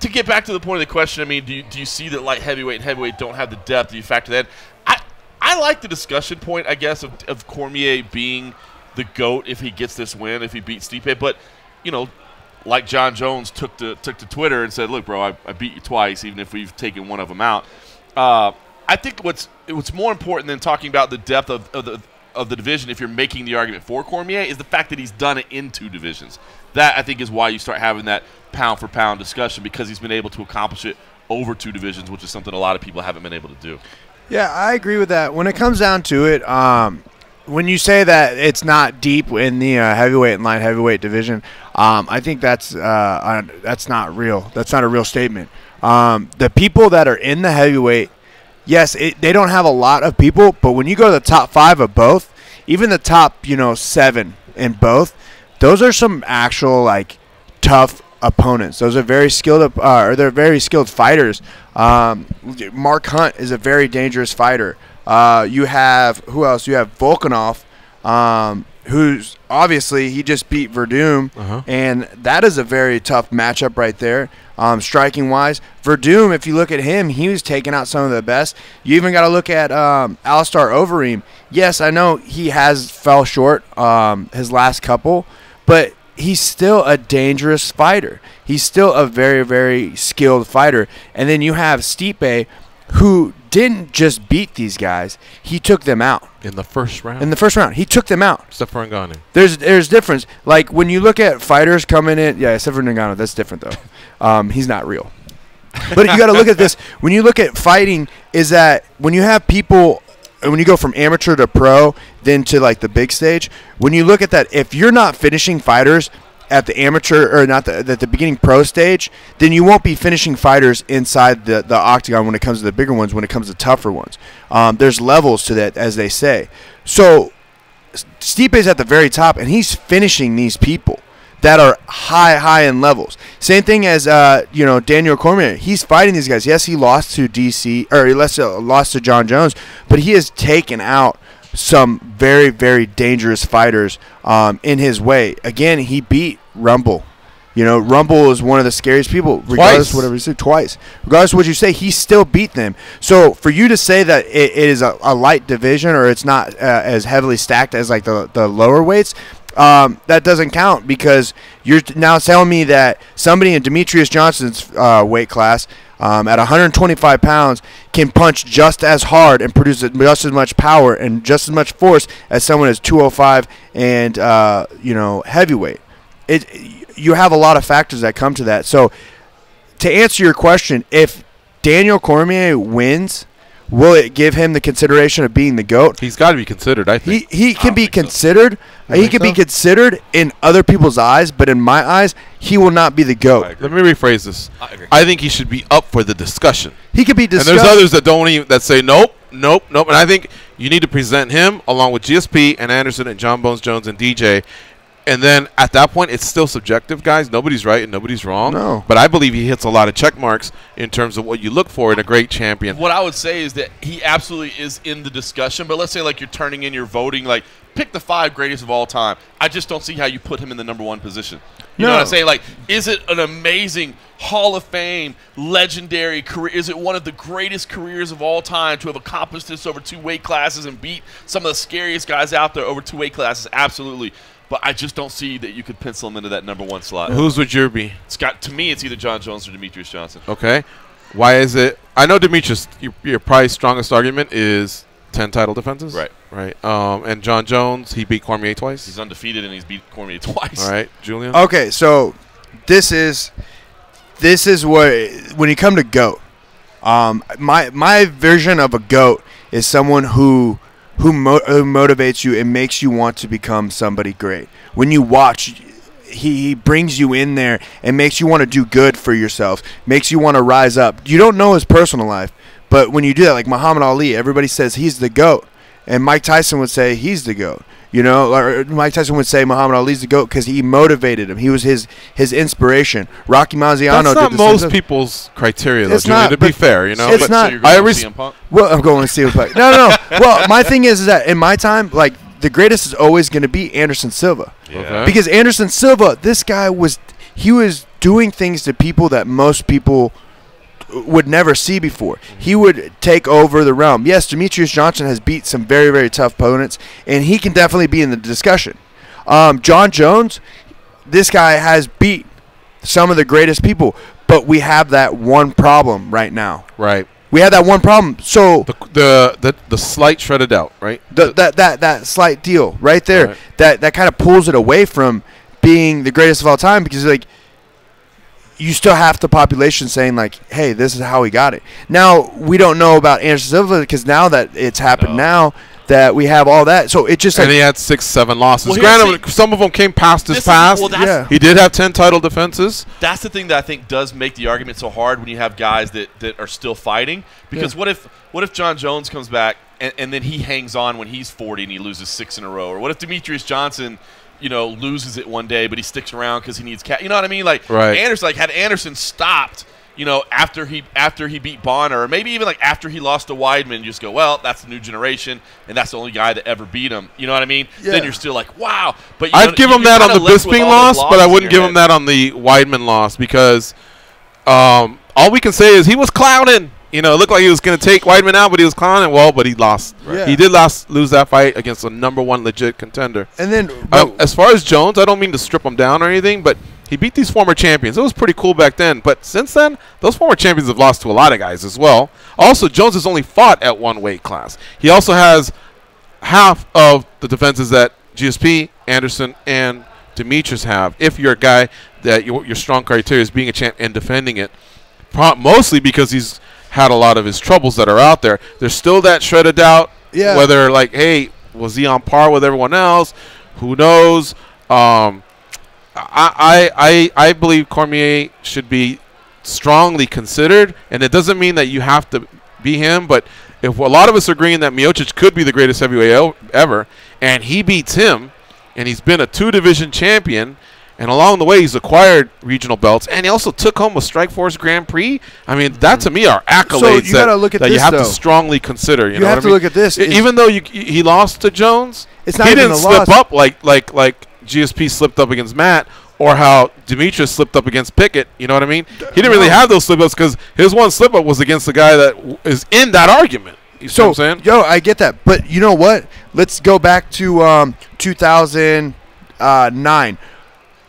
to get back to the point of the question, I mean, do you see that light heavyweight and heavyweight don't have the depth? Do you factor that? I like the discussion point, I guess, of Cormier being the GOAT if he gets this win, if he beats Stipe. But, like John Jones took to Twitter and said, "Look, bro, I beat you twice, even if we've taken one of them out." I think what's more important than talking about the depth of the division, if you're making the argument for Cormier, is the fact that he's done it in 2 divisions. That, I think, is why you start having that pound-for-pound discussion, because he's been able to accomplish it over 2 divisions, which is something a lot of people haven't been able to do. Yeah, I agree with that. When it comes down to it, when you say that it's not deep in the heavyweight and light heavyweight division, I think that's not real. That's not a real statement. The people that are in the heavyweight, yes, they don't have a lot of people, but when you go to the top 5 of both, even the top 7 in both, those are some actual tough opponents. Those are very skilled, they're very skilled fighters. Mark Hunt is a very dangerous fighter. You have who else? You have Volkanov, who's obviously he just beat Verdum, and that is a very tough matchup right there. Striking wise, Verdum, if you look at him, he was taking out some of the best. You even got to look at Alistar Overeem. Yes, I know he has fell short his last couple, but he's still a dangerous fighter. He's still a very, very skilled fighter. And then you have Stipe, who didn't just beat these guys. He took them out. In the first round? In the first round. He took them out. Except for Ngannou. There's difference. Like, when you look at fighters coming in, yeah, except for Ngannou, that's different, though. He's not real. But you got to look at this. When you look at fighting, is that when you have people, when you go from amateur to pro, then to, the big stage, when you look at that, if you're not finishing fighters at the amateur or not at the beginning pro stage, then you won't be finishing fighters inside the octagon when it comes to the bigger ones, when it comes to tougher ones. There's levels to that, as they say. So Stipe's at the very top, and he's finishing these people that are high in levels. Same thing as Daniel Cormier. He's fighting these guys. Yes, he lost to DC, or he lost to John Jones, but he has taken out some very, very dangerous fighters in his way. Again, he beat Rumble. Rumble is one of the scariest people, regardless of whatever you say, twice. Regardless of what you say, he still beat them. So for you to say that it is a light division, or it's not as heavily stacked as the lower weights, that doesn't count, because you're now telling me that somebody in Demetrius Johnson's weight class at 125 pounds can punch just as hard and produce just as much power and just as much force as someone as 205 and heavyweight. You have a lot of factors that come to that. So to answer your question, if Daniel Cormier wins, will it give him the consideration of being the GOAT? He's got to be considered, I think. He can be considered. He can be considered in other people's eyes, but in my eyes, he will not be the GOAT. Let me rephrase this. I think he should be up for the discussion. He could be discussed. And there's others that say nope. And I think you need to present him along with GSP and Anderson and John Bones Jones and DJ. And then at that point, it's still subjective, guys. Nobody's right and nobody's wrong. No. But I believe he hits a lot of check marks in terms of what you look for in a great champion. What I would say is that he absolutely is in the discussion. But let's say you're turning in your voting, pick the 5 greatest of all time. I just don't see how you put him in the #1 position. You know what I'm saying? Is it an amazing Hall of Fame, legendary career? Is it one of the greatest careers of all time to have accomplished this over 2 weight classes and beat some of the scariest guys out there over 2 weight classes? Absolutely. But I just don't see that you could pencil him into that #1 slot. Whose would your be? To me, it's either John Jones or Demetrius Johnson. Okay. Why is it? I know Demetrius, your probably strongest argument is 10 title defenses. Right. And John Jones, he beat Cormier twice. He's undefeated and he's beat Cormier twice. All right, Julian. Okay, so this is what, when you come to GOAT, my version of a GOAT is someone who motivates you and makes you want to become somebody great. When you watch, he brings you in there and makes you want to do good for yourself, makes you want to rise up. You don't know his personal life, but when you do that, like Muhammad Ali, everybody says he's the GOAT, and Mike Tyson would say he's the GOAT. Or Mike Tyson would say Muhammad Ali's the GOAT because he motivated him. He was his inspiration. Rocky Marciano. That's not most people's criteria, though, Julian, to be fair. It's not. Well, I'm going to CM Punk. No. Well, my thing is that in my time, the greatest is always going to be Anderson Silva. Yeah. Because Anderson Silva, this guy was doing things to people that most people would never see before. He would take over the realm. Yes, Demetrius Johnson has beat some very, very tough opponents, and he can definitely be in the discussion. John Jones, this guy has beat some of the greatest people. But we have that one problem right now. Right. We have that one problem. So the slight shredded out, right? That slight deal right there. Right. That kind of pulls it away from being the greatest of all time, because like you still have the population saying like, hey, this is how he got it. Now we don't know about Anderson Silva, because now that it's happened now that we have all that. So it just and like, he had 6-7 losses. Well, granted, some of them came past his past. He did have 10 title defenses. That's the thing that I think does make the argument so hard when you have guys that are still fighting. Because what if John Jones comes back and then he hangs on when he's 40 and he loses 6 in a row? Or what if Demetrius Johnson, loses it one day but he sticks around because he needs you know what I mean? Like Anderson, like had Anderson stopped, after he beat Bonner, or maybe even like after he lost to Weidman, you just go, well, that's the new generation, and that's the only guy that ever beat him. You know what I mean? Yeah. Then you're still like, wow. But I'd give him that on the Bisping loss, but I wouldn't give him that on the Weidman loss, because all we can say is he was clowning. It looked like he was going to take Weidman out, but he was clowning. Well, but he lost. Right. He did lose that fight against a #1 legit contender. And then as far as Jones, I don't mean to strip him down or anything, but he beat these former champions. It was pretty cool back then. But since then, those former champions have lost to a lot of guys as well. Also, Jones has only fought at one weight class. He also has half of the defenses that GSP, Anderson, and Demetrius have. If you're a guy that your strong criteria is being a champ and defending it, mostly because he's had a lot of his troubles that are out there. There's still that shredded doubt. Yeah. Whether like, hey, was he on par with everyone else? Who knows? I believe Cormier should be strongly considered, and it doesn't mean that you have to be him, but if a lot of us are agreeing that Miocic could be the greatest heavyweight ever, and he beats him, and he's been a 2-division champion, and along the way he's acquired regional belts, and he also took home a Strikeforce Grand Prix. I mean, that to me are accolades So you gotta look at that this, you have though. to strongly consider. You know have what to I mean? look at this. Even though he lost to Jones, It's not he even didn't a slip loss. up like GSP slipped up against Matt, or how Demetrius slipped up against Pickett. You know what I mean? He didn't really have those slip-ups, because his one slip-up was against the guy that is in that argument. You see what I'm saying? Yo, I get that. But you know what? Let's go back to 2009.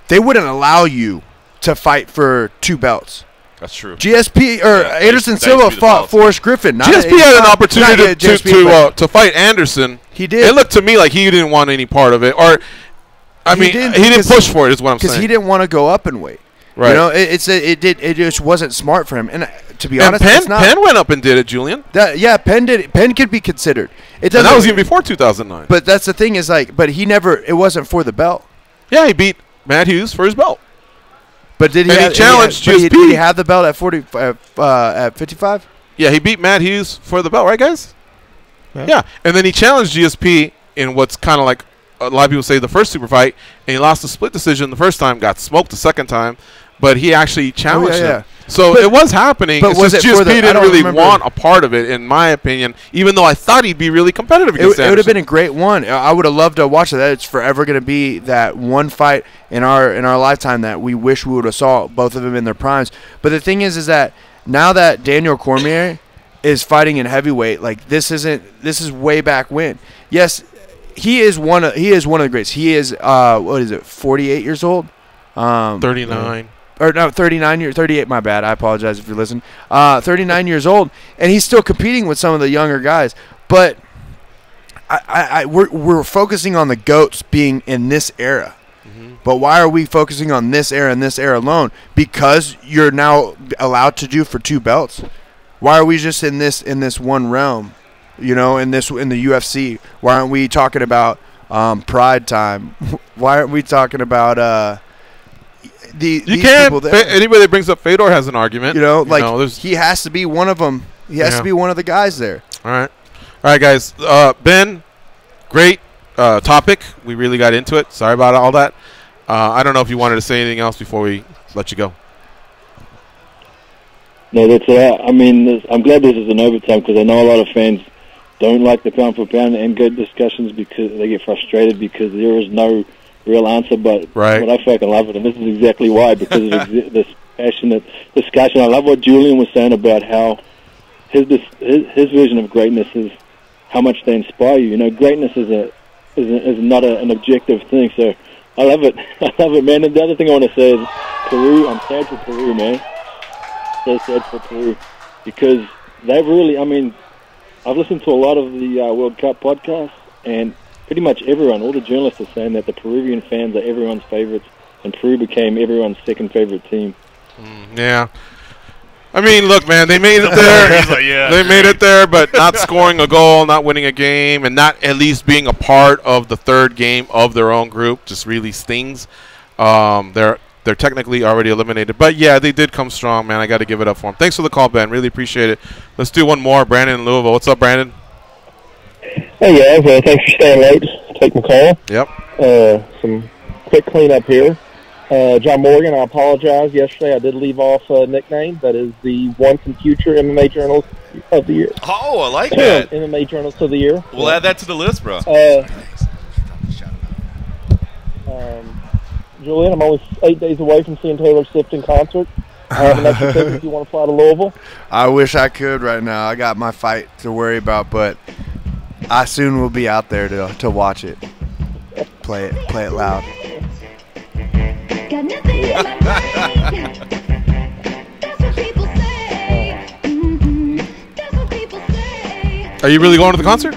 They wouldn't allow you to fight for 2 belts. That's true. GSP or Anderson Silva fought Forrest Griffin. GSP had an opportunity to fight Anderson. He did. It looked to me like he didn't want any part of it, or he didn't push for it. Is what I'm saying. Because he didn't want to go up in weight. Right. It just wasn't smart for him. And to be And honest, Penn went up and did it, Julian. Penn did it. Penn could be considered. And that was even before 2009. But that's the thing is but he never. It wasn't for the belt. Yeah, he beat Matt Hughes for his belt. But did he? And he challenged GSP. Did he have the belt at 40 at 55? Yeah, he beat Matt Hughes for the belt, right, guys? Yeah. And then he challenged GSP in what's kind of like a lot of people say the first super fight, and he lost a split decision the first time, got smoked the second time, but he actually challenged him. So it was happening. But was it GSP for the? didn't really want a part of it, in my opinion. Even though I thought he'd be really competitive against it would have been a great one. I would have loved to watch that. It's forever going to be that one fight in our lifetime that we wish we would have saw both of them in their primes. But the thing is that now that Daniel Cormier is fighting in heavyweight, like this is way back when. Yes, he is one of the greats. He is 48 years old. 39. Or no, 38, my bad. I apologize if you're listening. 39 years old, and he's still competing with some of the younger guys. But we're focusing on the GOATs being in this era. Mm-hmm. But why are we focusing on this era and this era alone? Because you're now allowed to do for 2 belts. Why are we just in this one realm? In the UFC. Why aren't we talking about Pride Time? Why aren't we talking about these people there? Anybody that brings up Fedor has an argument. He has to be one of them. He has to be one of the guys there. All right, guys. Ben, great topic. We really got into it. Sorry about all that. I don't know if you wanted to say anything else before we let you go. No, that's it. I mean, I'm glad this is an overtime, because I know a lot of fans don't like the pound for pound and good discussions because they get frustrated because there is no real answer. But what I fucking love it, and this is exactly why, because of this passionate discussion. I love what Julian was saying about how his vision of greatness is how much they inspire you. Greatness is not an objective thing. So I love it. I love it, man. And the other thing I want to say is Peru, I'm sad for Peru, man. So sad for Peru. Because they've really, I mean, I've listened to a lot of the World Cup podcasts, and pretty much everyone, all the journalists are saying that the Peruvian fans are everyone's favorites, and Peru became everyone's second favorite team. Yeah. I mean, look, man, they made it there. He's like, yeah. They made it there, but not scoring a goal, not winning a game, and not at least being a part of the third game of their own group just really stings. They're technically already eliminated. But, yeah, they did come strong, man. I got to give it up for them. Thanks for the call, Ben. Really appreciate it. Let's do one more. Brandon in Louisville. What's up, Brandon? Hey, guys. Thanks for staying late. Take my call. Yep. Some quick cleanup here. John Morgan, I apologize. Yesterday I did leave off a nickname. That is the Once and Future MMA Journalist of the Year. Oh, I like that. MMA Journalist of the Year. We'll add that to the list, bro. Julian, I'm only 8 days away from seeing Taylor Swift in concert. I have an extra ticket if you want to fly to Louisville. I wish I could right now. I got my fight to worry about, but I soon will be out there to watch it. Play it loud. Are you really going to the concert?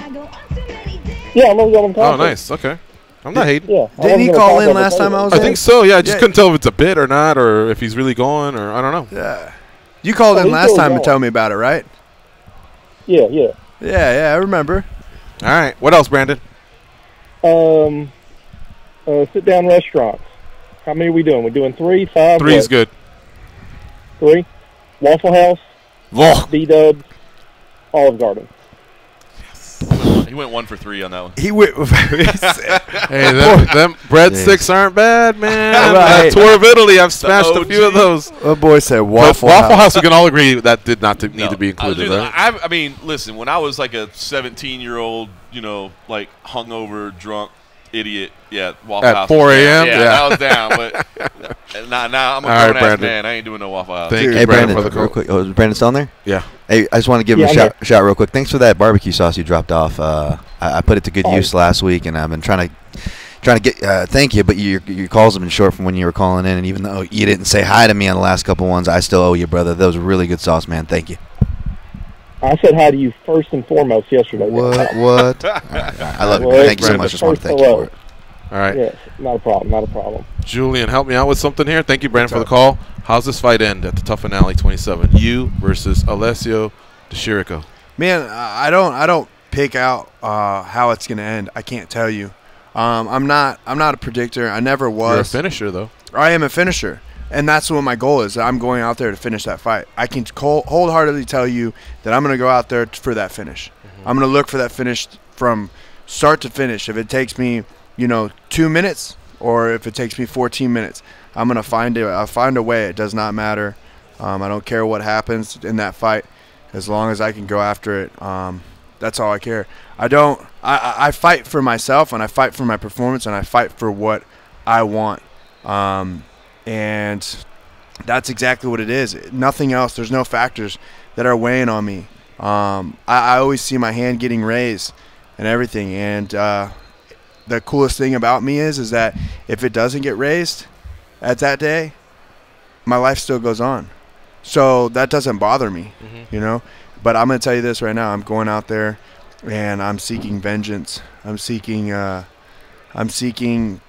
Yeah, I'm going to the concert. Oh, nice. Okay. I'm not hating. Yeah. Didn't he call in last time I was I there? think so, yeah. I just couldn't tell if it's a bit or not, or if he's really going, or I don't know. Yeah. You called in last time to tell me about it, right? Yeah. Yeah, I remember. All right. What else, Brandon? Sit-down restaurants. How many are we doing? We're doing 3, 5? 3 is good. 3? Waffle House? Oh. B-Dubs? Olive Garden. He went 1 for 3 on that one. He went. Hey, them breadsticks aren't bad, man. Right. Tour of Italy, I've smashed a few of those. The boy said Waffle House. We can all agree that did not need to be included, Dude, right? I mean, listen, when I was like a 17-year-old, like hungover, drunk idiot, Waffle At House. 4 a.m.? Yeah, that was down. But now I'm a All right, grown-ass Brandon. man. I ain't doing no Waffle House. Thank you, Hey, Brandon, Brandon, for the real call. quick. Oh, is Brandon still on there? Yeah. Hey, I just want to give him a shout real quick. Thanks for that barbecue sauce you dropped off. I put it to good use last week, and I've been trying to get thank you, but your calls have been short from when you were calling in, and even though you didn't say hi to me on the last couple ones, I still owe you, brother. That was really good sauce, man. Thank you. I said hi to you first and foremost yesterday. What? I love it. Thank you so much. Just want to thank you for it. All right. Yes, not a problem. Julian, help me out with something here. Thank you, Brandon, for the call. How's this fight end at the Tough Finale 27? You versus Alessio De Chirico. Man, I don't pick out how it's gonna end. I can't tell you. I'm not a predictor. I never was. You're a finisher, though. I am a finisher, and that's what my goal is. I'm going out there to finish that fight. I can wholeheartedly tell you that I'm gonna go out there for that finish. I'm gonna look for that finish from start to finish. If it takes me 2 minutes, or if it takes me 14 minutes, I'm gonna find it. I'll find a way. It does not matter. I don't care what happens in that fight, as long as I can go after it. That's all I care. I fight for myself, and I fight for my performance, and I fight for what I want. And that's exactly what it is. Nothing else. There's no factors that are weighing on me. I always see my hand getting raised and everything, and the coolest thing about me is that if it doesn't get raised at that day, my life still goes on. So that doesn't bother me, But I'm going to tell you this right now. I'm going out there, and I'm seeking vengeance. I'm seeking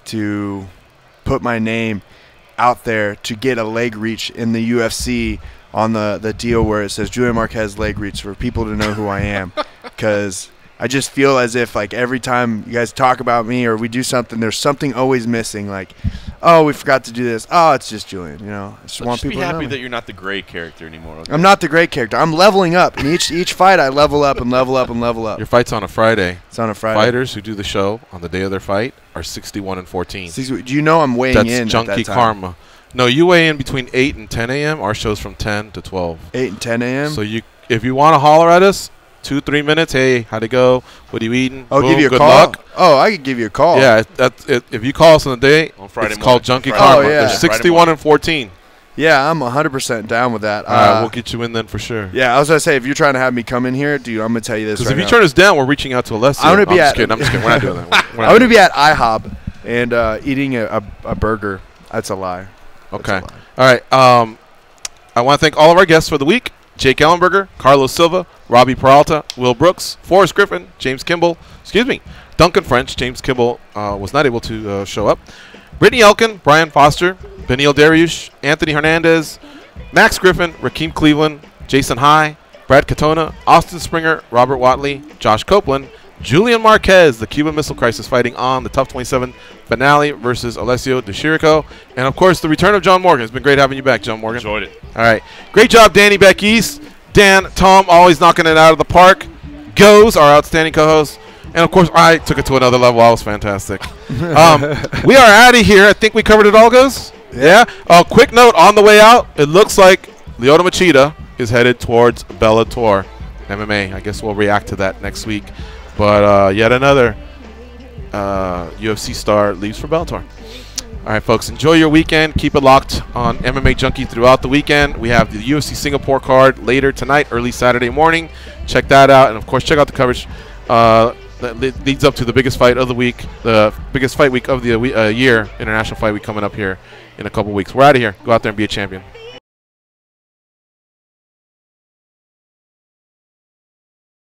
to put my name out there to get a leg reach in the UFC on the deal where it says Julian Marquez leg reach, for people to know who I am. Because I just feel as if, like, every time you guys talk about me or we do something, there's something always missing. Like, oh, we forgot to do this. Oh, it's just Julian. I just want people be to know happy me. that you're not the gray character anymore. Okay? I'm not the great character. I'm leveling up. In each fight, I level up and level up and level up. Your fight's on a Friday. It's on a Friday. Fighters who do the show on the day of their fight are 61-14. Do you know I'm weighing in That's at junkie that time? karma. No, you weigh in between 8 and 10 a.m. Our show's from 10 to 12. 8 and 10 a.m.? So if you want to holler at us, 2-3 minutes. Hey, how'd it go? What are you eating? I'll Boom, give you a good call. luck. Oh, I could give you a call. Yeah, that's it. If you call us on the day, on Friday it's morning. called Junkie Friday. Karma. Oh, yeah. They're 61-14. Yeah, I'm 100% down with that. All right, we'll get you in then for sure. Yeah, I was going to say, if you're trying to have me come in here, dude, I'm going to tell you this Because right if you now. turn us down, we're reaching out to Alessio. I'm just kidding. We're not doing that. I'm going to be at IHOB and eating a burger. That's a lie. Okay. All right. I want to thank all of our guests for the week. Jake Ellenberger, Carlos Silva, Robbie Peralta, Will Brooks, Forrest Griffin, James Kimball, Duncan French. James Kimball was not able to show up. Brittany Elkin, Brian Foster, Benil Dariush, Anthony Hernandez, Max Griffin, Rakeem Cleveland, Jason High, Brad Katona, Austin Springer, Robert Watley, Josh Copeland, Julian Marquez, the Cuban Missile Crisis, fighting on the Tough 27 finale versus Alessio De Chirico. And, of course, the return of John Morgan. It's been great having you back, John Morgan. Enjoyed it. All right. Great job, Danny back east. Dan, Tom, always knocking it out of the park. Goes, our outstanding co-host. And, of course, I took it to another level. I was fantastic. We are out of here. I think we covered it all, Goes? Yeah. Quick note on the way out. It looks like Lyoto Machida is headed towards Bellator MMA. I guess we'll react to that next week. But yet another UFC star leaves for Bellator. All right, folks, enjoy your weekend. Keep it locked on MMA Junkie throughout the weekend. We have the UFC Singapore card later tonight, early Saturday morning. Check that out. And, of course, check out the coverage that leads up to the biggest fight of the week, the biggest fight week of the year, International Fight Week coming up here in a couple weeks. We're out of here. Go out there and be a champion.